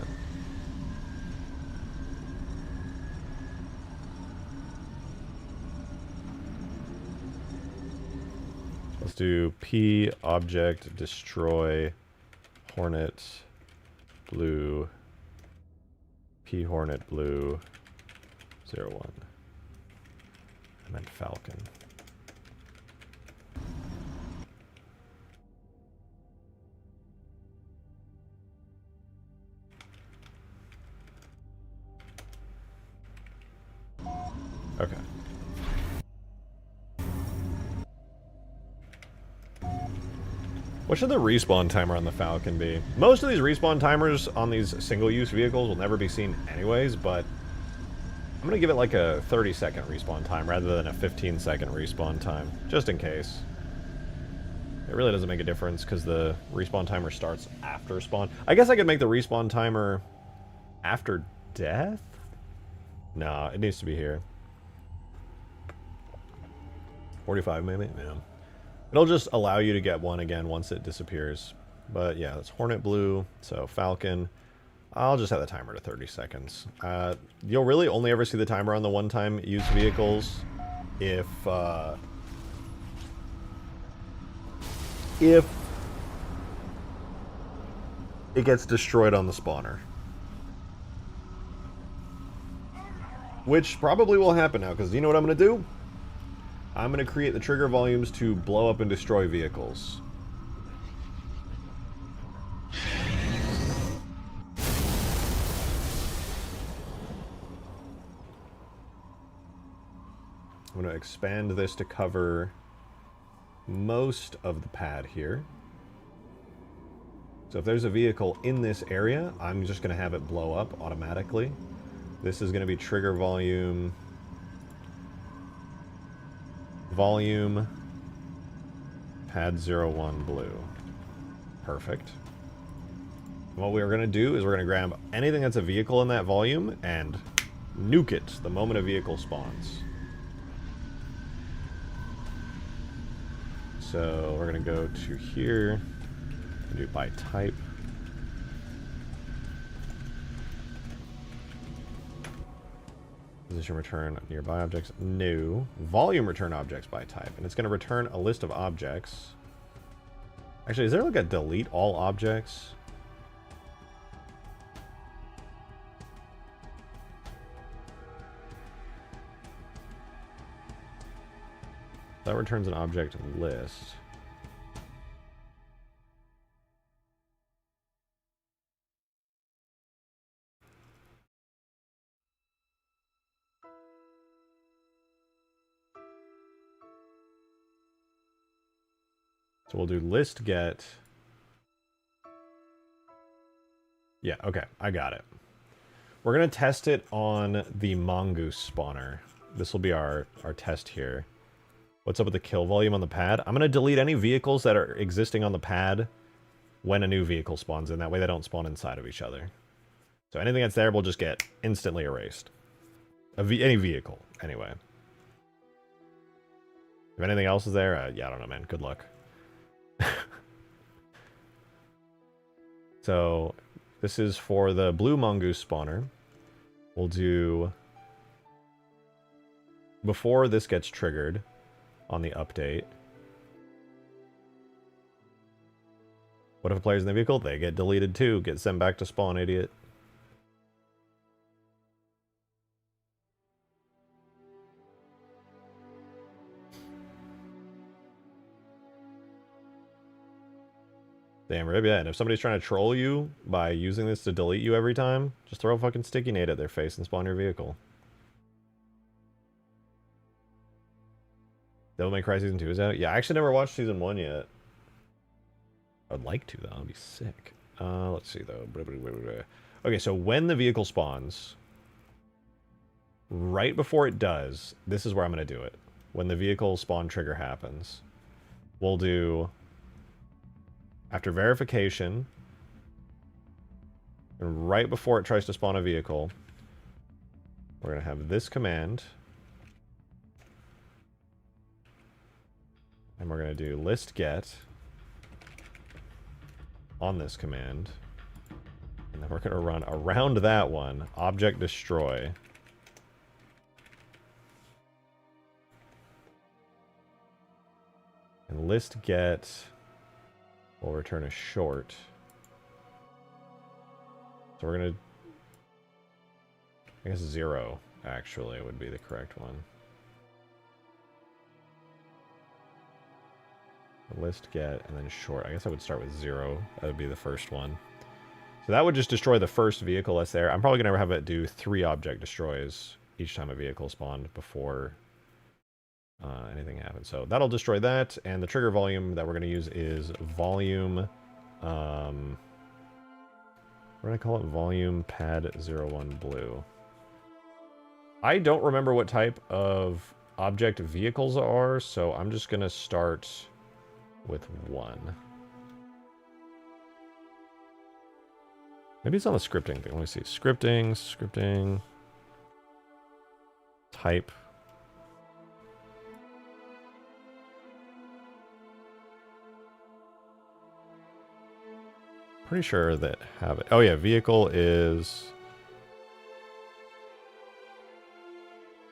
Speaker 1: Let's do P object destroy Hornet blue P Hornet blue 01 and then Falcon. Okay. What should the respawn timer on the Falcon be? Most of these respawn timers on these single-use vehicles will never be seen anyways, but I'm going to give it like a 30-second respawn time rather than a 15-second respawn time, just in case. It really doesn't make a difference because the respawn timer starts after spawn. I guess I could make the respawn timer after death? No, it needs to be here. 45 maybe? Yeah. It'll just allow you to get one again once it disappears. But yeah, that's Hornet Blue, so Falcon. I'll just have the timer to 30 seconds. You'll really only ever see the timer on the one-time use vehicles if if it gets destroyed on the spawner. Which probably will happen now, because you know what I'm going to do? I'm going to create the trigger volumes to blow up and destroy vehicles. I'm going to expand this to cover most of the pad here. So if there's a vehicle in this area, I'm just going to have it blow up automatically. This is going to be trigger volume, pad 01 blue. Perfect. And what we're going to do is we're going to grab anything that's a vehicle in that volume and nuke it the moment a vehicle spawns. So we're going to go to here and do by type. Position return nearby objects. No. Volume return objects by type. And it's going to return a list of objects. Actually, is there like a delete all objects? That returns an object list. So we'll do list get. Yeah, okay, I got it. We're going to test it on the mongoose spawner. This will be our test here. What's up with the kill volume on the pad? I'm going to delete any vehicles that are existing on the pad when a new vehicle spawns in. That way they don't spawn inside of each other. So anything that's there will just get instantly erased. Any vehicle, anyway. If anything else is there, yeah, I don't know, man. Good luck. So this is for the blue mongoose spawner. We'll do... Before this gets triggered on the update. What if a player's in the vehicle? They get deleted too. Get sent back to spawn, idiot. Damn, Rib, yeah. And if somebody's trying to troll you by using this to delete you every time, just throw a fucking sticky nade at their face and spawn your vehicle. Devil May Cry Season 2 is out? Yeah, I actually never watched Season 1 yet. I'd like to, though. That'd be sick. Let's see, though. Okay, so when the vehicle spawns, right before it does, this is where I'm going to do it. When the vehicle spawn trigger happens, we'll do... After verification, and right before it tries to spawn a vehicle, we're going to have this command. And we're going to do list get on this command. And then we're going to run around that one, object destroy. And list get will return a short. So we're going to... I guess 0, actually, would be the correct one. List get, and then short. I guess I would start with 0. That would be the first one. So that would just destroy the first vehicle that's there. I'm probably going to have it do 3 object destroys each time a vehicle spawned before anything happens. So that'll destroy that, and the trigger volume that we're going to use is volume... what do I call it? Volume pad 01 blue. I don't remember what type of object vehicles are, so I'm just going to start with 1. Maybe it's on the scripting thing. Let me see. Scripting. Type. Pretty sure that have it. Oh yeah, vehicle is...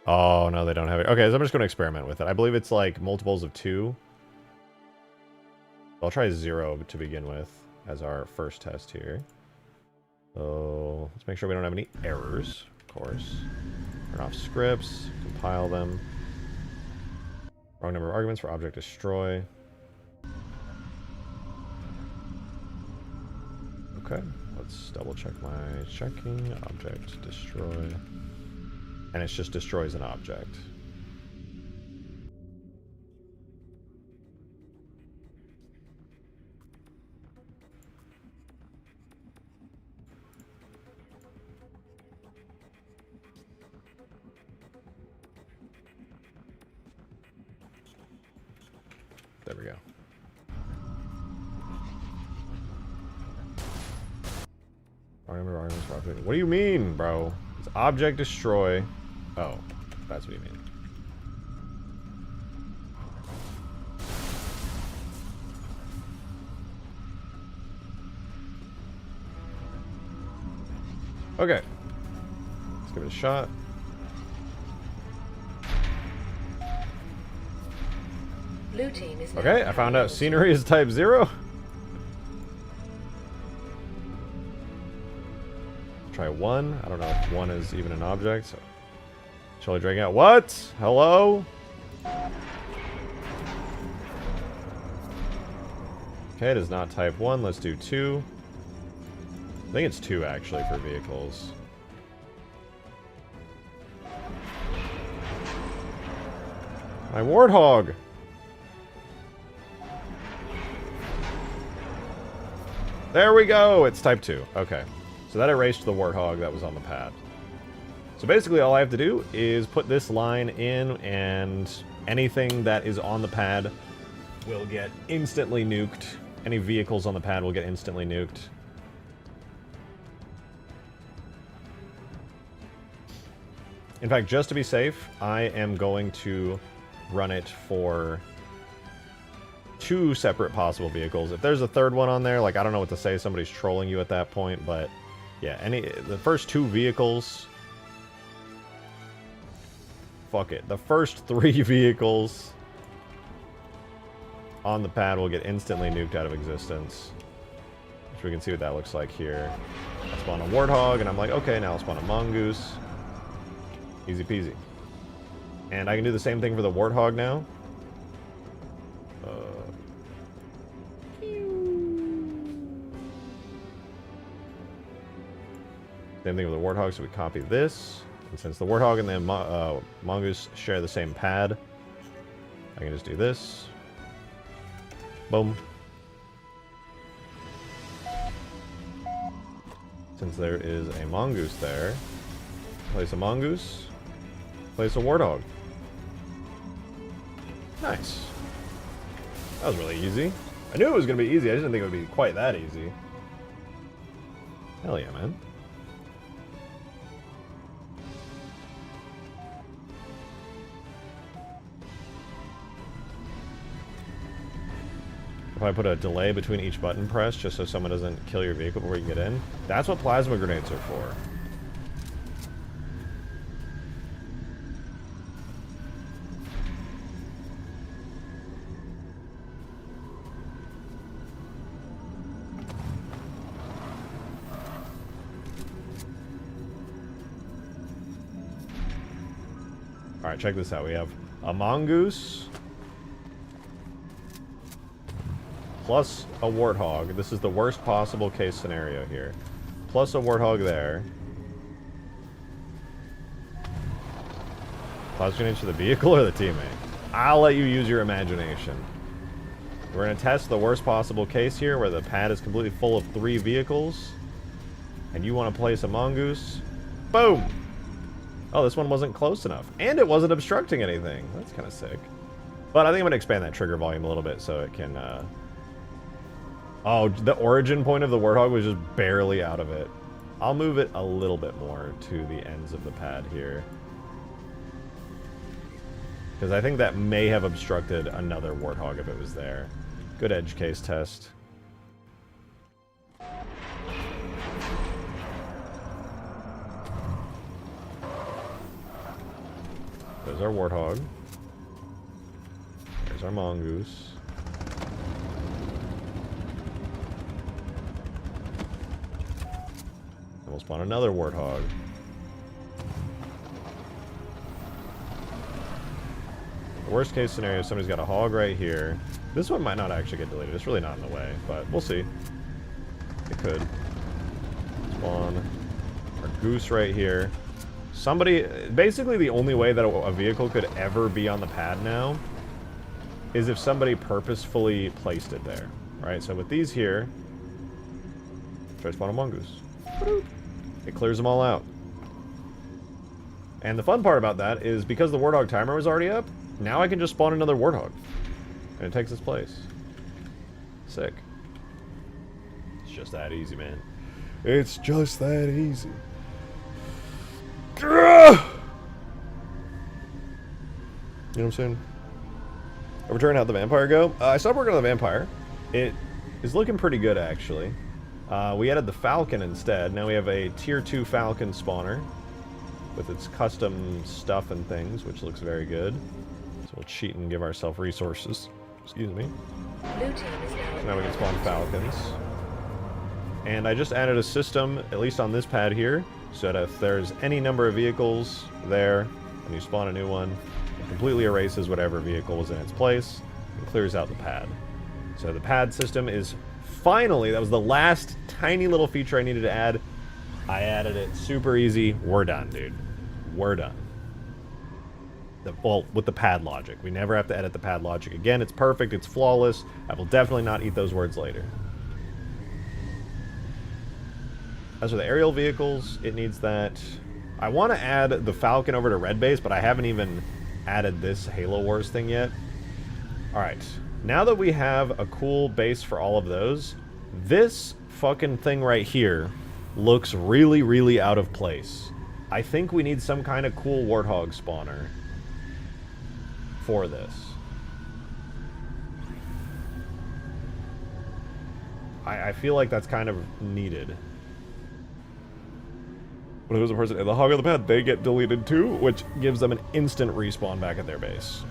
Speaker 1: Oh, no, they don't have it. Okay, so I'm just going to experiment with it. I believe it's like multiples of 2. I'll try 0 to begin with as our first test here. So let's make sure we don't have any errors, of course. Turn off scripts, compile them. Wrong number of arguments for object destroy. Okay, let's double check my checking. Object destroy. And it just destroys an object. There we go. What do you mean, bro? It's object destroy. Oh, that's what you mean. Okay. Let's give it a shot.
Speaker 3: Blue team is now
Speaker 1: Okay, I found out scenery is type 0. Try 1. I don't know if 1 is even an object. So. Shall we drag out? What? Hello? Okay, it is not type 1. Let's do 2. I think it's 2 actually for vehicles. My warthog! There we go! It's type 2. Okay. So that erased the warthog that was on the pad. So basically all I have to do is put this line in, and anything that is on the pad will get instantly nuked. Any vehicles on the pad will get instantly nuked. In fact, just to be safe, I am going to run it for 2 separate possible vehicles. If there's a third one on there, like, I don't know what to say, somebody's trolling you at that point, but yeah, the first 2 vehicles, fuck it. The first 3 vehicles on the pad will get instantly nuked out of existence. Which we can see what that looks like here. I spawn a warthog, and I'm like, okay, now I'll spawn a mongoose. Easy peasy. And I can do the same thing for the warthog now. Same thing with the warthog, so we copy this. And since the warthog and the mongoose share the same pad, I can just do this. Boom. Since there is a mongoose there, place a mongoose, place a warthog. Nice. That was really easy. I knew it was going to be easy, I just didn't think it would be quite that easy. Hell yeah, man. If I put a delay between each button press just so someone doesn't kill your vehicle before you get in, that's what plasma grenades are for. Alright, check this out. We have a mongoose plus a warthog. This is the worst possible case scenario here. Plus a warthog there. Plasma grenades to the vehicle or the teammate? I'll let you use your imagination. We're going to test the worst possible case here where the pad is completely full of 3 vehicles. And you want to place a mongoose. Boom! Oh, this one wasn't close enough. And it wasn't obstructing anything. That's kind of sick. But I think I'm going to expand that trigger volume a little bit so it can... Oh, the origin point of the warthog was just barely out of it. I'll move it a little bit more to the ends of the pad here. Because I think that may have obstructed another warthog if it was there. Good edge case test. There's our warthog. There's our mongoose. We'll spawn another warthog. The worst case scenario, somebody's got a hog right here. This one might not actually get deleted. It's really not in the way, but we'll see. It could. Spawn our goose right here. Somebody, basically the only way that a vehicle could ever be on the pad now is if somebody purposefully placed it there, right? So with these here, try to spawn a mongoose. It clears them all out. And the fun part about that is because the warthog timer was already up, now I can just spawn another warthog. And it takes its place. Sick. It's just that easy, man. It's just that easy. You know what I'm saying? Return how'd the vampire go? I stopped working on the vampire. It is looking pretty good, actually. We added the Falcon instead. Now we have a Tier 2 Falcon spawner with its custom stuff and things, which looks very good. So we'll cheat and give ourselves resources. Excuse me.
Speaker 3: Blue team is
Speaker 1: So now we can spawn Falcons. And I just added a system, at least on this pad here, so that if there's any number of vehicles there, and you spawn a new one, it completely erases whatever vehicle was in its place, and clears out the pad. So the pad system is finally, that was the last tiny little feature I needed to add. I added it, super easy, we're done, dude. We're done. Well, with the pad logic. We never have to edit the pad logic again. It's perfect, it's flawless. I will definitely not eat those words later. As for the aerial vehicles, it needs that. I want to add the Falcon over to red base, but I haven't even added this Halo Wars thing yet. Alright, now that we have a cool base for all of those, this fucking thing right here looks really, really out of place. I think we need some kind of cool warthog spawner for this. I feel like that's kind of needed. When there's a person in the hog of the pad, they get deleted too, which gives them an instant respawn back at their base.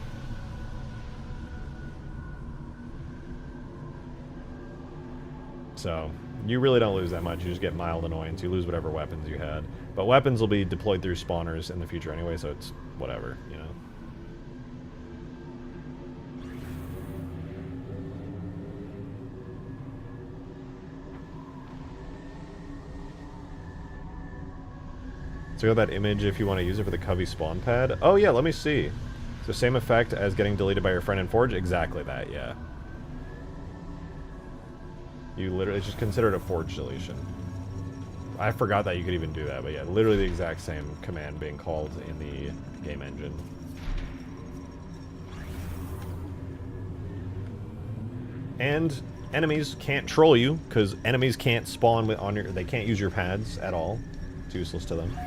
Speaker 1: So, you really don't lose that much. You just get mild annoyance. You lose whatever weapons you had. But weapons will be deployed through spawners in the future anyway, so it's whatever, you know. So you got that image if you want to use it for the Covey spawn pad. Oh yeah, let me see. So same effect as getting deleted by your friend in Forge? Exactly that, yeah. You literally just consider it a Forge deletion. I forgot that you could even do that, but yeah, literally the exact same command being called in the game engine. And enemies can't troll you, because enemies can't spawn on your... They can't use your pads at all. It's useless to them.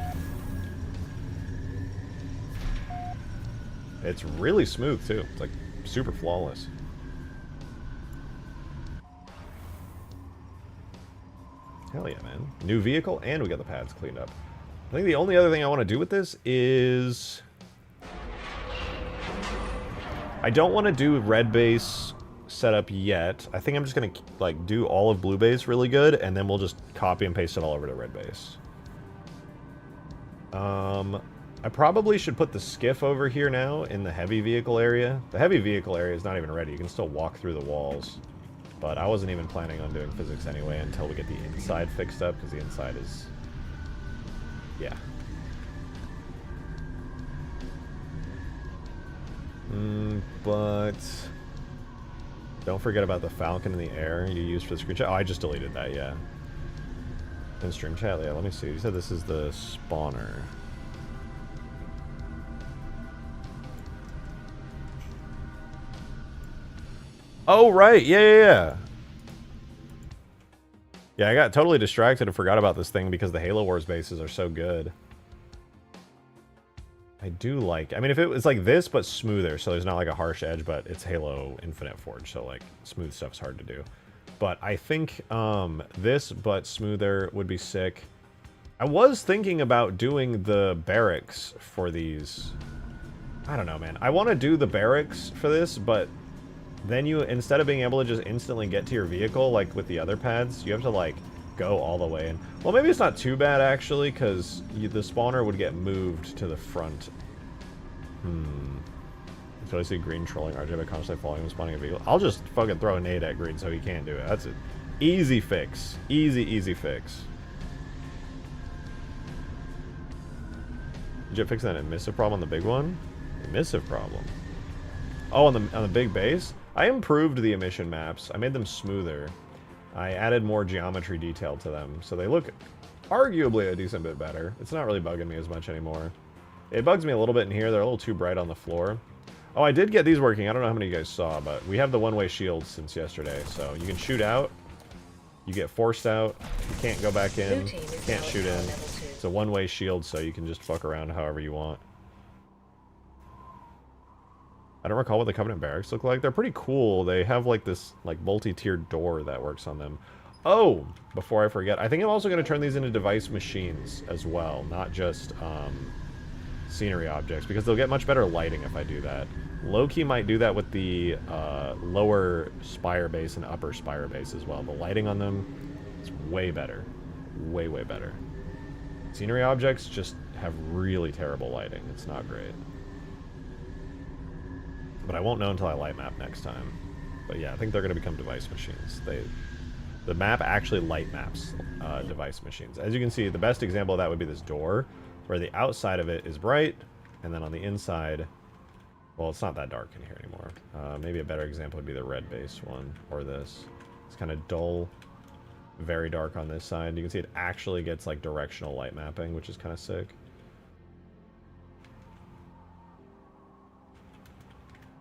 Speaker 1: It's really smooth, too. It's, like, super flawless. Hell yeah, man. New vehicle, and we got the pads cleaned up. I think the only other thing I want to do with this is... I don't want to do red base setup yet. I think I'm just going to, like, do all of blue base really good, and then we'll just copy and paste it all over to red base. I probably should put the skiff over here now in the heavy vehicle area. The heavy vehicle area is not even ready. You can still walk through the walls. But I wasn't even planning on doing physics anyway until we get the inside fixed up, because the inside is... yeah. But... don't forget about the Falcon in the air you used for the screenshot. Oh, I just deleted that, yeah. In stream chat, yeah, let me see. You said this is the spawner. Oh, right, yeah. Yeah, I got totally distracted and forgot about this thing because the Halo Wars bases are so good. I do like... I mean, if it was like this, but smoother, so there's not like a harsh edge, but it's Halo Infinite Forge, so like smooth stuff's hard to do. But I think this, but smoother, would be sick. I was thinking about doing the barracks for these. I don't know, man. I want to do the barracks for this, but then you, instead of being able to just instantly get to your vehicle, like with the other pads, you have to, like, go all the way in. Well, maybe it's not too bad, actually, because the spawner would get moved to the front. So I see green trolling RJ by constantly following him spawning a vehicle. I'll just fucking throw a nade at green so he can't do it. That's it. Easy fix. Easy fix. Did you fix that emissive problem on the big one? Emissive problem. Oh, on the big base? I improved the emission maps. I made them smoother. I added more geometry detail to them, so they look arguably a decent bit better. It's not really bugging me as much anymore. It bugs me a little bit in here. They're a little too bright on the floor. Oh, I did get these working. I don't know how many of you guys saw, but we have the one-way shield since yesterday, so you can shoot out. You get forced out. You can't go back in. You can't shoot in. It's a one-way shield, so you can just fuck around however you want. I don't recall what the Covenant Barracks look like. They're pretty cool. They have like this like multi-tiered door that works on them. Oh, before I forget, I think I'm also going to turn these into device machines as well, not just scenery objects, because they'll get much better lighting if I do that. Loki might do that with the lower spire base and upper spire base as well. The lighting on them is way better. Way better. Scenery objects just have really terrible lighting. It's not great. But I won't know until I light map next time. But yeah, I think they're going to become device machines. The map actually light maps device machines. As you can see, the best example of that would be this door, where the outside of it is bright, and then on the inside, well, it's not that dark in here anymore. Maybe a better example would be the red base one, or this. It's kind of dull, very dark on this side. You can see it actually gets like directional light mapping, which is kind of sick.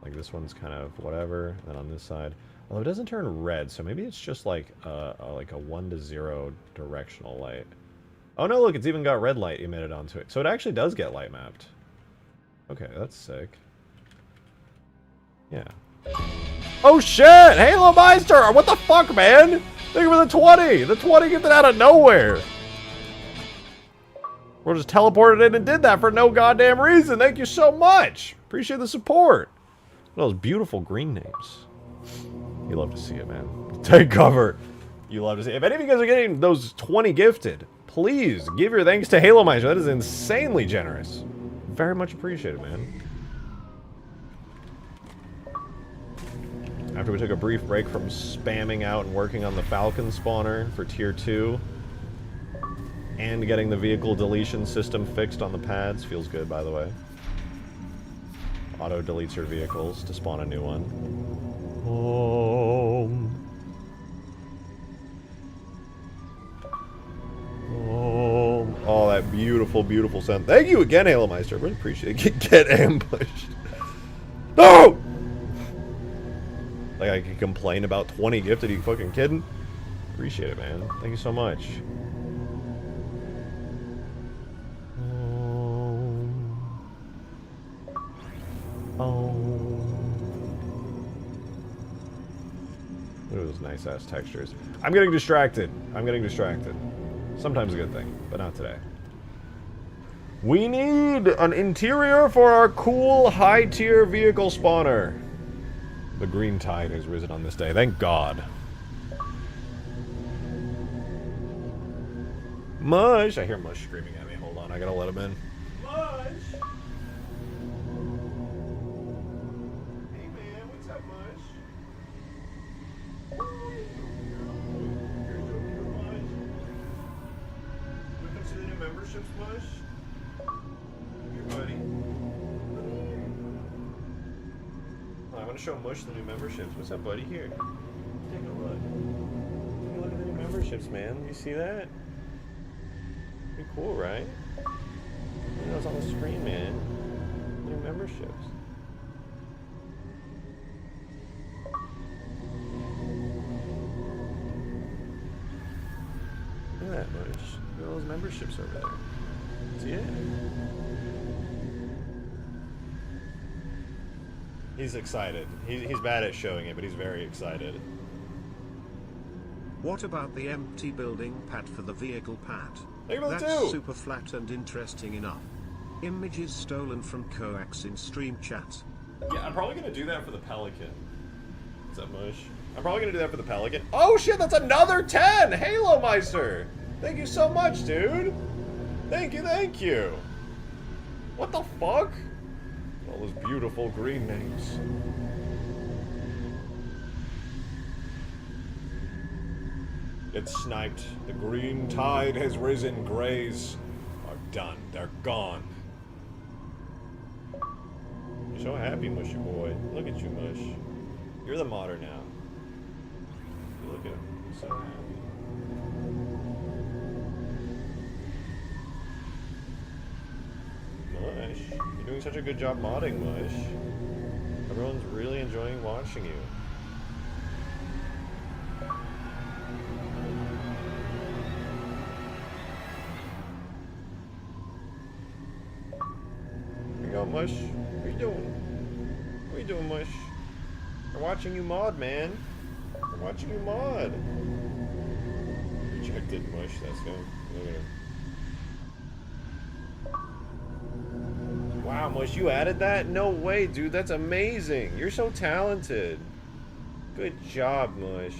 Speaker 1: Like this one's kind of whatever, and then on this side, although it doesn't turn red, so maybe it's just like a 1 to 0 directional light. Oh no, look, it's even got red light emitted onto it, so it actually does get light mapped. Okay, that's sick. Yeah. Oh shit! Halo Meister! What the fuck, man? Thank you for the 20! The 20 gifted out of nowhere! We're just teleported in and did that for no goddamn reason. Thank you so much! Appreciate the support. Those beautiful green names. You love to see it, man. Take cover. You love to see it. If any of you guys are getting those 20 gifted, please give your thanks to Halo Meister. That is insanely generous. Very much appreciated, man. After we took a brief break from spamming out and working on the Falcon spawner for Tier 2, and getting the vehicle deletion system fixed on the pads, feels good, by the way. Auto deletes your vehicles to spawn a new one. Oh, that beautiful, beautiful sound. Thank you again, Halo Meister. I really appreciate it. Get ambushed. No! Like I could complain about 20 gifted, you fucking kidding? Appreciate it, man. Thank you so much. Look at those nice-ass textures. I'm getting distracted. I'm getting distracted. Sometimes a good thing, but not today. We need an interior for our cool, high-tier vehicle spawner. The green tide has risen on this day. Thank God. Mush! I hear Mush screaming at me. Hold on, I gotta let him in. Mush! Hey man, what's up, Mush? Welcome to the new memberships, Mush. Here, buddy. I want to show Mush the new memberships. What's up, buddy? Here. Take a look. Take a look at the new memberships, man. You see that? Pretty cool, right? Look at those on the screen, man. New memberships. Look at that, Mush. Look at all those memberships over there. See it? He's excited. He's bad at showing it, but he's very excited.
Speaker 2: What about the empty building pad for the vehicle pad?
Speaker 1: That's
Speaker 2: super flat and interesting enough. Images stolen from Coax in stream chat.
Speaker 1: Yeah, I'm probably gonna do that for the Pelican. What's up, Mush? I'm probably gonna do that for the Pelican. Oh shit, that's another 10! Halo Meister! Thank you so much, dude! Thank you, thank you! What the fuck? All those beautiful green names. It's sniped. The green tide has risen. Grays are done. They're gone. You're so happy, Mushy boy. Look at you, Mush. You're the modder now. Look at him. He's so happy. Mush, you're doing such a good job modding, Mush. Everyone's really enjoying watching you. Here you go, Mush. What are you doing? What are you doing, Mush? We're watching you mod, man. We're watching you mod. Rejected, Mush. That's him. Look at him. Wow, Mush, you added that? No way, dude. That's amazing. You're so talented. Good job, Mush.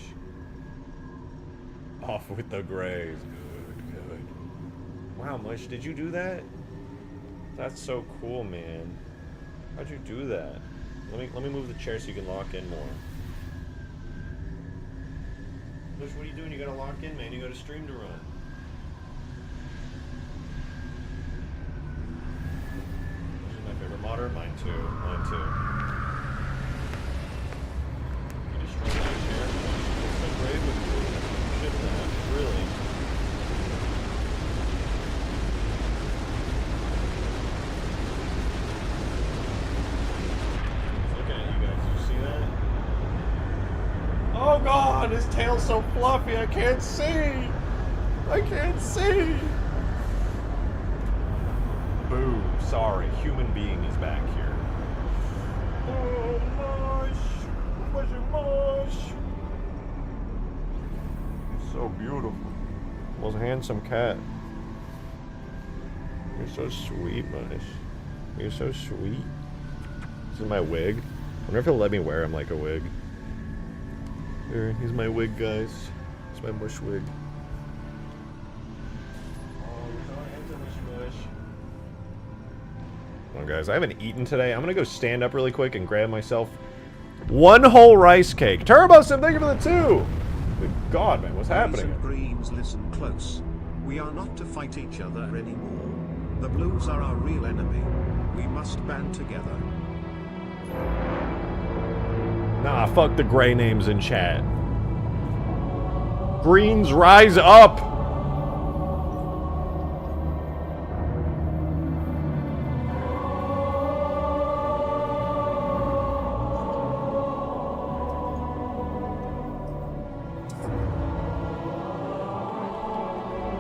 Speaker 1: Off with the grays. Good, good. Wow, Mush, did you do that? That's so cool, man. How'd you do that? Let me move the chair so you can lock in more. Mush, what are you doing? You gotta lock in, man. You got a stream to run. Modder? Mine too. Mine too. You destroyed my chair? It's so brave with you. You shouldn't have. Really. Look at you guys. You see that? Oh god! His tail's so fluffy. I can't see! I can't see! Boo. Sorry, human being is back here. Oh, Mush! Mushy Mush! You're so beautiful. Most handsome cat. You're so sweet, Mush. You're so sweet. This is my wig. I wonder if he'll let me wear him like a wig. Here, he's my wig, guys. It's my Mush wig. Come on, guys, I haven't eaten today. I'm gonna go stand up really quick and grab myself one whole rice cake. Turbo Sim, thank you for the 2. Good God, man, what's happening?
Speaker 2: Blues and greens, listen close. We are not to fight each other anymore. The blues are our real enemy. We must band together.
Speaker 1: Nah, fuck the gray names in chat. Greens, rise up!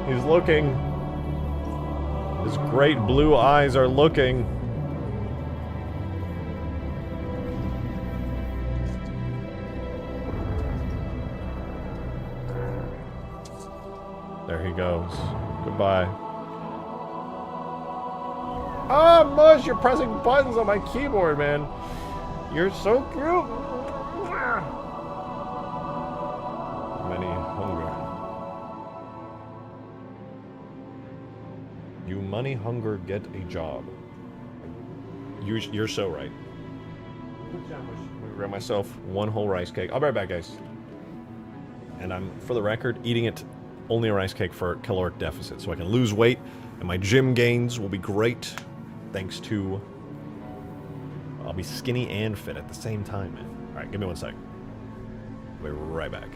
Speaker 1: He's looking. His great blue eyes are looking. There he goes. Goodbye. Ah, Mush, you're pressing buttons on my keyboard, man. You're so cute. Many hunger. You money hunger, get a job. You're so right. I'm gonna grab myself one whole rice cake. I'll be right back, guys. And I'm, for the record, eating it only a rice cake for caloric deficit, so I can lose weight, and my gym gains will be great, thanks to... I'll be skinny and fit at the same time, man. Alright, give me 1 sec. I'll be right back.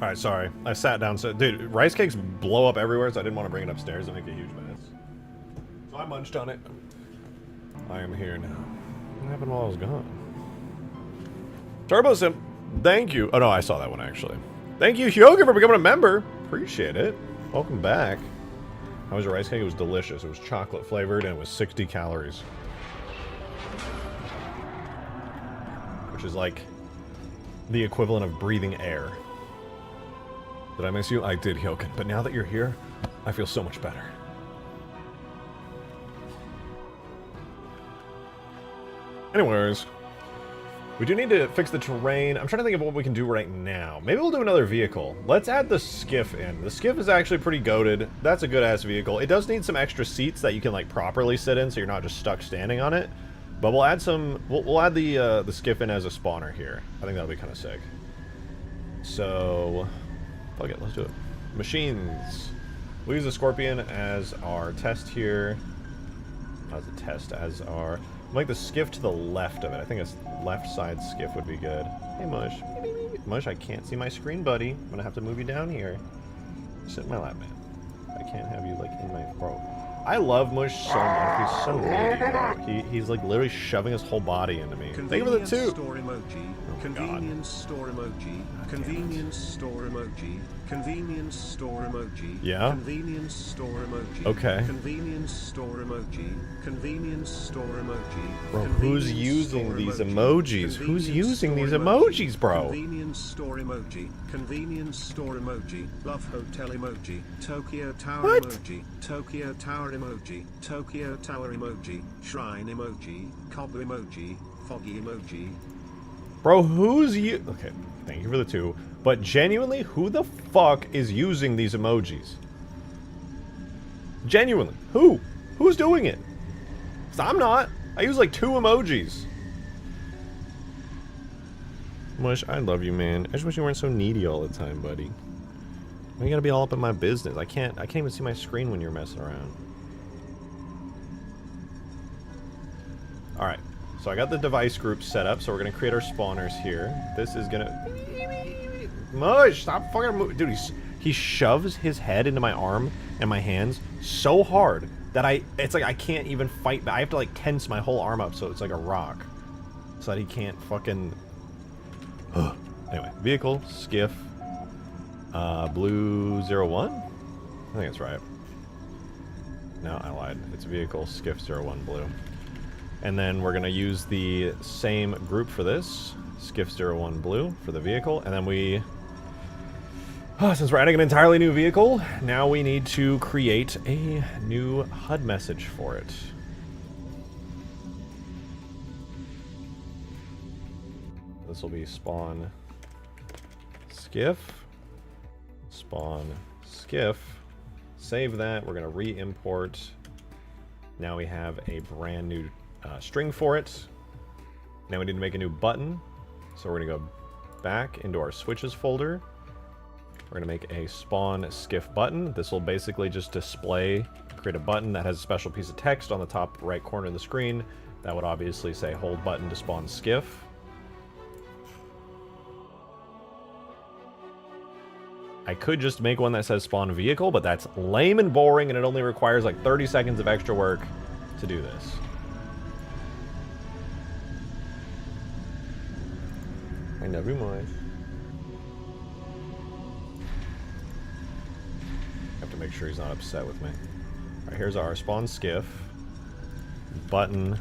Speaker 1: Alright, sorry. I sat down, so... Dude, rice cakes blow up everywhere, so I didn't want to bring it upstairs and make a huge mess. So I munched on it. I am here now. What happened while I was gone? Turbo Sim, thank you. Oh, no, I saw that one, actually. Thank you, Hyoga, for becoming a member. Appreciate it. Welcome back. How was your rice cake? It was delicious. It was chocolate flavored, and it was 60 calories. Which is like the equivalent of breathing air. Did I miss you? I did, Hyokin. But now that you're here, I feel so much better. Anyways, we do need to fix the terrain. I'm trying to think of what we can do right now. Maybe we'll do another vehicle. Let's add the skiff in. The skiff is actually pretty goated. That's a good-ass vehicle. It does need some extra seats that you can, like, properly sit in so you're not just stuck standing on it. But we'll add some... We'll add the skiff in as a spawner here. I think that'll be kind of sick. So... Fuck it, let's do it. Machines. We'll use the Scorpion as our test here. As a test, as our... Like the skiff to the left of it. I think a left side skiff would be good. Hey, Mush. Mush, I can't see my screen, buddy. I'm gonna have to move you down here. Sit in my lap, man. I can't have you, like, in my... Bro. I love Mush so much. He's so needy, bro. He's, like, literally shoving his whole body into me. Thank you for the 2.
Speaker 2: Store emoji.
Speaker 1: Oh,
Speaker 2: Convenience store emoji. Convenience store emoji. Convenience store emoji.
Speaker 1: Yeah?
Speaker 2: Convenience store emoji.
Speaker 1: Okay.
Speaker 2: Convenience store emoji. Convenience store emoji.
Speaker 1: Bro, who's using these emojis? Who's using these emojis, bro?
Speaker 2: Convenience store emoji. Convenience store emoji. Love hotel emoji. Tokyo Tower emoji. Tokyo Tower emoji. Tokyo Tower emoji. Shrine emoji. Cob emoji. Foggy emoji.
Speaker 1: Bro, who's you? Okay, thank you for the 2. But genuinely, who the fuck is using these emojis? Genuinely, who? Who's doing it? 'Cause I'm not. I use like 2 emojis. Mush, I love you, man. I just wish you weren't so needy all the time, buddy. Why you gotta be all up in my business? I can't even see my screen when you're messing around. Alright. So I got the device group set up, so we're gonna create our spawners here. This is gonna... Mush, stop fucking moving. Dude, he shoves his head into my arm and my hands so hard that it's like I can't even fight back. I have to like tense my whole arm up so it's like a rock. So that he can't fucking... Anyway, vehicle, skiff, blue 01? I think that's right. No, I lied. It's vehicle, skiff 01 blue. And then we're going to use the same group for this. Skiff 01 blue for the vehicle. And then we... since we're adding an entirely new vehicle, now we need to create a new HUD message for it. This will be spawn skiff. Spawn skiff. Save that. We're going to re-import. Now we have a brand new string for it. Now we need to make a new button. So we're going to go back into our switches folder. We're going to make a spawn skiff button. This will basically just create a button that has a special piece of text on the top right corner of the screen. That would obviously say hold button to spawn skiff. I could just make one that says spawn vehicle, but that's lame and boring, and it only requires like 30 seconds of extra work to do this. I love you, Moise. Have to make sure he's not upset with me. Alright, here's our spawn skiff. Button.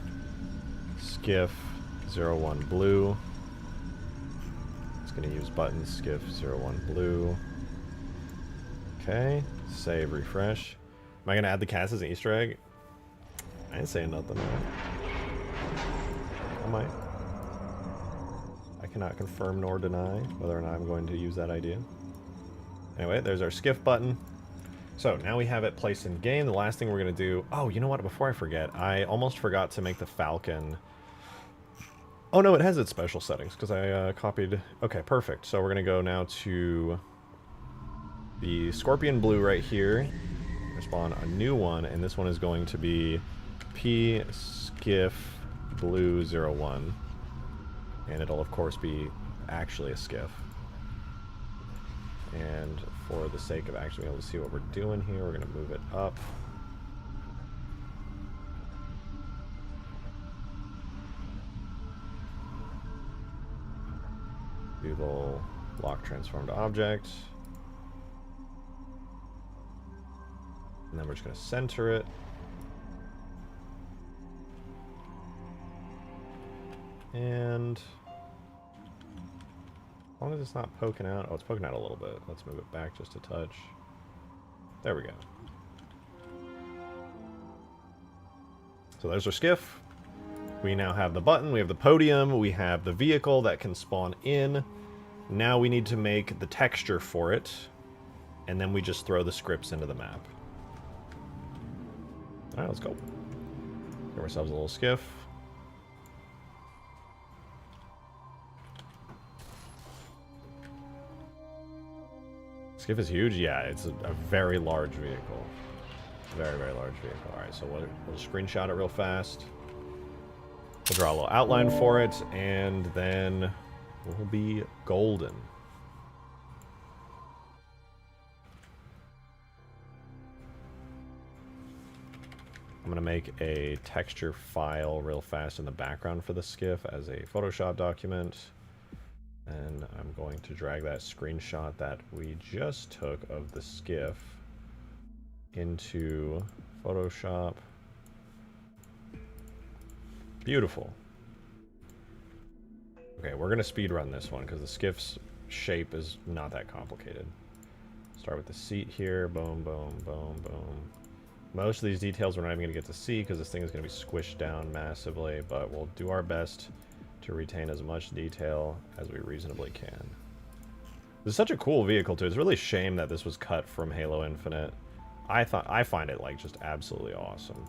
Speaker 1: Skiff 01 blue. It's going to use button skiff 01 blue. Okay, save, refresh. Am I gonna add the cast as an Easter egg? I ain't saying nothing. I might. I cannot confirm nor deny whether or not I'm going to use that idea. Anyway, there's our skiff button. So now we have it placed in game. The last thing we're gonna do... Oh, you know what? Before I forget, I almost forgot to make the Falcon... Oh no, it has its special settings because I copied... Okay, perfect. So we're gonna go now to... the Scorpion blue right here. Spawn a new one, and this one is going to be P skiff blue 01. And it'll of course be actually a skiff. And for the sake of actually being able to see what we're doing here, we're going to move it up. Do the lock transformed object. And then we're just going to center it. And as long as it's not poking out. Oh, it's poking out a little bit. Let's move it back just a touch. There we go. So there's our skiff. We now have the button, we have the podium, we have the vehicle that can spawn in. Now we need to make the texture for it. And then we just throw the scripts into the map. Alright, let's go. Give ourselves a little skiff. Skiff is huge? Yeah, it's a very large vehicle. Very, very large vehicle. Alright, so we'll screenshot it real fast. We'll draw a little outline for it, and then we'll be golden. I'm going to make a texture file real fast in the background for the skiff as a Photoshop document. And I'm going to drag that screenshot that we just took of the skiff into Photoshop. Beautiful. Okay, we're going to speed run this one because the skiff's shape is not that complicated. Start with the seat here. Boom, boom, boom, boom. Most of these details we're not even going to get to see because this thing is going to be squished down massively, but we'll do our best to retain as much detail as we reasonably can. This is such a cool vehicle too. It's really a shame that this was cut from Halo Infinite. I find it like just absolutely awesome.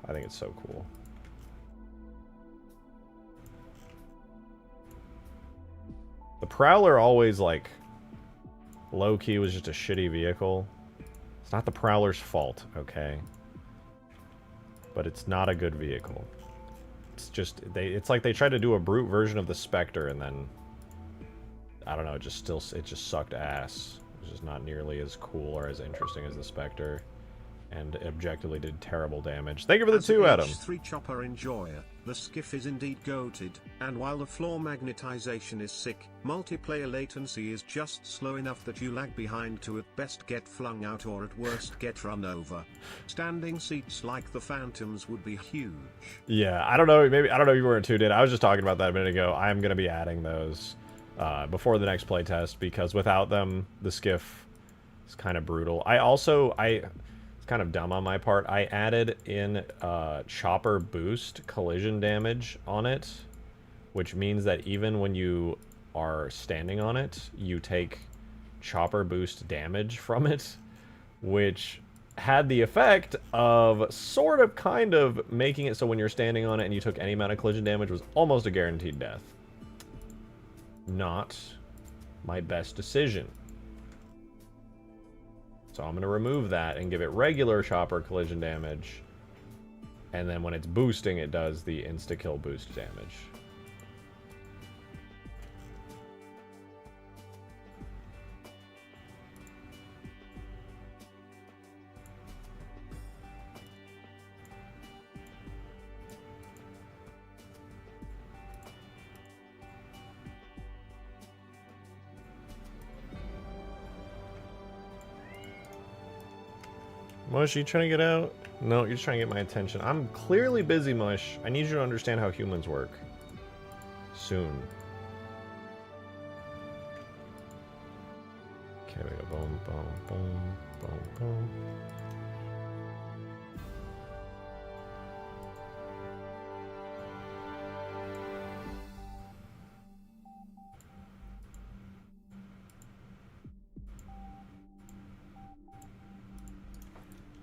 Speaker 1: I think it's so cool. The Prowler always like low-key was just a shitty vehicle. It's not the Prowler's fault, okay? But it's not a good vehicle. It's just it's like they tried to do a brute version of the Spectre and then I don't know, it just sucked ass. It's just not nearly as cool or as interesting as the Spectre and objectively did terrible damage. Thank you for the 2, Adam.
Speaker 2: H3 chopper enjoyer, the skiff is indeed goated, and while the floor magnetization is sick, multiplayer latency is just slow enough that you lag behind to at best get flung out or at worst get run over. Standing seats like the Phantoms would be huge.
Speaker 1: Yeah, I don't know if you weren't tuned in. I was just talking about that a minute ago. I'm going to be adding those before the next playtest because without them, the skiff is kind of brutal. It's kind of dumb on my part. I added in chopper boost collision damage on it, which means that even when you are standing on it, you take chopper boost damage from it, which had the effect of sort of kind of making it so when you're standing on it and you took any amount of collision damage was almost a guaranteed death. Not my best decision. So I'm going to remove that and give it regular chopper collision damage. And then when it's boosting, it does the insta-kill boost damage. Mush, you trying to get out? No, you're just trying to get my attention. I'm clearly busy, Mush. I need you to understand how humans work. Soon. Okay, we go boom, boom, boom, boom, boom.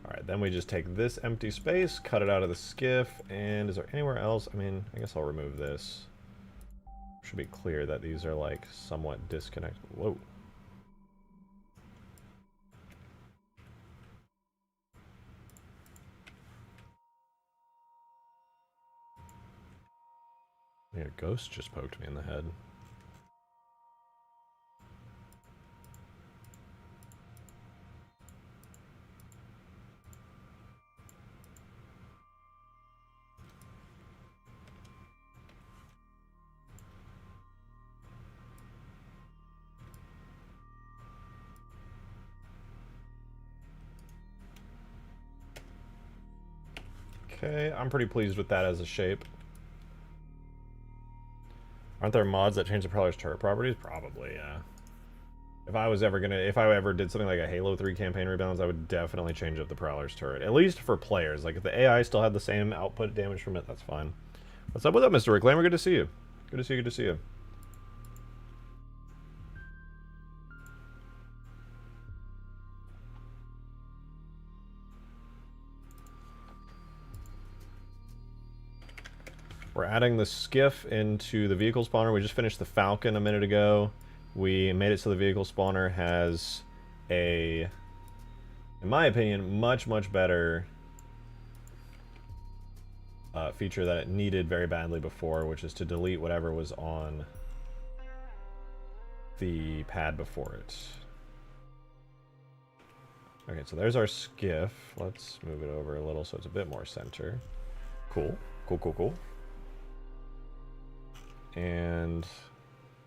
Speaker 1: Alright, then we just take this empty space, cut it out of the skiff, and is there anywhere else? I mean, I guess I'll remove this. Should be clear that these are like somewhat disconnected. Whoa. Yeah, a ghost just poked me in the head. Okay, I'm pretty pleased with that as a shape. Aren't there mods that change the propeller's turret properties? Probably, yeah. If I ever did something like a Halo 3 campaign rebalance, I would definitely change up the Prowler's turret. At least for players. Like, if the AI still had the same output damage from it, that's fine. What's up with that, Mr. Reclaimer? Good to see you. Good to see you, good to see you. We're adding the skiff into the vehicle spawner. We just finished the Falcon a minute ago. We made it so the vehicle spawner has a, in my opinion, much, much better feature that it needed very badly before, which is to delete whatever was on the pad before it. Okay, so there's our skiff. Let's move it over a little so it's a bit more center. Cool, cool, cool, cool. And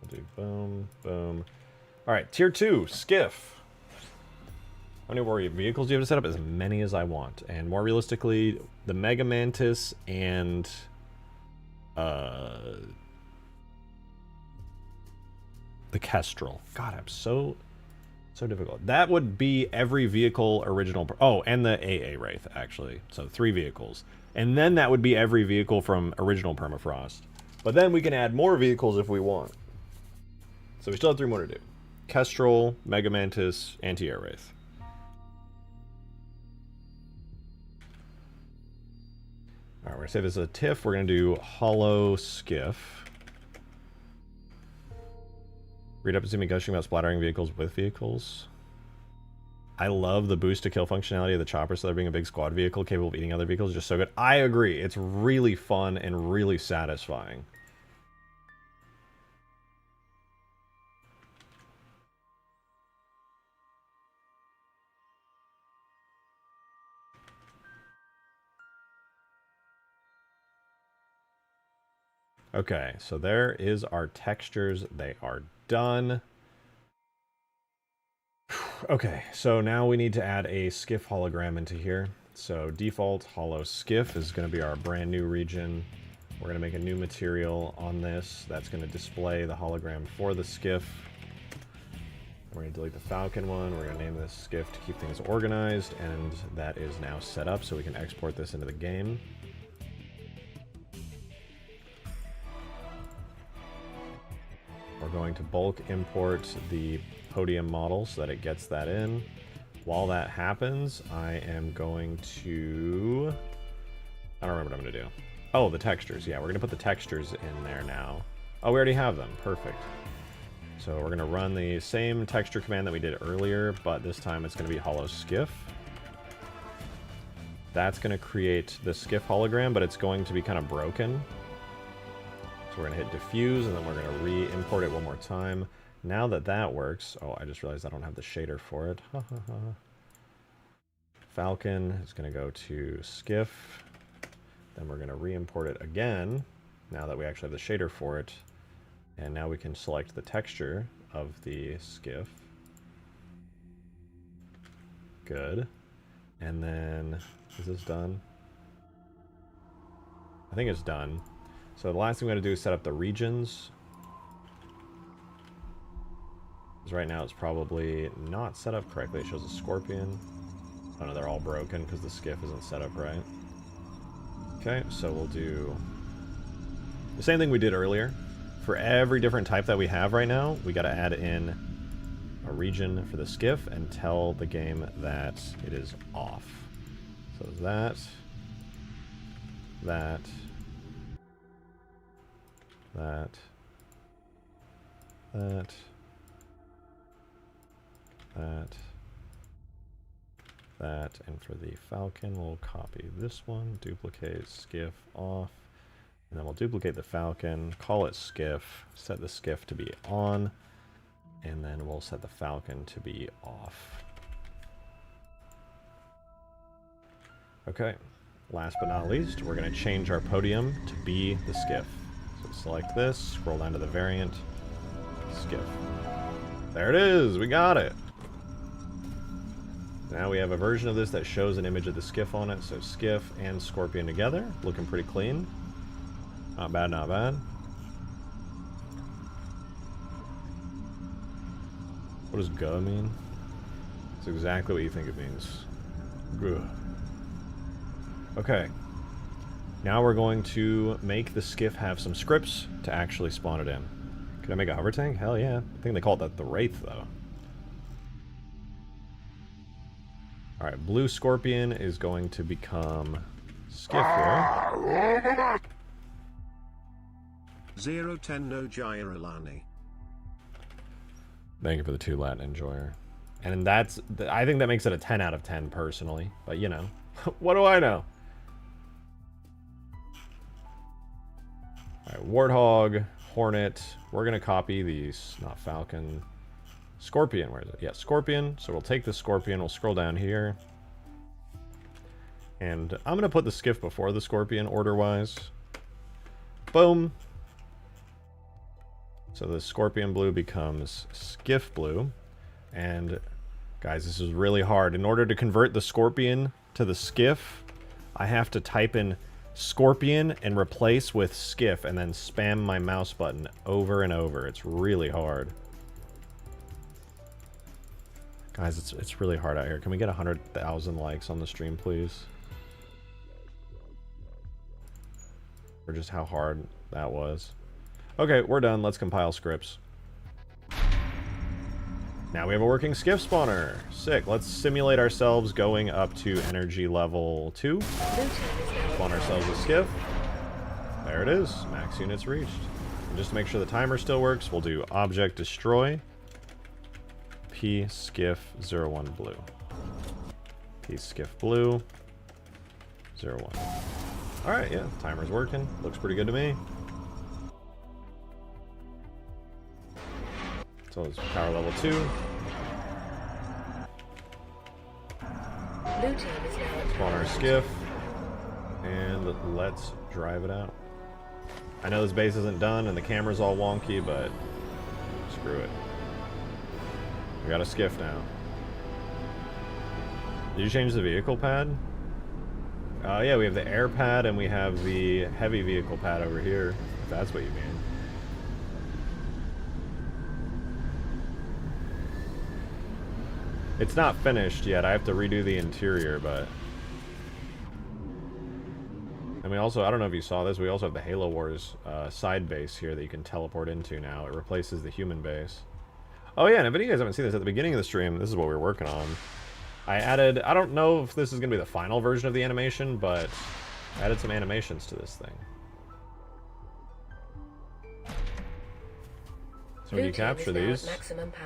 Speaker 1: we'll do boom, boom. All right, tier 2, skiff. How many more vehicles do you have to set up? As many as I want. And more realistically, the Mega Mantis and the Kestrel. God, I'm so difficult. That would be every vehicle original. Oh, and the AA Wraith, actually. So 3 vehicles. And then that would be every vehicle from original Permafrost. But then we can add more vehicles if we want. So we still have 3 more to do. Kestrel, Mega Mantis, Anti-Air Wraith. Alright, we're going to say this is a TIFF. We're going to do Hollow Skiff. Read up and see me gushing about splattering vehicles with vehicles. I love the boost to kill functionality of the chopper, so there being a big squad vehicle capable of eating other vehicles is just so good. I agree. It's really fun and really satisfying. Okay, so there is our textures. They are done. Okay, so now we need to add a skiff hologram into here. So default hollow skiff is going to be our brand new region. We're going to make a new material on this that's going to display the hologram for the skiff. We're going to delete the Falcon one. We're going to name this skiff to keep things organized, and that is now set up so we can export this into the game. We're going to bulk import the podium model so that it gets that in. While that happens, I am going to... I don't remember what I'm going to do. Oh, the textures. Yeah, we're going to put the textures in there now. Oh, we already have them. Perfect. So we're going to run the same texture command that we did earlier, but this time it's going to be hollow skiff. That's going to create the skiff hologram, but it's going to be kind of broken. So we're going to hit diffuse, and then we're going to re-import it one more time. Now that that works... Oh, I just realized I don't have the shader for it. Falcon is going to go to skiff. Then we're going to re-import it again, now that we actually have the shader for it. And now we can select the texture of the skiff. Good. And then... Is this done? I think it's done. So the last thing we got to do is set up the regions. Because right now it's probably not set up correctly. It shows a scorpion. Oh no, they're all broken because the skiff isn't set up right. Okay, so we'll do the same thing we did earlier. For every different type that we have right now, we got to add in a region for the skiff and tell the game that it is off. So that, that, that, that, that, and for the Falcon, we'll copy this one, duplicate skiff off, and then we'll duplicate the Falcon, call it skiff, set the skiff to be on, and then we'll set the Falcon to be off. Okay, last but not least, we're going to change our podium to be the skiff. So select this, scroll down to the variant, skiff. There it is, we got it. Now we have a version of this that shows an image of the skiff on it, so skiff and scorpion together, looking pretty clean. Not bad, not bad. What does "go" mean? It's exactly what you think it means. Good. Okay. Now we're going to make the skiff have some scripts to actually spawn it in. Can I make a hover tank? Hell yeah. I think they call that the Wraith, though. Alright, blue scorpion is going to become skiff here.
Speaker 2: 010 no Jairalani.
Speaker 1: Thank you for the 2 Latin enjoyer. And that's, I think that makes it a 10 out of 10 personally. But you know, what do I know? Alright, Warthog, Hornet. We're going to copy these, not Falcon. Scorpion, where is it? Yeah, Scorpion. So we'll take the Scorpion, we'll scroll down here. And I'm going to put the skiff before the Scorpion, order-wise. Boom. So the Scorpion blue becomes skiff blue. And, guys, this is really hard. In order to convert the Scorpion to the skiff, I have to type in Scorpion and replace with skiff and then spam my mouse button over and over. It's really hard. Guys, it's really hard out here. Can we get 100,000 likes on the stream, please? Or just how hard that was. Okay, we're done. Let's compile scripts. Now we have a working skiff spawner. Sick. Let's simulate ourselves going up to energy level 2. Spawn ourselves a skiff. There it is. Max units reached. And just to make sure the timer still works, we'll do object destroy. P skiff 01 blue. P skiff blue 01. Alright, yeah, timer's working. Looks pretty good to me. So it's power level 2. Spawn our skiff. And let's drive it out. I know this base isn't done and the camera's all wonky, but screw it. We got a skiff now. Did you change the vehicle pad? Yeah, we have the air pad and we have the heavy vehicle pad over here, if that's what you mean. It's not finished yet. I have to redo the interior, but... And we also, I don't know if you saw this, we also have the Halo Wars side base here that you can teleport into now. It replaces the human base. Oh yeah, and if you guys haven't seen this, at the beginning of the stream, this is what we were working on. I added, I don't know if this is going to be the final version of the animation, but I added some animations to this thing. So when you capture these,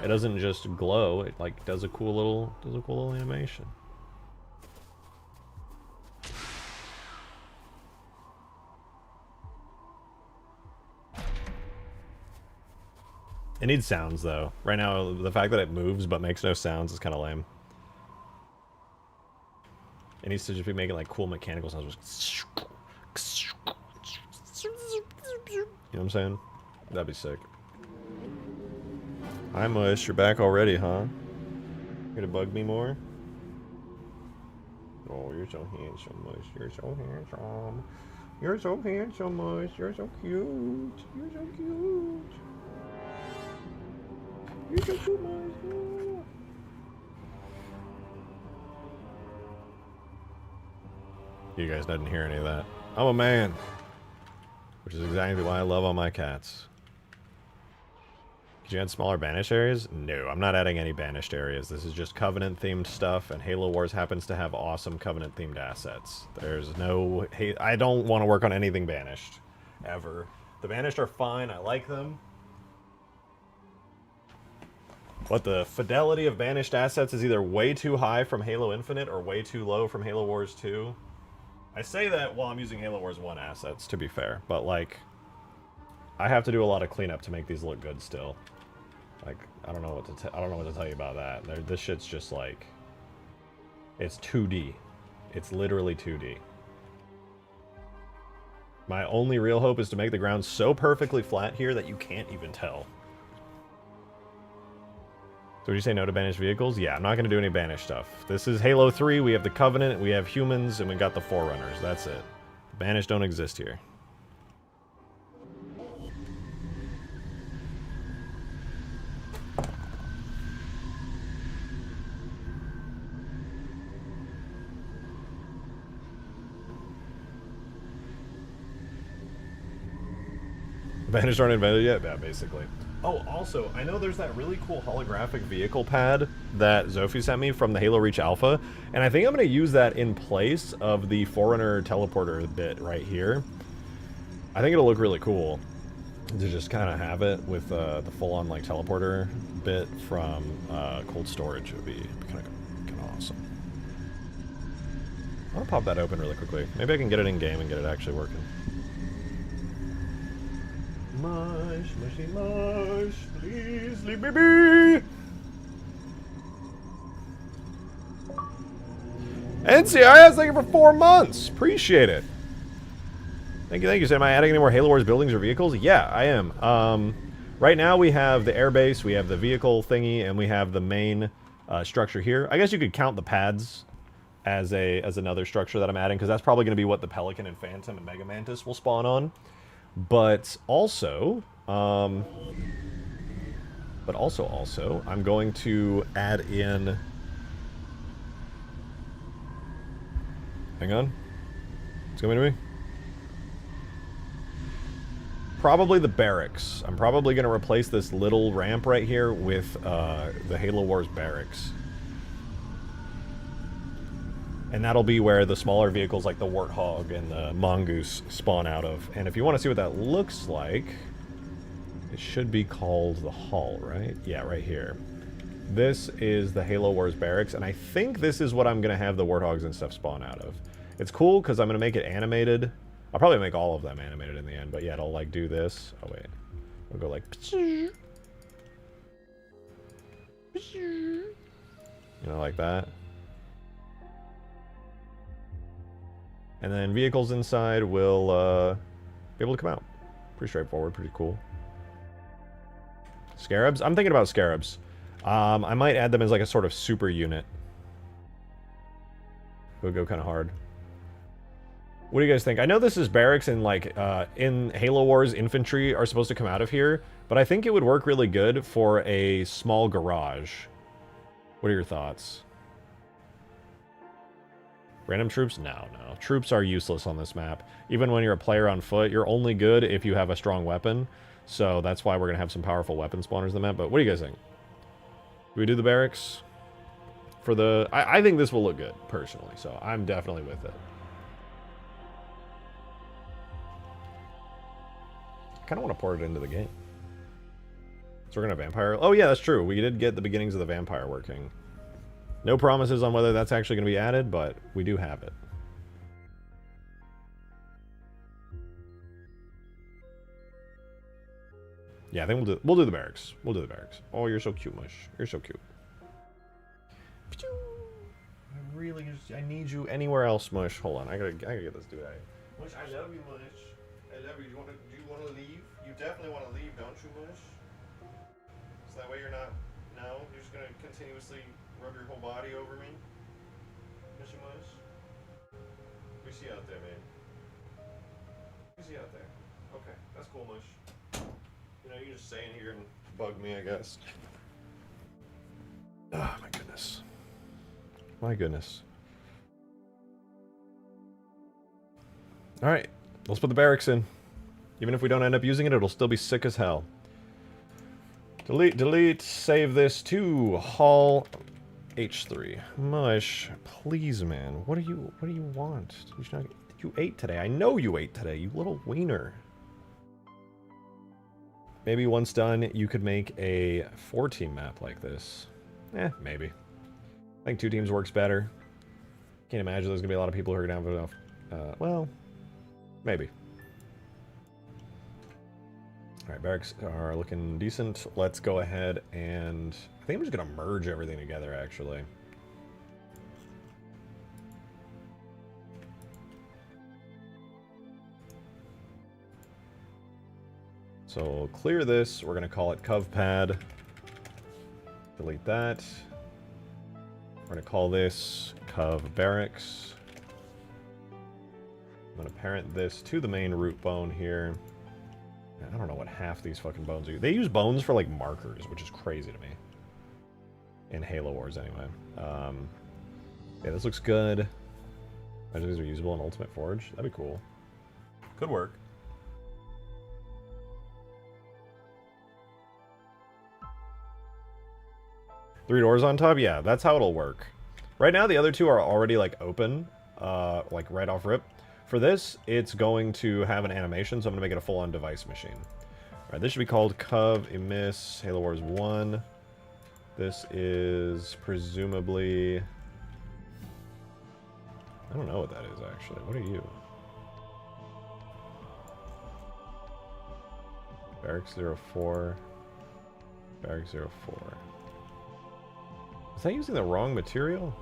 Speaker 1: it doesn't just glow, it like does a cool little animation. It needs sounds, though. Right now, the fact that it moves but makes no sounds is kind of lame. It needs to just be making, like, cool mechanical sounds. You know what I'm saying? That'd be sick. Hi, Mush. You're back already, huh? Here to bug me more? Oh, you're so handsome, Mush. You're so handsome. You're so handsome, Mush. You're so cute. You're so cute. You're so cute, Mush. You guys didn't hear any of that. I'm a man. Which is exactly why I love all my cats. Could you add smaller banished areas? No, I'm not adding any banished areas. This is just Covenant-themed stuff, and Halo Wars happens to have awesome Covenant-themed assets. There's no... I don't want to work on anything banished. Ever. The banished are fine. I like them. But the fidelity of banished assets is either way too high from Halo Infinite or way too low from Halo Wars 2. I say that while I'm using Halo Wars 1 assets, to be fair. But, like, I have to do a lot of cleanup to make these look good still. Like, I don't know what to tell you about that. This shit's just like, it's 2D. It's literally 2D. My only real hope is to make the ground so perfectly flat here that you can't even tell. So would you say no to banished vehicles? Yeah, I'm not going to do any banished stuff. This is Halo 3. We have the Covenant, we have humans, and we got the Forerunners. That's it. Banished don't exist here. Banished aren't invented yet? Yeah, basically. Oh, also, I know there's that really cool holographic vehicle pad that Zophi sent me from the Halo Reach Alpha, and I think I'm going to use that in place of the Forerunner teleporter bit right here. I think it'll look really cool to just kind of have it with the full-on like teleporter bit from cold storage. It would be kind of awesome. I'll pop that open really quickly. Maybe I can get it in game and get it actually working. Mush, mushy mush, please leave me be. NCIS, thank you for 4 months. Appreciate it. Thank you. So am I adding any more Halo Wars buildings or vehicles? Yeah, I am. Right now we have the airbase, we have the vehicle thingy, and we have the main structure here. I guess you could count the pads as another structure that I'm adding, because that's probably going to be what the Pelican and Phantom and Mega Mantis will spawn on. But also, I'm going to add in... Hang on. It's coming to me. Probably the Barracks. I'm probably going to replace this little ramp right here with the Halo Wars Barracks. And that'll be where the smaller vehicles like the Warthog and the Mongoose spawn out of. And if you want to see what that looks like, it should be called the Hall, right? Yeah, right here. This is the Halo Wars Barracks, and I think this is what I'm going to have the Warthogs and stuff spawn out of. It's cool because I'm going to make it animated. I'll probably make all of them animated in the end, but yeah, it'll like do this. Oh wait. We'll go like... You know, like that. And then vehicles inside will be able to come out. Pretty straightforward, pretty cool. Scarabs? I'm thinking about Scarabs. I might add them as like a sort of super unit. It would go kind of hard. What do you guys think? I know this is Barracks and like in Halo Wars, infantry are supposed to come out of here, but I think it would work really good for a small garage. What are your thoughts? Random troops? No. Troops are useless on this map. Even when you're a player on foot, you're only good if you have a strong weapon. So that's why we're going to have some powerful weapon spawners in the map. But what do you guys think? Do we do the Barracks? For the... I think this will look good, personally. So I'm definitely with it. I kind of want to port it into the game. So we're going to Vampire... Oh yeah, that's true. We did get the beginnings of the Vampire working. No promises on whether that's actually going to be added, but we do have it. Yeah, I think we'll do the Barracks. We'll do the Barracks. Oh, you're so cute, Mush. You're so cute. I need you anywhere else, Mush. Hold on, I gotta get this dude out. Mush, I love you, Mush. I love you. Do you want to leave? You definitely want to leave, don't you, Mush? So that way you're not. No, you're just gonna continuously rub your whole body over me. Mushy Mush. We see out there, man. We see out there. Okay, that's cool, Mush. You know, you can just stay in here and bug me, I guess. Oh, my goodness. My goodness. Alright, let's put the Barracks in. Even if we don't end up using it, it'll still be sick as hell. Delete, save this to Hall H3. Mush, please, man. What do you want? You ate today. I know you ate today, you little wiener. Maybe once done, you could make a 4-team map like this. Maybe. I think 2 teams works better. Can't imagine there's gonna be a lot of people who are gonna have enough. Well, maybe. Alright, Barracks are looking decent. Let's go ahead and... I think I'm just gonna merge everything together, actually. So we'll clear this. We're gonna call it Cov Pad. Delete that. We're going to call this Cov Barracks. I'm going to parent this to the main root bone here. I don't know what half these fucking bones are. They use bones for, like, markers, which is crazy to me. In Halo Wars, anyway. Yeah, this looks good. Imagine these are usable in Ultimate Forge. That'd be cool. Could work. Three doors on top? Yeah, that's how it'll work. Right now, the other two are already, like, open. Like, right off rip. For this, it's going to have an animation, so I'm going to make it a full-on device machine. Alright, this should be called Cov Emiss Halo Wars 1. This is presumably... I don't know what that is, actually. What are you? Barracks 04. Barracks 04. Is that using the wrong material?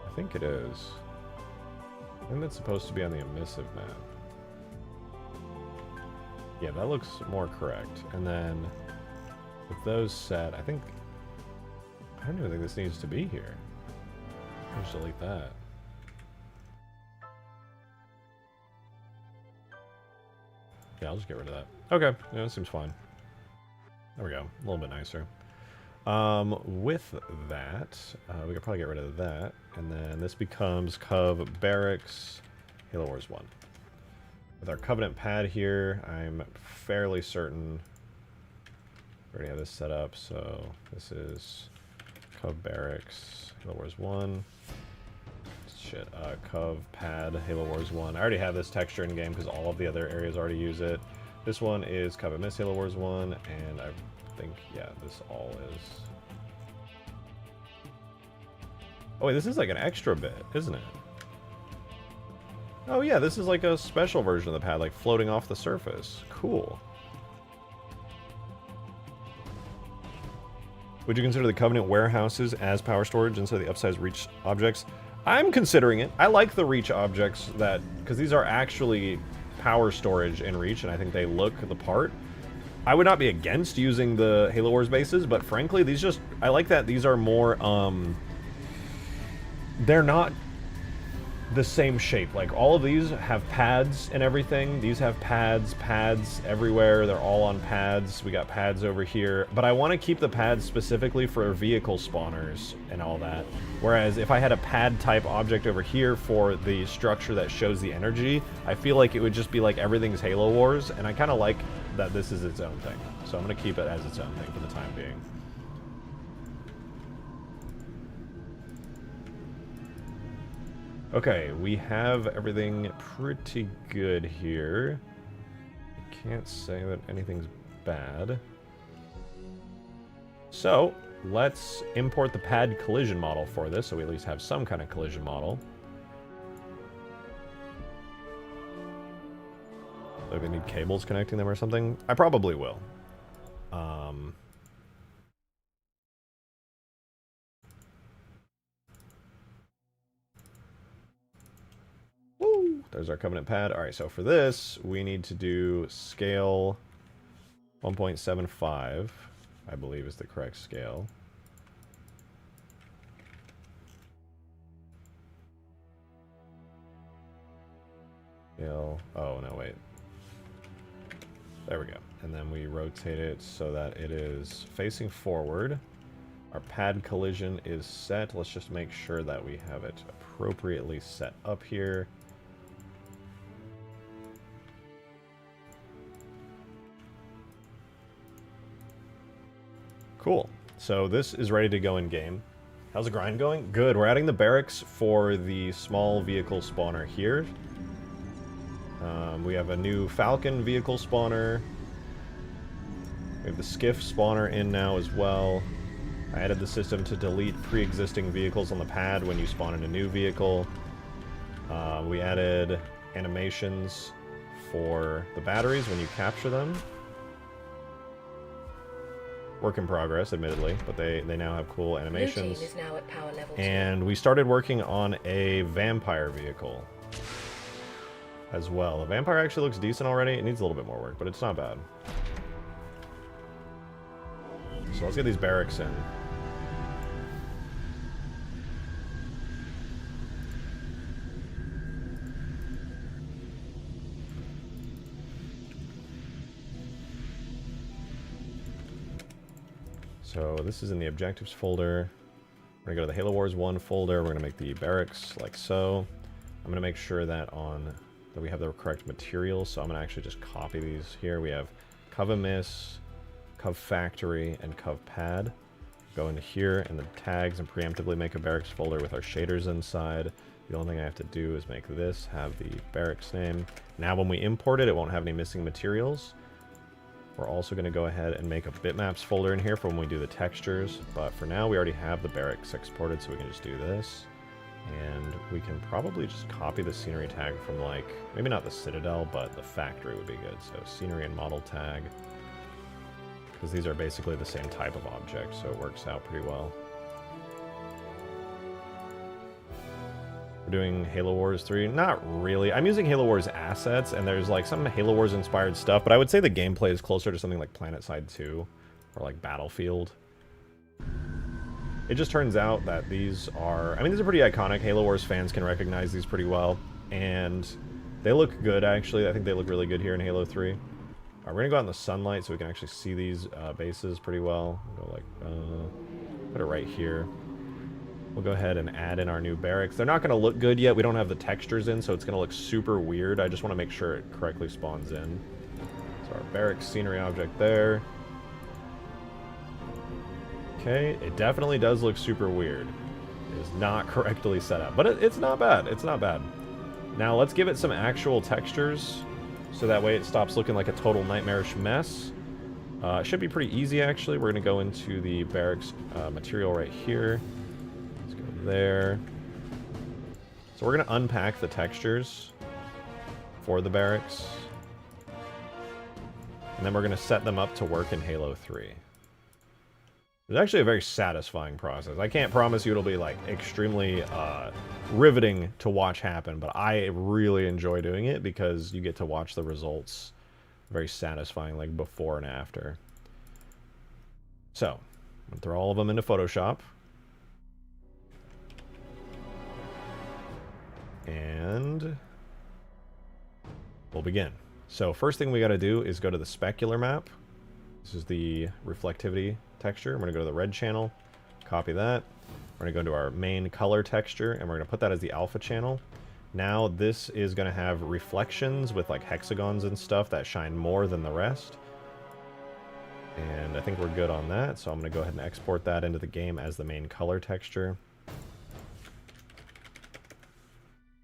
Speaker 1: I think it is. I think that's supposed to be on the emissive map. Yeah, that looks more correct. And then with those set, I don't even think this needs to be here. I'll just delete that. Yeah, I'll just get rid of that. Okay, yeah, that seems fine. There we go, a little bit nicer. With that, we could probably get rid of that, and then this becomes Cov Barracks Halo Wars 1. With our Covenant pad here, I'm fairly certain we already have this set up, so this is Cov Barracks Halo Wars 1. Shit, Cov Pad Halo Wars 1. I already have this texture in game because all of the other areas already use it. This one is Cov Emiss Halo Wars 1, and I think, yeah, this all is... Oh wait, this is like an extra bit, isn't it? Oh yeah, this is like a special version of the pad, like floating off the surface. Cool. Would you consider the Covenant warehouses as power storage instead of the upsized Reach objects? I'm considering it. I like the Reach objects that, because these are actually power storage in Reach, and I think they look the part. I would not be against using the Halo Wars bases, but frankly, these just, I like that these are more, they're not the same shape. Like, all of these have pads and everything. These have pads everywhere. They're all on pads. We got pads over here. But I want to keep the pads specifically for vehicle spawners and all that. Whereas if I had a pad-type object over here for the structure that shows the energy, I feel like it would just be like everything's Halo Wars, and I kind of like that this is its own thing. So I'm going to keep it as its own thing for the time being. Okay, we have everything pretty good here. I can't say that anything's bad. So, let's import the pad collision model for this, so we at least have some kind of collision model. Do we need cables connecting them or something? I probably will. Woo! There's our Covenant pad. Alright, so for this, we need to do scale 1.75, I believe is the correct scale. Scale, oh no, wait. There we go. And then we rotate it so that it is facing forward. Our pad collision is set. Let's just make sure that we have it appropriately set up here. Cool. So this is ready to go in game. How's the grind going? Good. We're adding the barracks for the small vehicle spawner here. We have a new Falcon vehicle spawner. We have the skiff spawner in now as well. I added the system to delete pre-existing vehicles on the pad when you spawn in a new vehicle. We added animations for the batteries when you capture them. Work in progress, admittedly, but they now have cool
Speaker 3: Blue team
Speaker 1: animations.
Speaker 3: is now at power level 2.
Speaker 1: And we started working on a vampire vehicle as well. The vampire actually looks decent already. It needs a little bit more work, but it's not bad. So let's get these barracks in. So this is in the objectives folder. We're gonna go to the Halo Wars 1 folder. We're gonna make the barracks like so. I'm gonna make sure that we have the correct materials. So I'm gonna actually just copy these here. We have Cov Emiss, Cov Factory, and Cov Pad. Go into here in the tags and preemptively make a barracks folder with our shaders inside. The only thing I have to do is make this have the barracks name. Now when we import it, it won't have any missing materials. We're also going to go ahead and make a bitmaps folder in here for when we do the textures, but for now we already have the barracks exported, so we can just do this. And we can probably just copy the scenery tag from, like, maybe not the Citadel, but the factory would be good. So scenery and model tag, because these are basically the same type of object, so it works out pretty well. We're doing Halo Wars 3. Not really. I'm using Halo Wars assets, and there's like some Halo Wars inspired stuff, but I would say the gameplay is closer to something like PlanetSide 2 or like Battlefield. It just turns out that these are, I mean, these are pretty iconic. Halo Wars fans can recognize these pretty well, and they look good, actually. I think they look really good here in Halo 3. We're going to go out in the sunlight so we can actually see these bases pretty well. Go like, put it right here. We'll go ahead and add in our new barracks. They're not going to look good yet. We don't have the textures in, so it's going to look super weird. I just want to make sure it correctly spawns in. So our barracks scenery object there. Okay, it definitely does look super weird. It is not correctly set up, but it's not bad. It's not bad. Now let's give it some actual textures, so that way it stops looking like a total nightmarish mess. It should be pretty easy, actually. We're going to go into the barracks material right here. There. So we're going to unpack the textures for the barracks. And then we're going to set them up to work in Halo 3. It's actually a very satisfying process. I can't promise you it'll be like extremely riveting to watch happen, but I really enjoy doing it because you get to watch the results. Very satisfying, like before and after. So, I'm going to throw all of them into Photoshop. And we'll begin. So first thing we got to do is go to the specular map. This is the reflectivity texture. I'm going to go to the red channel, copy that. We're going to go into our main color texture, and we're going to put that as the alpha channel. Now this is going to have reflections with like hexagons and stuff that shine more than the rest. And I think we're good on that, so I'm going to go ahead and export that into the game as the main color texture.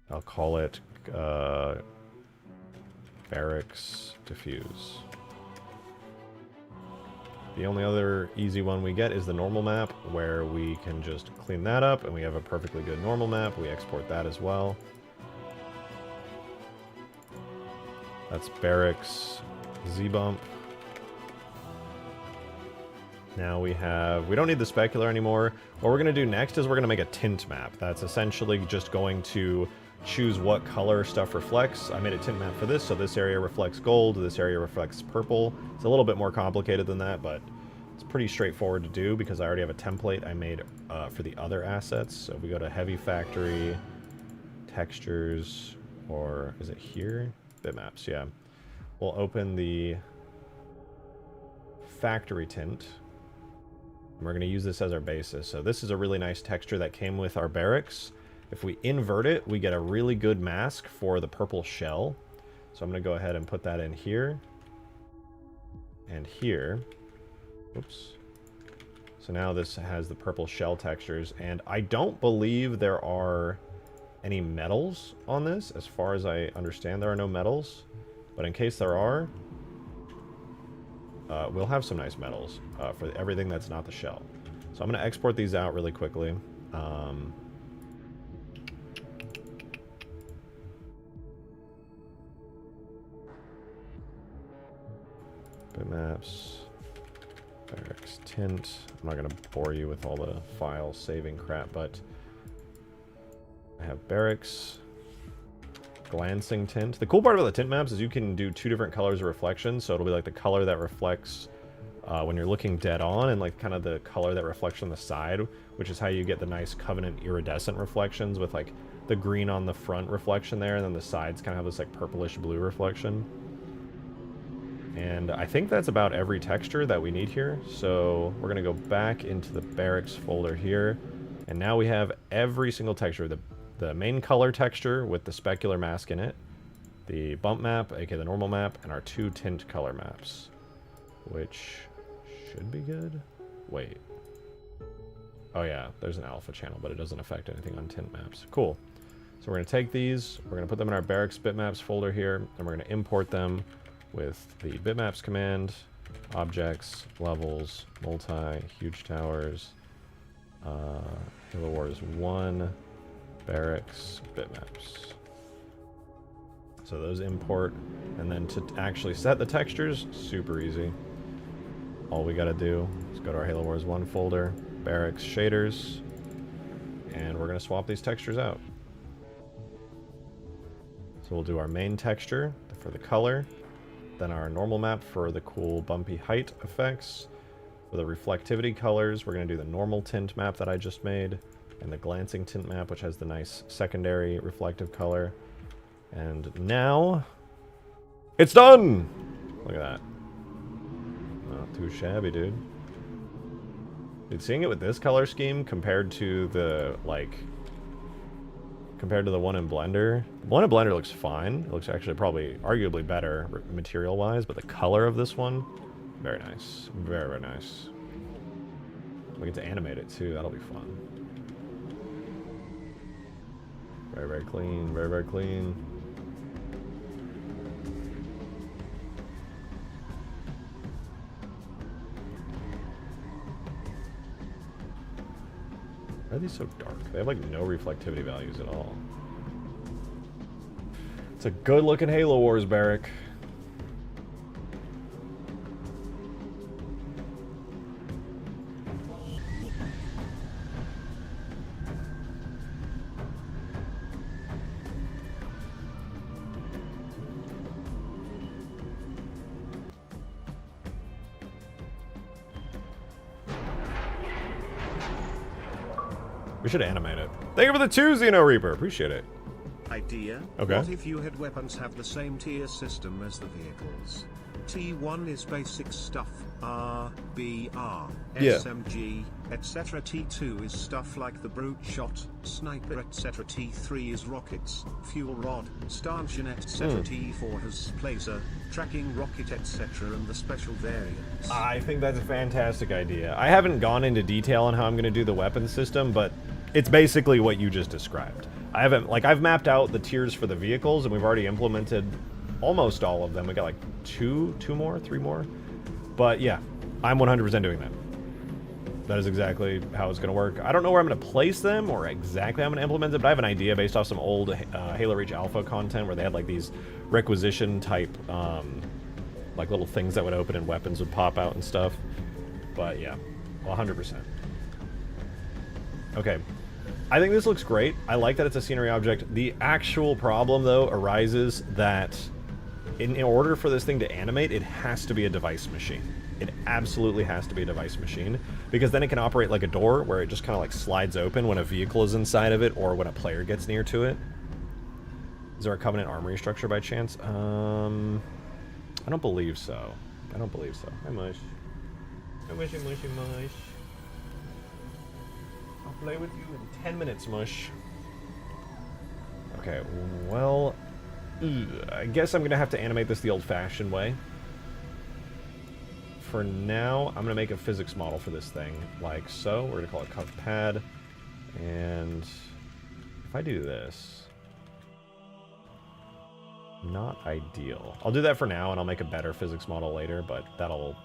Speaker 1: I'll call it Barracks Diffuse. The only other easy one we get is the normal map, where we can just clean that up, and we have a perfectly good normal map. We export that as well. That's Barracks Z-Bump. Now we don't need the specular anymore. What we're going to do next is we're going to make a tint map. That's essentially just going to choose what color stuff reflects. I made a tint map for this, so this area reflects gold, this area reflects purple. It's a little bit more complicated than that, but it's pretty straightforward to do because I already have a template I made for the other assets. So if we go to Heavy Factory, Textures, or is it here? Bitmaps, yeah. We'll open the Factory Tint. And we're going to use this as our basis. So this is a really nice texture that came with our barracks. If we invert it, we get a really good mask for the purple shell. So I'm going to go ahead and put that in here. And here. Oops. So now this has the purple shell textures. And I don't believe there are any metals on this. As far as I understand, there are no metals. But in case there are, we'll have some nice metals for everything that's not the shell. So I'm going to export these out really quickly. Bitmaps. Barracks tint. I'm not going to bore you with all the file saving crap, but I have Barracks glancing tint. The cool part about the tint maps is you can do 2 different colors of reflection, so it'll be like the color that reflects when you're looking dead on, and like kind of the color that reflects on the side, which is how you get the nice Covenant iridescent reflections with like the green on the front reflection there, and then the sides kind of have this like purplish blue reflection. And I think that's about every texture that we need here. So we're going to go back into the Barracks folder here. And now we have every single texture. The main color texture with the specular mask in it. The bump map, aka the normal map, and our 2 tint color maps. Which should be good. Wait. Oh yeah, there's an alpha channel, but it doesn't affect anything on tint maps. Cool. So we're going to take these, we're going to put them in our Barracks bitmaps folder here, and we're going to import them with the bitmaps command, objects, levels, multi, huge towers, Halo Wars 1, Barracks, bitmaps. So those import, and then to actually set the textures, super easy. All we gotta do is go to our Halo Wars 1 folder, Barracks shaders, and we're gonna swap these textures out. So we'll do our main texture for the color, then our normal map for the cool bumpy height effects. For the reflectivity colors, we're going to do the normal tint map that I just made, and the glancing tint map, which has the nice secondary reflective color. And now, it's done! Look at that. Not too shabby, dude. Dude, seeing it with this color scheme compared to the, compared to the one in Blender. The one in Blender looks fine. It looks actually probably arguably better material-wise, but the color of this one, very nice. Very, very nice. We get to animate it too. That'll be fun. Very, very clean. Very, very clean. Why are these so dark? They have like no reflectivity values at all. It's a good looking Halo Wars barrack. We should animate it. Thank you for the 2, Xeno Reaper. Appreciate it.
Speaker 2: Idea.
Speaker 1: Okay.
Speaker 2: What if you had weapons have the same tier system as the vehicles? T1 is basic stuff, R, BR,
Speaker 1: Yeah.
Speaker 2: SMG, etc. T2 is stuff like the brute shot, sniper, etc. T3 is rockets, fuel rod, stanchion, etc. T4 has placer, tracking rocket, etc. and the special variants.
Speaker 1: I think that's a fantastic idea. I haven't gone into detail on how I'm going to do the weapon system, but it's basically what you just described. I haven't, I've mapped out the tiers for the vehicles, and we've already implemented almost all of them. We got like three more. But yeah, I'm 100% doing that. That is exactly how it's going to work. I don't know where I'm going to place them or exactly how I'm going to implement it, but I have an idea based off some old Halo Reach Alpha content where they had like these requisition type, like little things that would open and weapons would pop out and stuff. But yeah, 100%. Okay. I think this looks great. I like that it's a scenery object. The actual problem, though, arises that in order for this thing to animate, it has to be a device machine. It absolutely has to be a device machine, because then it can operate like a door where it just kind of like slides open when a vehicle is inside of it or when a player gets near to it. Is there a Covenant armory structure by chance? I don't believe so. I don't believe so. Hi, Mush. Hi, Mushy, Mushy, Mush. I'll play with you in 10 minutes, Mush. Okay, well, I guess I'm going to have to animate this the old-fashioned way. For now, I'm going to make a physics model for this thing, like so. We're going to call it cuff pad. And if I do this, not ideal. I'll do that for now, and I'll make a better physics model later, but that'll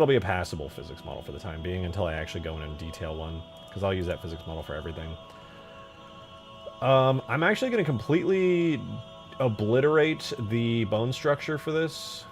Speaker 1: be a passable physics model for the time being until I actually go in and detail one, because I'll use that physics model for everything. I'm actually going to completely obliterate the bone structure for this.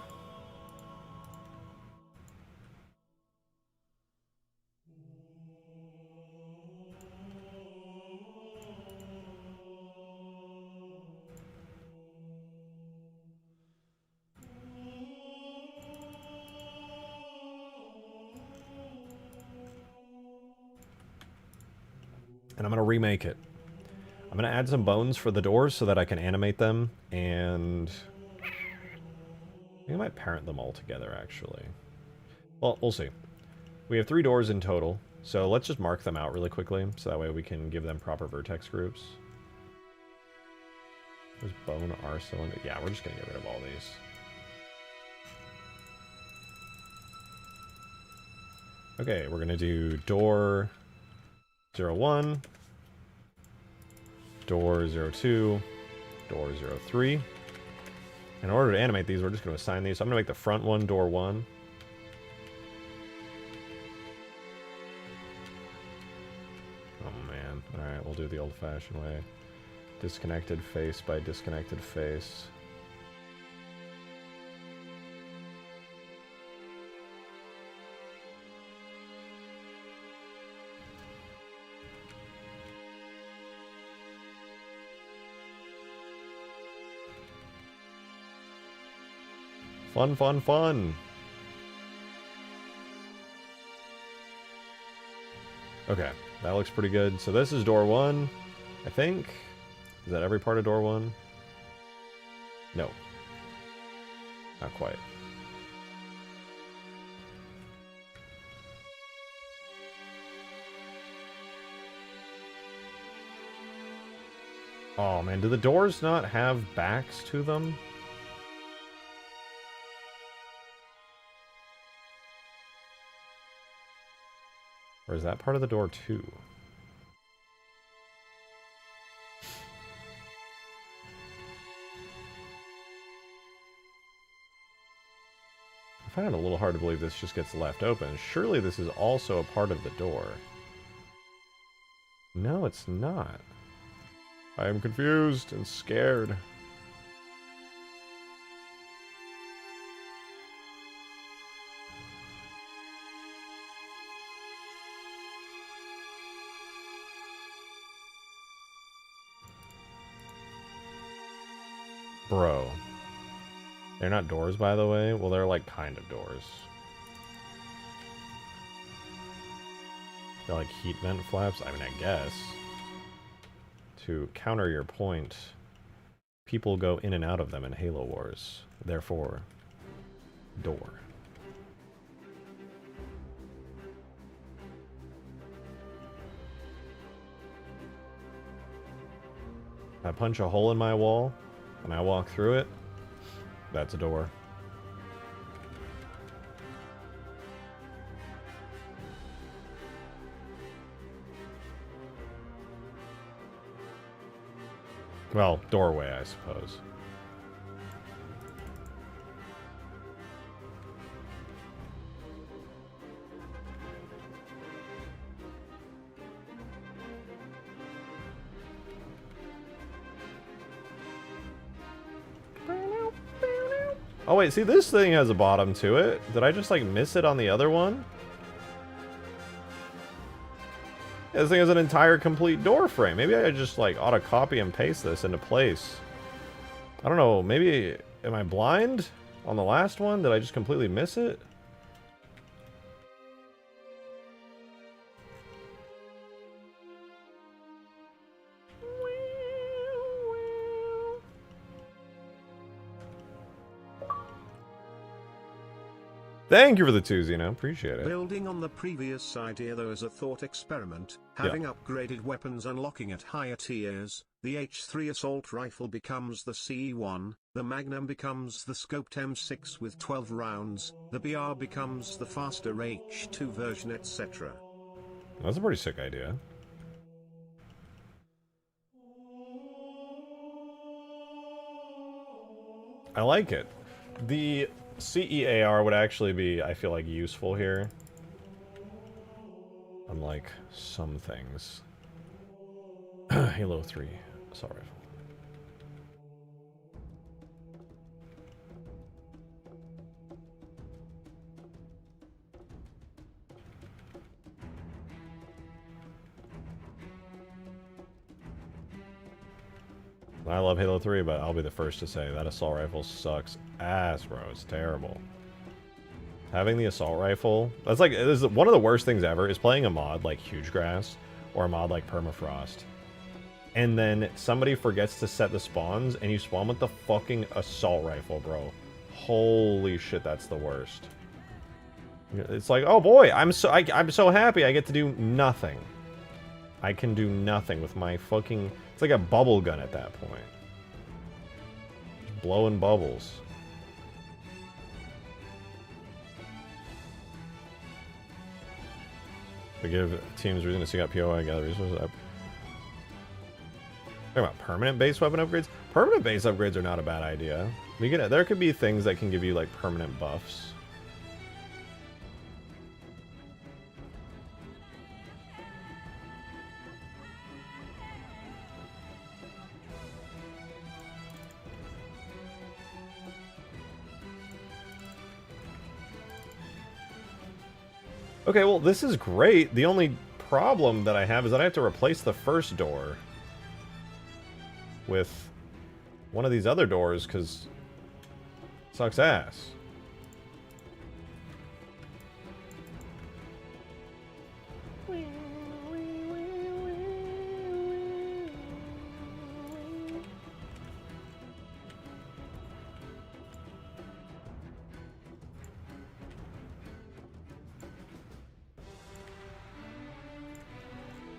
Speaker 1: And I'm going to remake it. I'm going to add some bones for the doors so that I can animate them, and I think I might parent them all together, actually. Well, we'll see. We have 3 doors in total, so let's just mark them out really quickly, so that way we can give them proper vertex groups. There's bone R cylinder. Yeah, we're just going to get rid of all these. Okay, we're going to do door 01, door 02, door 03. In order to animate these, we're just going to assign these. So I'm going to make the front one door 1. Oh man. Alright, we'll do it the old-fashioned way. Disconnected face by disconnected face. Fun, fun, fun! Okay, that looks pretty good. So this is door 1, I think. Is that every part of door 1? No. Not quite. Oh man, do the doors not have backs to them? Or is that part of the door too? I find it a little hard to believe this just gets left open. Surely this is also a part of the door. No, it's not. I am confused and scared. Bro. They're not doors, by the way. Well, they're like kind of doors. They're like heat vent flaps. I mean, I guess. To counter your point, people go in and out of them in Halo Wars. Therefore, door. I punch a hole in my wall, and I walk through it. That's a door. Well, doorway, I suppose. Oh wait, see, this thing has a bottom to it. Did I just like miss it on the other one? Yeah, this thing has an entire complete door frame. Maybe I just like ought to copy and paste this into place. I don't know, maybe am I blind on the last one? Did I just completely miss it? Thank you for the 2, Zeno. Appreciate it.
Speaker 2: Building on the previous idea, though, as a thought experiment, having upgraded weapons unlocking at higher tiers, the H3 assault rifle becomes the CE1, the Magnum becomes the scoped M6 with 12 rounds, the BR becomes the faster H2 version, etc.
Speaker 1: That's a pretty sick idea. I like it. The CEAR would actually be, I feel like, useful here. Unlike some things. Halo 3 assault rifle. I love Halo 3, but I'll be the first to say that assault rifle sucks ass, bro. It's terrible. Having the assault rifle, that's like, this is one of the worst things ever, is playing a mod like Huge Grass, or a mod like Permafrost, and then somebody forgets to set the spawns, and you spawn with the fucking assault rifle, bro. Holy shit, that's the worst. It's like, oh boy, I'm so happy I get to do nothing. I can do nothing with my fucking... It's like a bubble gun at that point. Just blowing bubbles. We give teams reason to seek out POI, gather resources up. Talking about permanent base weapon upgrades? Permanent base upgrades are not a bad idea. There could be things that can give you, like, permanent buffs. Okay, well, this is great. The only problem that I have is that I have to replace the first door with one of these other doors, because it sucks ass.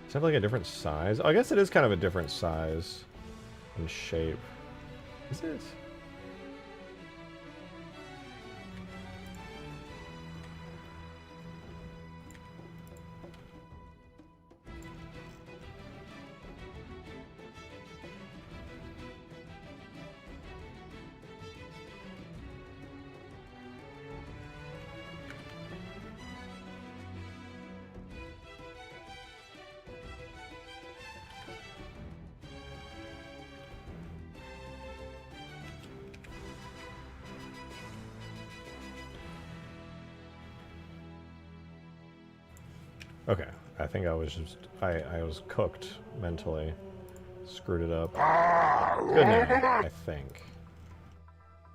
Speaker 1: Does it have like a different size? Oh, I guess it is kind of a different size and shape. Is it? Okay, I think I was just... I was cooked mentally. Screwed it up. Good now, I think.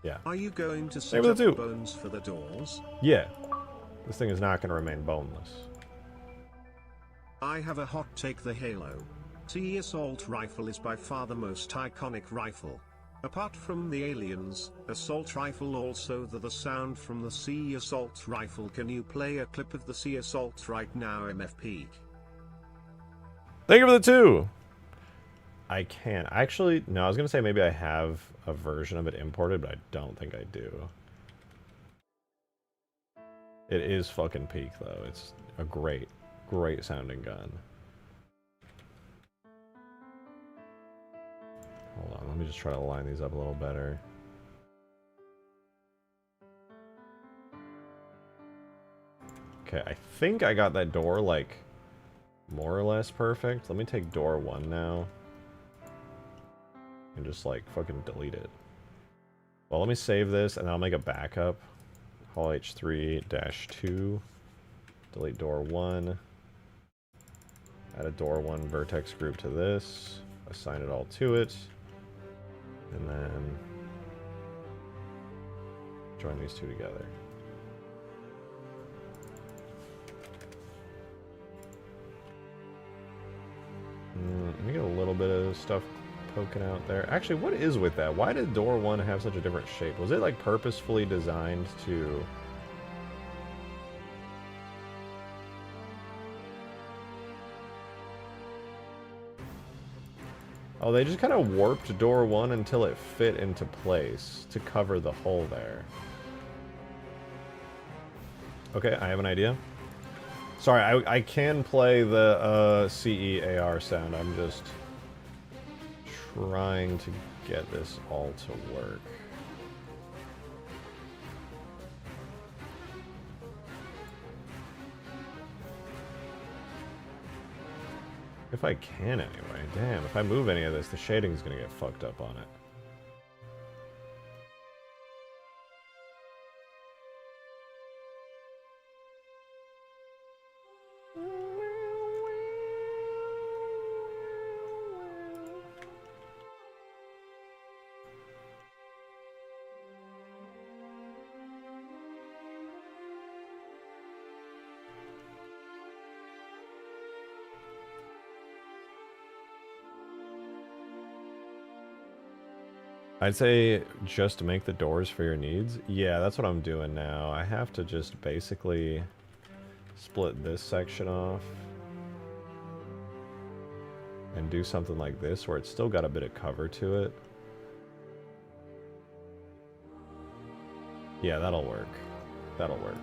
Speaker 1: Yeah.
Speaker 2: Are you going to set
Speaker 1: Maybe
Speaker 2: up
Speaker 1: the two.
Speaker 2: bones for the doors?
Speaker 1: Yeah. This thing is not going to remain boneless.
Speaker 2: I have a hot take: the Halo CE assault rifle is by far the most iconic rifle. Apart from the aliens, assault rifle also the sound from the CE assault rifle. Can you play a clip of the CE assault right now, MFP?
Speaker 1: Thank you for the 2! I can. Actually, no, I was going to say maybe I have a version of it imported, but I don't think I do. It is fucking peak, though. It's a great, great sounding gun. Hold on, let me just try to line these up a little better. Okay, I think I got that door, like, more or less perfect. Let me take door 1 now. And just, like, fucking delete it. Well, let me save this, and I'll make a backup. Hall H3-2. Delete door 1. Add a door 1 vertex group to this. Assign it all to it. And then join these two together. Let me get a little bit of stuff poking out there. Actually, what is with that? Why did door 1 have such a different shape? Was it like purposefully designed to... Oh, they just kind of warped door 1 until it fit into place to cover the hole there. Okay, I have an idea. Sorry, I can play the CEAR sound. I'm just trying to get this all to work. If I can anyway. Damn, if I move any of this, the shading's gonna get fucked up on it. I'd say just make the doors for your needs. Yeah, that's what I'm doing now. I have to just basically split this section off and do something like this where it's still got a bit of cover to it. Yeah, that'll work. That'll work.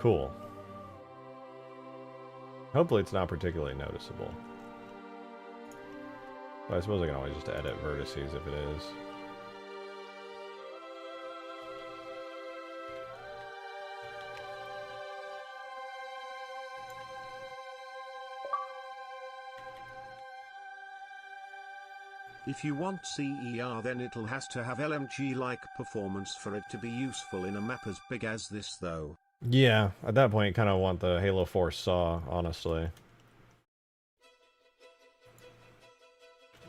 Speaker 1: Cool. Hopefully it's not particularly noticeable. But I suppose I can always just edit vertices if it is.
Speaker 2: If you want CER, then it'll has to have LMG-like performance for it to be useful in a map as big as this though.
Speaker 1: Yeah, at that point, you kind of want the Halo 4 saw, honestly.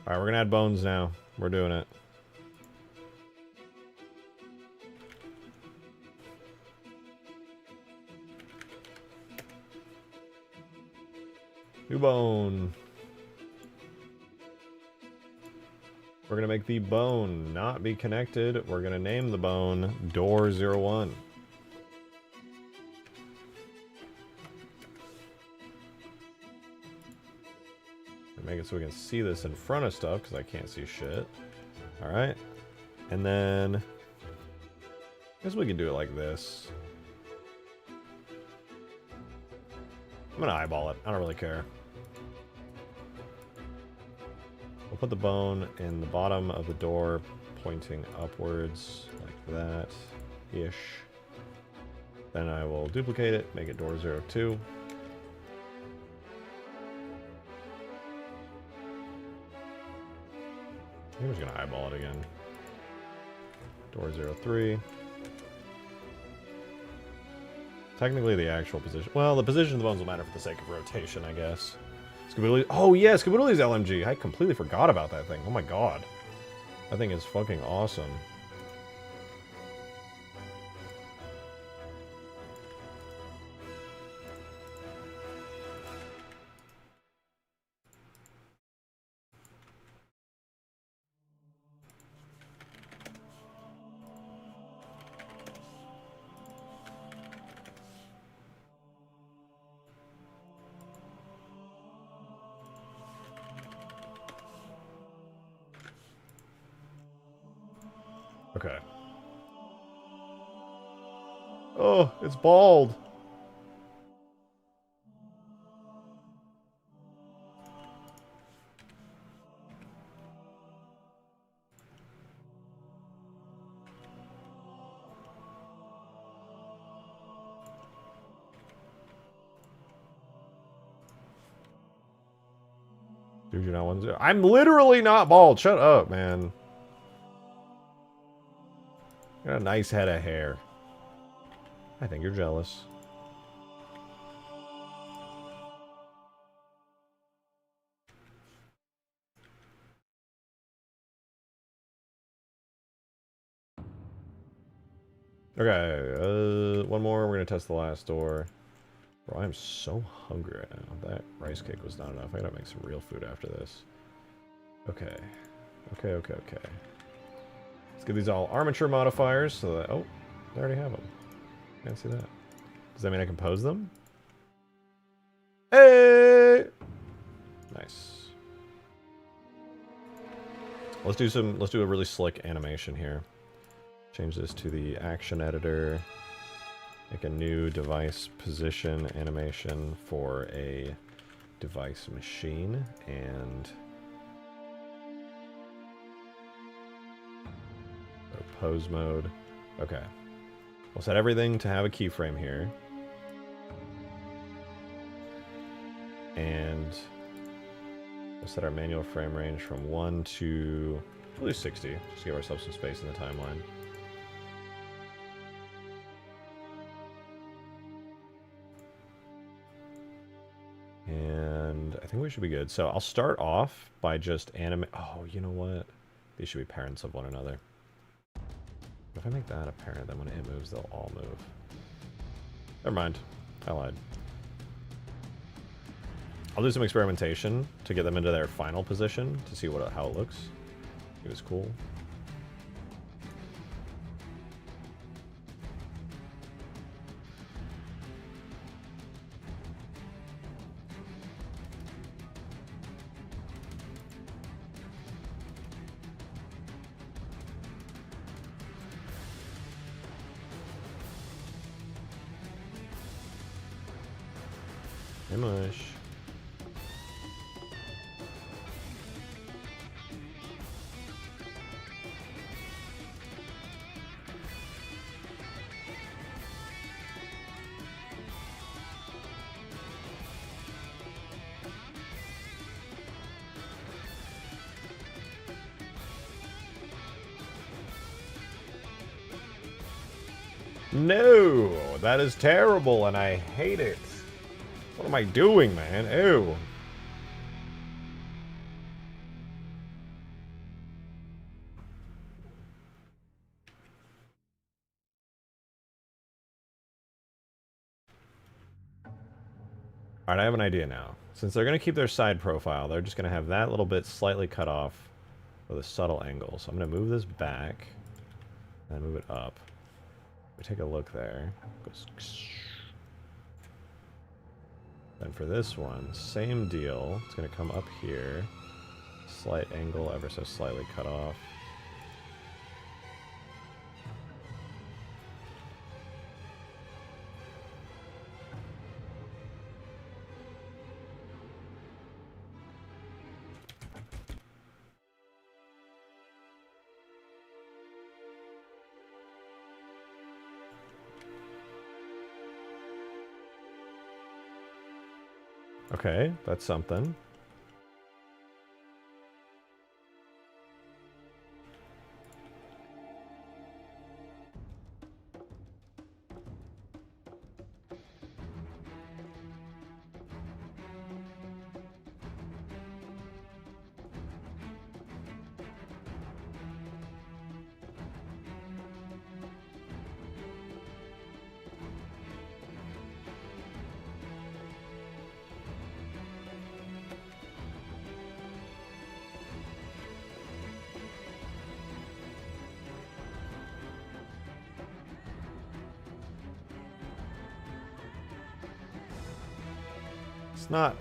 Speaker 1: Alright, we're gonna add bones now. We're doing it. New bone. We're gonna make the bone not be connected. We're gonna name the bone Door 01. Make it so we can see this in front of stuff, because I can't see shit. Alright. And then I guess we can do it like this. I'm gonna eyeball it. I don't really care. We'll put the bone in the bottom of the door, pointing upwards, like that-ish. Then I will duplicate it, make it Door 02. I'm just gonna eyeball it again. Door 03. Technically the actual position. Well, the position of the bones will matter for the sake of rotation, I guess. Scaboodle. Oh yeah, Scaboodle's LMG. I completely forgot about that thing. Oh my god. That thing is fucking awesome. Okay. Oh, it's bald. Dude, you're not 1-0. I'm literally not bald. Shut up, man. Got a nice head of hair. I think you're jealous. Okay, one more. We're gonna test the last door. Bro, I'm so hungry right now. That rice cake was not enough. I gotta make some real food after this. Okay. Okay. Let's give these all armature modifiers so that... Oh, I already have them. Can't see that. Does that mean I can pose them? Hey! Nice. Let's do a really slick animation here. Change this to the action editor. Make a new device position animation for a device machine and pose mode. Okay. We'll set everything to have a keyframe here. And we'll set our manual frame range from 1 to at least 60. Just to give ourselves some space in the timeline. And I think we should be good. So I'll start off by just animate. Oh, you know what? These should be parents of one another. If I make that a parent, then when it moves, they'll all move. Never mind. I lied. I'll do some experimentation to get them into their final position to see how it looks. It was cool. Hey, mush. No, that is terrible, and I hate it. What am I doing, man? Ew. Alright, I have an idea now. Since they're going to keep their side profile, they're just going to have that little bit slightly cut off with a subtle angle. So I'm going to move this back and move it up. We take a look there. Then for this one, same deal. It's going to come up here. Slight angle, ever so slightly cut off. Okay, that's something. It's not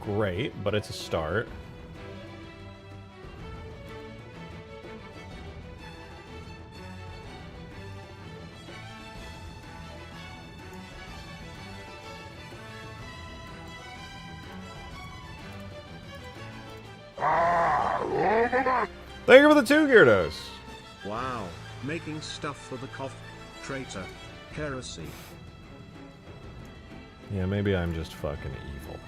Speaker 1: great, but it's a start. Thank you for the 2 Gyarados.
Speaker 2: Wow, making stuff for the cough. Traitor. Heresy.
Speaker 1: Yeah, maybe I'm just fucking evil.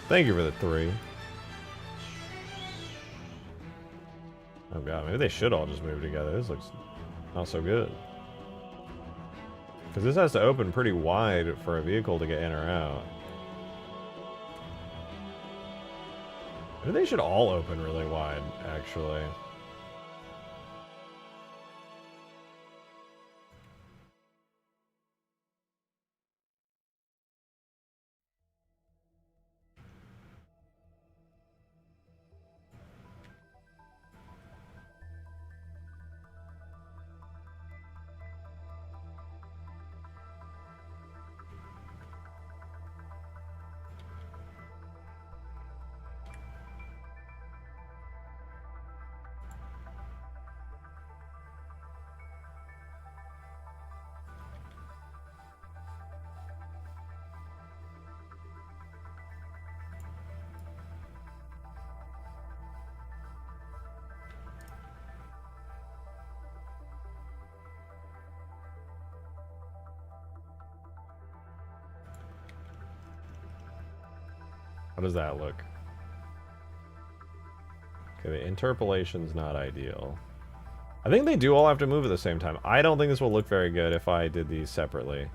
Speaker 1: Thank you for the 3. Oh god, maybe they should all just move together. This looks not so good. Because this has to open pretty wide for a vehicle to get in or out. Maybe they should all open really wide, actually. How does that look? Okay, the interpolation's not ideal. I think they do all have to move at the same time. I don't think this will look very good if I did these separately.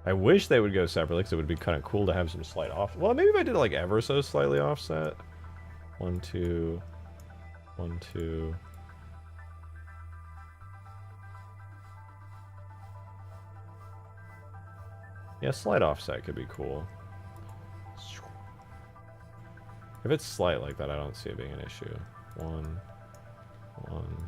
Speaker 1: I wish they would go separately because it would be kind of cool to have some slight off. Well, maybe if I did it like ever so slightly offset. 1, 2, 1, 2. Yeah, slight offset could be cool. If it's slight like that, I don't see it being an issue. 1, 1.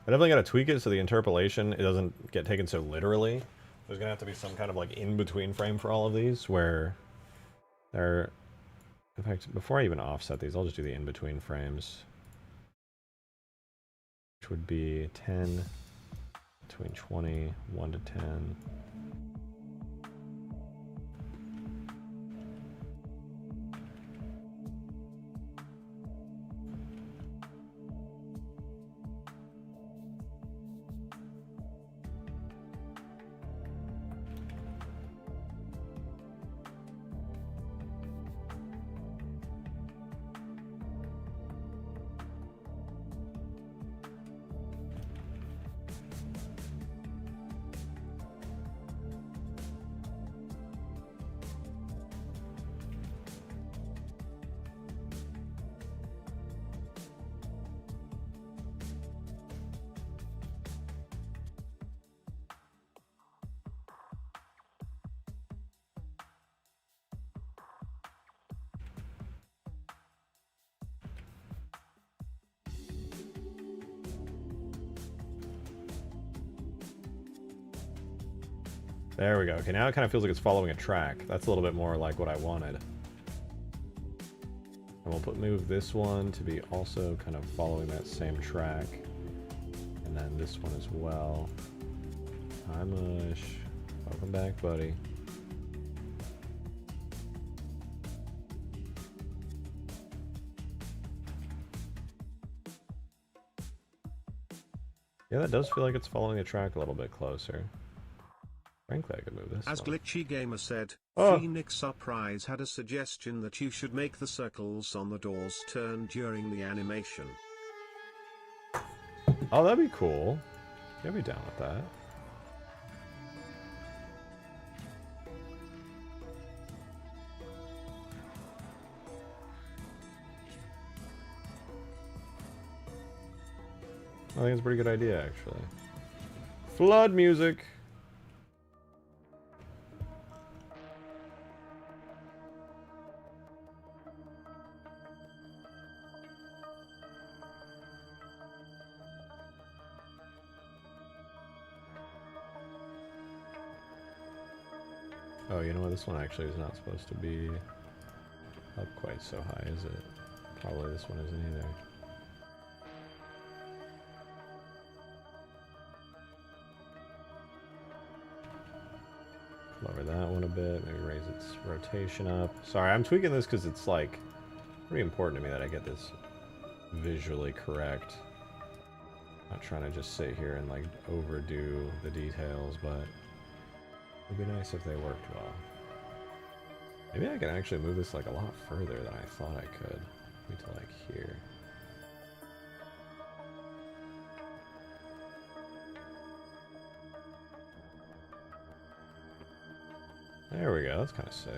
Speaker 1: I definitely got to tweak it so the interpolation, it doesn't get taken so literally. There's going to have to be some kind of like in-between frame for all of these where they're... In fact, before I even offset these, I'll just do the in-between frames. Which would be 10, between 20, 1 to 10. There we go. Okay, now it kind of feels like it's following a track. That's a little bit more like what I wanted. And we'll move this one to be also kind of following that same track. And then this one as well. Hi, Mush. Welcome back, buddy. Yeah, that does feel like it's following a track a little bit closer. Frankly, I could move this
Speaker 2: As
Speaker 1: one.
Speaker 2: Glitchy Gamer said,
Speaker 1: Oh.
Speaker 2: Phoenix Surprise had a suggestion that you should make the circles on the doors turn during the animation.
Speaker 1: Oh, that'd be cool. Yeah, I'd be down with that. I think it's a pretty good idea, actually. Flood music. Oh, you know what? This one actually is not supposed to be up quite so high, is it? Probably this one isn't either. Lower that one a bit, maybe raise its rotation up. Sorry, I'm tweaking this because it's like pretty important to me that I get this visually correct. Not trying to just sit here and like overdo the details, but it'd be nice if they worked well. Maybe I can actually move this like a lot further than I thought I could. Maybe to like here. There we go, that's kind of sick.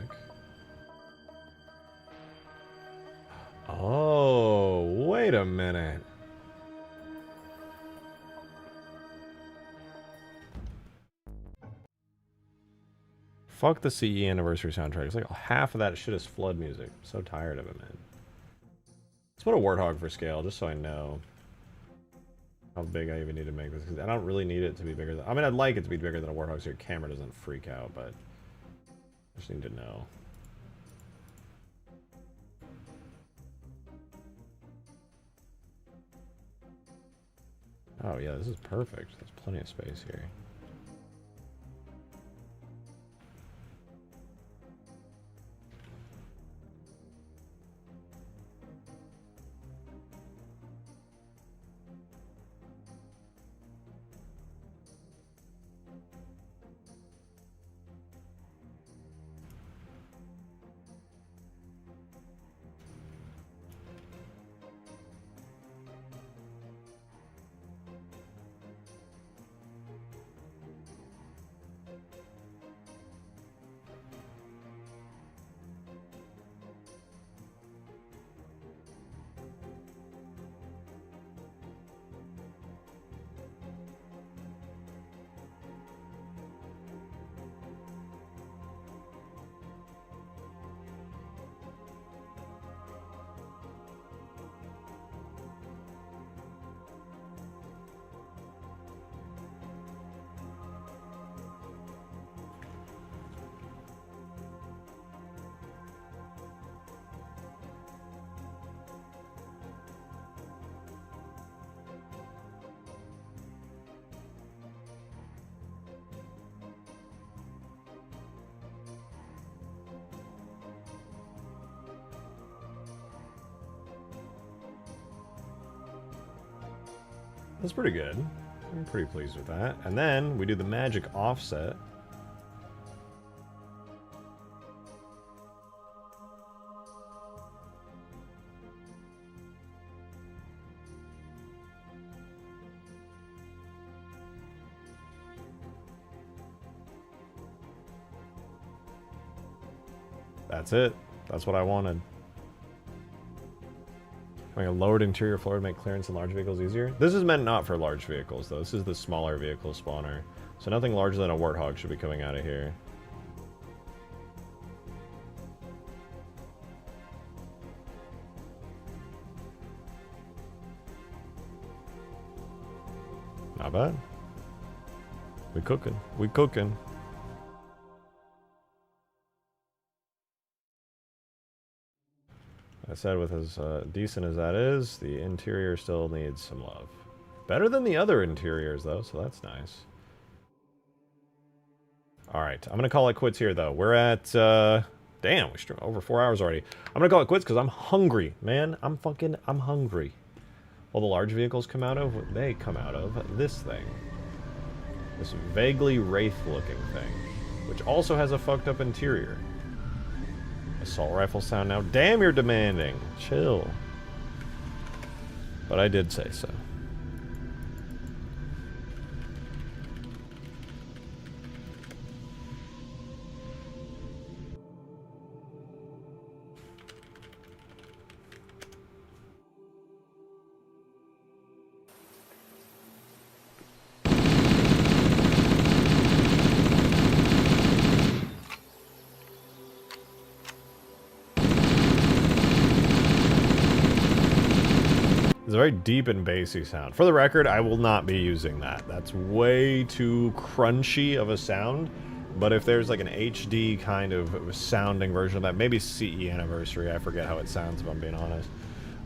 Speaker 1: Oh, wait a minute. Fuck the CE anniversary soundtrack. It's like half of that shit is flood music. I'm so tired of it, man. Let's put a warthog for scale, just so I know how big I even need to make this. Because I don't really need it to be bigger than... I mean, I'd like it to be bigger than a warthog so your camera doesn't freak out, but... I just need to know. Oh yeah, this is perfect. There's plenty of space here. That's pretty good. I'm pretty pleased with that. And then we do the magic offset. That's it. That's what I wanted. Having a lowered interior floor to make clearance in large vehicles easier. This is meant not for large vehicles, though. This is the smaller vehicle spawner. So nothing larger than a warthog should be coming out of here. Not bad. We cooking. We cooking. I said with as decent as that is, the interior still needs some love. Better than the other interiors, though, so that's nice. Alright, I'm going to call it quits here, though. We're at, damn, we're over 4 hours already. I'm going to call it quits because I'm hungry, man. I'm hungry. Well, the large vehicles come out of, they come out of this thing. This vaguely wraith-looking thing, which also has a fucked up interior. Assault rifle sound now. Damn, you're demanding. Chill. But I did say so. It's a very deep and bassy sound. For the record, I will not be using that. That's way too crunchy of a sound. But if there's like an HD kind of sounding version of that, maybe CE Anniversary, I forget how it sounds if I'm being honest.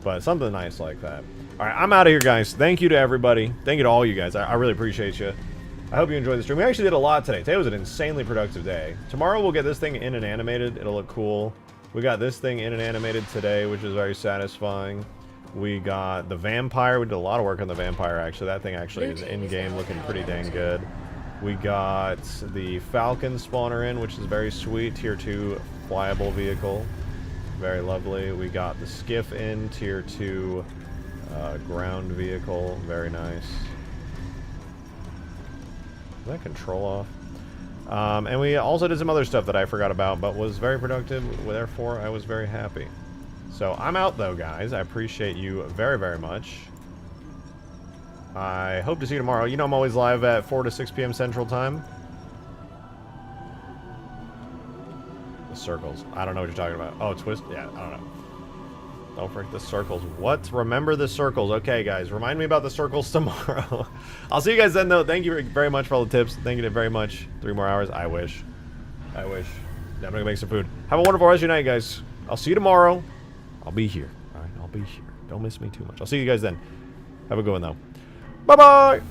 Speaker 1: But something nice like that. Alright, I'm out of here, guys. Thank you to everybody. Thank you to all you guys. I really appreciate you. I hope you enjoyed the stream. We actually did a lot today. Today was an insanely productive day. Tomorrow we'll get this thing in and animated. It'll look cool. We got this thing in and animated today, which is very satisfying. We got the vampire. We did a lot of work on the vampire, actually. That thing actually is in-game looking pretty dang good. We got the Falcon spawner in, which is very sweet. Tier 2 flyable vehicle. Very lovely. We got the skiff in, Tier 2 ground vehicle. Very nice. Is that control off? And we also did some other stuff that I forgot about, but was very productive. Therefore, I was very happy. So I'm out, though, guys. I appreciate you very, very much. I hope to see you tomorrow. You know I'm always live at 4 to 6 p.m. Central Time. The circles. I don't know what you're talking about. Oh, twist? Yeah, I don't know. Don't forget the circles. What? Remember the circles. Okay, guys. Remind me about the circles tomorrow. I'll see you guys then, though. Thank you very much for all the tips. Thank you very much. 3 more hours. I wish. I wish. Yeah, I'm going to make some food. Have a wonderful rest of your night, guys. I'll see you tomorrow. I'll be here. All right, I'll be here. Don't miss me too much. I'll see you guys then. Have a good one, though. Bye-bye!